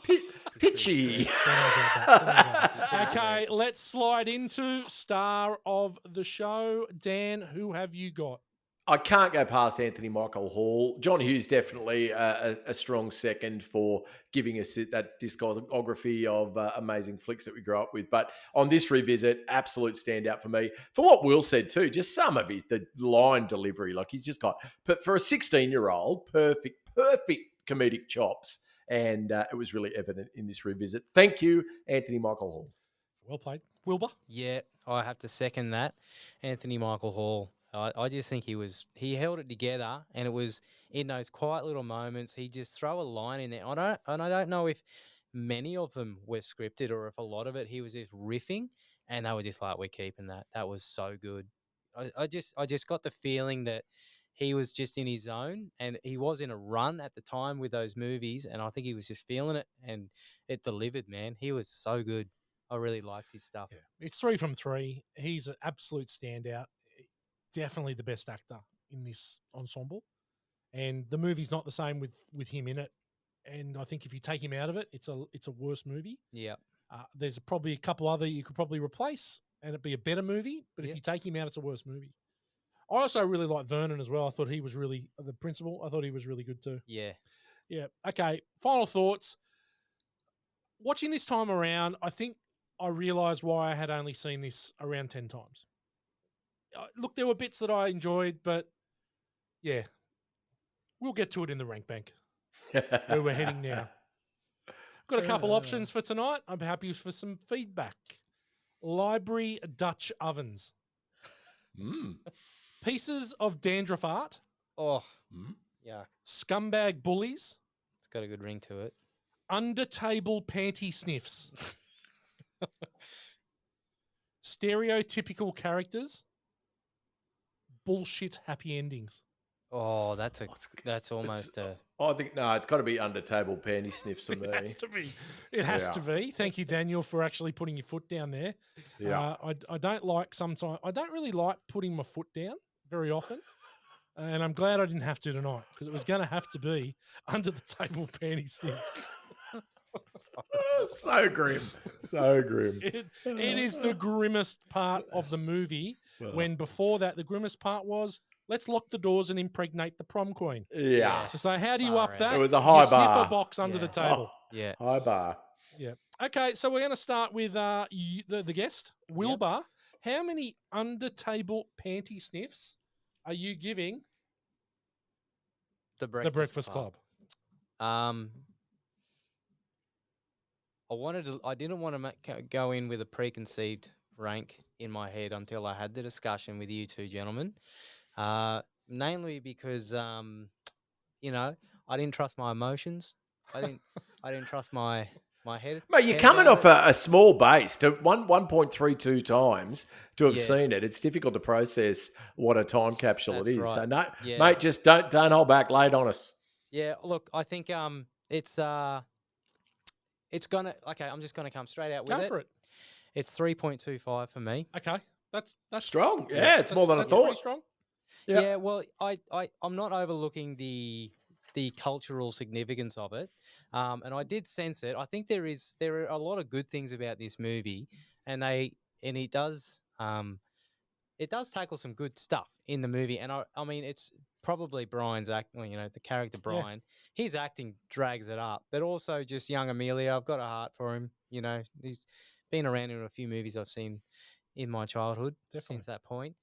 pitchy. Don't know about that. Okay, let's slide into star of the show. Dan, who have you got? I can't go past Anthony Michael Hall. John Hughes definitely a strong second for giving us that discography of amazing flicks that we grew up with. But on this revisit, absolute standout for me. For what Will said too, just some of the line delivery, like he's just got, but for a 16-year-old, perfect comedic chops. And it was really evident in this revisit. Thank you, Anthony Michael Hall. Well played. Wilbur? Yeah, I have to second that. Anthony Michael Hall. I just think he held it together, and it was in those quiet little moments. He just throw a line in there. I don't know if many of them were scripted or if a lot of it he was just riffing, and they were just like, we're keeping that. That was so good. I just got the feeling that he was just in his zone, and he was in a run at the time with those movies, and I think he was just feeling it, and it delivered, man. He was so good. I really liked his stuff. Yeah. It's 3 from 3. He's an absolute standout. Definitely the best actor in this ensemble. And the movie's not the same with him in it. And I think if you take him out of it, it's a worse movie. Yeah. There's probably a couple other you could probably replace and it'd be a better movie. But if Yeah. you take him out, it's a worse movie. I also really like Vernon as well. I thought he was really, the principal, I thought he was really good too. Yeah. Yeah. Okay. Final thoughts. Watching this time around, I think I realised why I had only seen this around 10 times. Look, there were bits that I enjoyed, but yeah, we'll get to it in the rank bank where we're heading now. Got a couple options for tonight. I'm happy for some feedback. Library Dutch ovens. Pieces of dandruff art. Oh, yeah. Scumbag bullies. It's got a good ring to it. Under table panty sniffs. Stereotypical characters. Bullshit happy endings. Oh, that's almost a. I think it's got to be under table panty sniffs for me. It has to be. It has to be. Thank you, Daniel, for actually putting your foot down there. Yeah. I don't like sometimes. I don't really like putting my foot down very often, and I'm glad I didn't have to tonight because it was going to have to be under the table panty sniffs. So grim. So grim. It is the grimmest part of the movie. When before that, the grimmest part was let's lock the doors and impregnate the prom queen. Yeah. So how do you up that? It was a high you bar. Sniff a box under the table. Yeah. High bar. Yeah. Okay, so we're going to start with the guest, Wilbur. How many under table panty sniffs are you giving The Breakfast Club? I didn't want to go in with a preconceived rank in my head until I had the discussion with you two gentlemen. Namely because, I didn't trust my emotions. I didn't trust my head. Mate, you're head coming about off it. a small base to 1.32 times to have seen it. It's difficult to process what a time capsule That's it is. right. So no, Yeah. mate, just don't hold back. Lay it on us. Yeah, look, I think it's gonna. Okay, I'm just gonna come straight out with Go it. for it. It's 3.25 for me. Okay, that's Strong. Yeah, it's more than I that's pretty thought. strong. Yeah. Yeah, well, I'm not overlooking the cultural significance of it, and I did sense it. I think there are a lot of good things about this movie, and it does tackle some good stuff in the movie. And I mean, it's probably Brian's acting. The character Brian, his acting drags it up, but also just young Emilio. I've got a heart for him. He's been around in a few movies I've seen in my childhood since that point.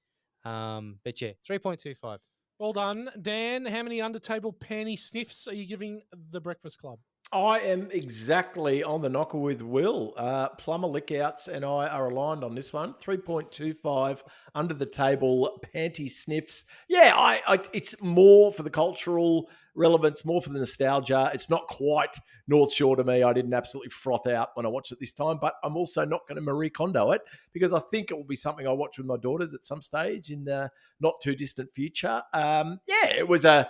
But yeah, 3.25. Well done, Dan. How many under table panty sniffs are you giving the Breakfast Club? I am exactly on the knocker with Will. Plumber Lickouts and I are aligned on this one. 3.25 under the table panty sniffs. Yeah, it's more for the cultural relevance, more for the nostalgia. It's not quite North Shore to me. I didn't absolutely froth out when I watched it this time, but I'm also not going to Marie Kondo it because I think it will be something I watch with my daughters at some stage in the not too distant future. It was a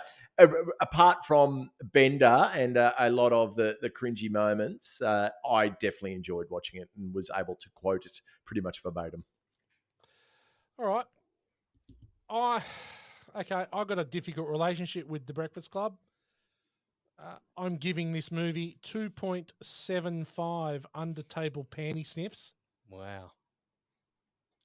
apart from Bender and a lot of the cringy moments, I definitely enjoyed watching it and was able to quote it pretty much verbatim. All right. I've got a difficult relationship with The Breakfast Club. I'm giving this movie 2.75 under-table panty sniffs. Wow.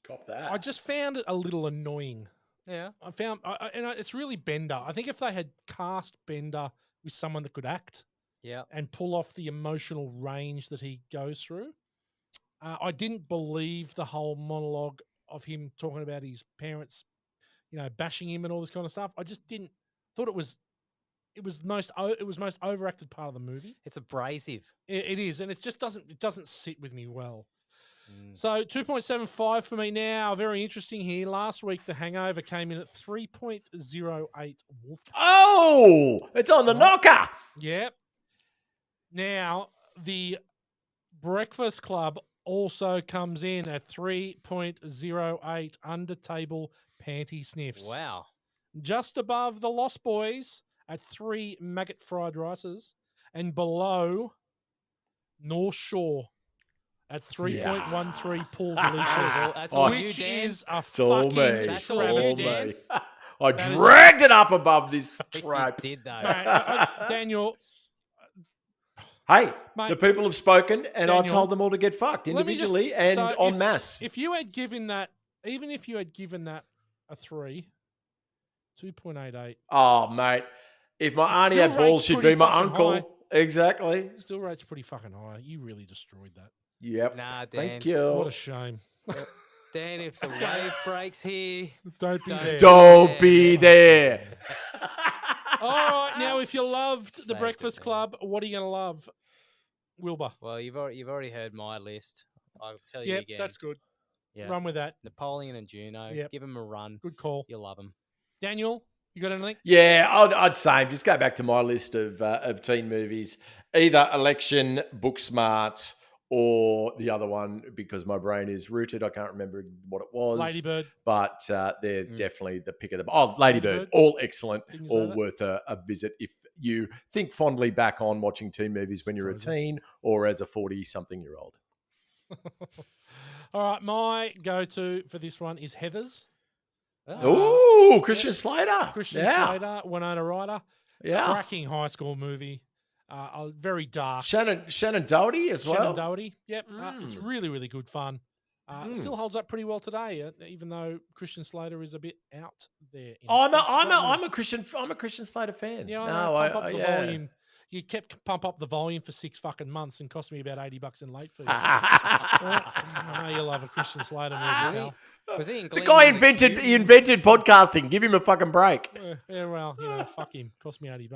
Cop that. I just found it a little annoying. Yeah. It's really Bender. I think if they had cast Bender with someone that could act and pull off the emotional range that he goes through, I didn't believe the whole monologue of him talking about his parents, bashing him and all this kind of stuff. I just didn't thought it was most overacted part of the movie. It's abrasive. It is, and it just doesn't sit with me well. So 2.75 for me now. Very interesting here. Last week, The Hangover came in at 3.08 Wolf. Oh, it's on the knocker. Yep. Now, The Breakfast Club also comes in at 3.08 under-table panty sniffs. Wow. Just above The Lost Boys at 3 maggot fried rices, and below North Shore at 3.13 Pool Delicious, That's all which you, Dan. is a It's all fucking me. That's all travesty. me. I dragged it up above this You trope. did, though. Daniel, Hey, Mate, the people have spoken, and I've Daniel, told them all to get fucked let me just- individually and so en masse. If you had given that, even if you had given that a 3, 2.88, Oh, mate. If my It auntie still had balls, rates she'd pretty be my fucking uncle. high. Exactly. still rates pretty fucking high. You really destroyed that. Yep. Nah, Dan. Thank you. What a shame. Dan, if the wave breaks here, Don't be there. Don't be there. All right, now if you loved The Saved it, Breakfast man. Club, what are you going to love? Wilbur. Well, you've already heard my list. I'll tell you Yep, again. that's good. Yeah. Run with that. Napoleon and Juno. Yep. Give them a run. Good call. You'll love them. Daniel, you got anything? Yeah, I'd say just go back to my list of teen movies. Either Election, Booksmart, or the other one, because my brain is rooted. I can't remember what it was. Ladybird. But they're definitely the pick of the... Oh, Ladybird. Ladybird. All excellent. Didn't you say All that? worth a visit if you think fondly back on watching teen movies when you're a Very teen or as a 40-something-year-old. All right, my go-to for this one is Heathers. Ooh, Christian Slater. Christian Yeah. Slater, Winona Ryder. Yeah. Cracking high school movie. Very dark. Shannon Doherty as well. Shannon Doherty. Yep. It's really, really good fun. Still holds up pretty well today, even though Christian Slater is a bit out there. I'm a Christian Slater fan. Yeah, I No, know. Pump up the yeah. volume. You kept pump up the volume for 6 fucking months and cost me about $80 in late fees. I know you love a Christian Slater movie, pal. Was he in The Glenn guy in the Queue? invented podcasting. Give him a fucking break. Yeah, well, fuck him. Cost me $80.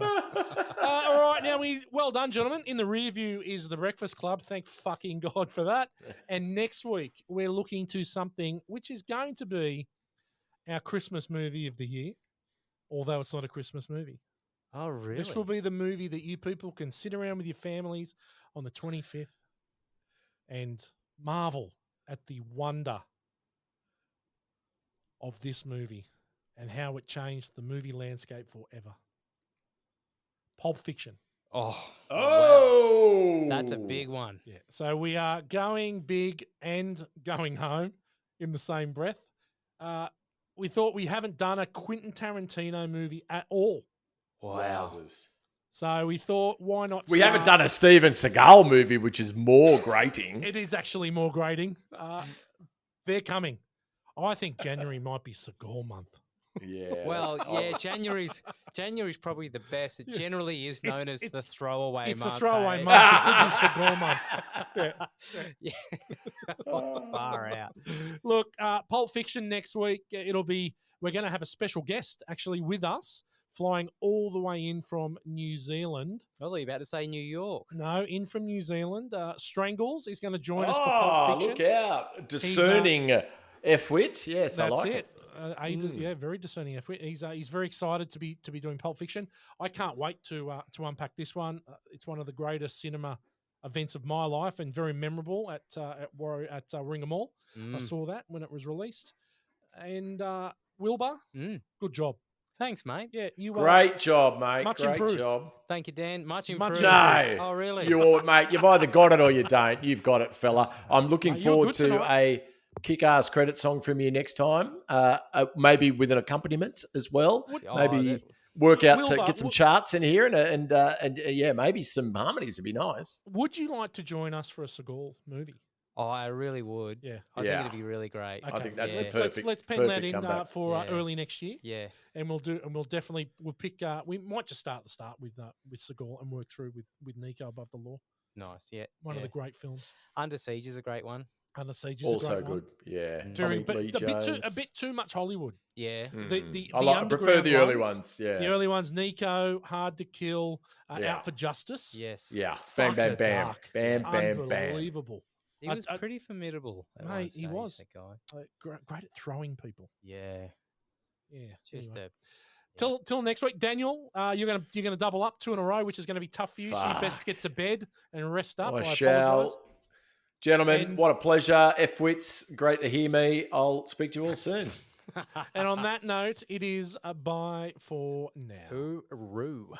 All right, now well done, gentlemen. In the rear view is The Breakfast Club. Thank fucking God for that. And next week we're looking to something which is going to be our Christmas movie of the year, although it's not a Christmas movie. Oh, really? This will be the movie that you people can sit around with your families on the 25th and marvel at the wonder of this movie and how it changed the movie landscape forever. Pulp Fiction. Oh, Oh, wow. That's a big one. Yeah. So we are going big and going home in the same breath. We thought we haven't done a Quentin Tarantino movie at all. Wow. So we thought, why not? We haven't done a Steven Seagal movie, which is more grating. It is actually more grating. They're coming. I think January might be Seagal month. Yeah. Well, yeah, January's probably the best. It generally is known as the throwaway month. It's the throwaway eh? month. It could be Seagal month. Yeah. Yeah. Far out. Look, Pulp Fiction next week. We're going to have a special guest actually with us, flying all the way in from New Zealand. I thought you were about to say New York. No, in from New Zealand. Strangles is going to join us for Pulp Fiction. Look out. Discerning F-wit. Yes, I That's like it. Yeah, very discerning F-wit. He's very excited to be doing Pulp Fiction. I can't wait to unpack this one. It's one of the greatest cinema events of my life and very memorable at Ringwald Mall. I saw that when it was released. And Wilbur, good job. Thanks, mate. Yeah, you Great job, mate. Much Great improved. job. Thank you, Dan. Much Much improved. No. Oh, really? Mate, you've either got it or you don't. You've got it, fella. I'm looking Mate, you were forward good to tonight. a kick-ass credit song from you next time, maybe with an accompaniment as well. Maybe work out to get some charts in here and yeah, maybe some harmonies would be nice. Would you like to join us for a Seagal movie? Oh, I really would. Yeah. I think it'd be really great. I think that's let's, the perfect. let's pen that perfect in comeback. for early next year. Yeah. And we'll pick. We might just start with Seagal and work through with Nico Above the Law. Nice. Yeah. One of the great films. Under Siege is a great one. Under Siege is also a great good. one. Yeah. But a bit too much Hollywood. Yeah. I prefer the early ones. Yeah. The early ones, Nico, Hard to Kill, Out for Justice. Yes. Yeah. Bam, bam, bam. Dark. Bam, bam, bam. Unbelievable. He was pretty formidable. Mate, he was. That guy. Great at throwing people. Yeah. Yeah. Just anyway. Till next week, Daniel. You're gonna double up 2 in a row, which is going to be tough for you. So you best get to bed and rest up. I apologise. Gentlemen, what a pleasure. F-Wits, great to hear me. I'll speak to you all soon. And on that note, it is a bye for now. Hooroo.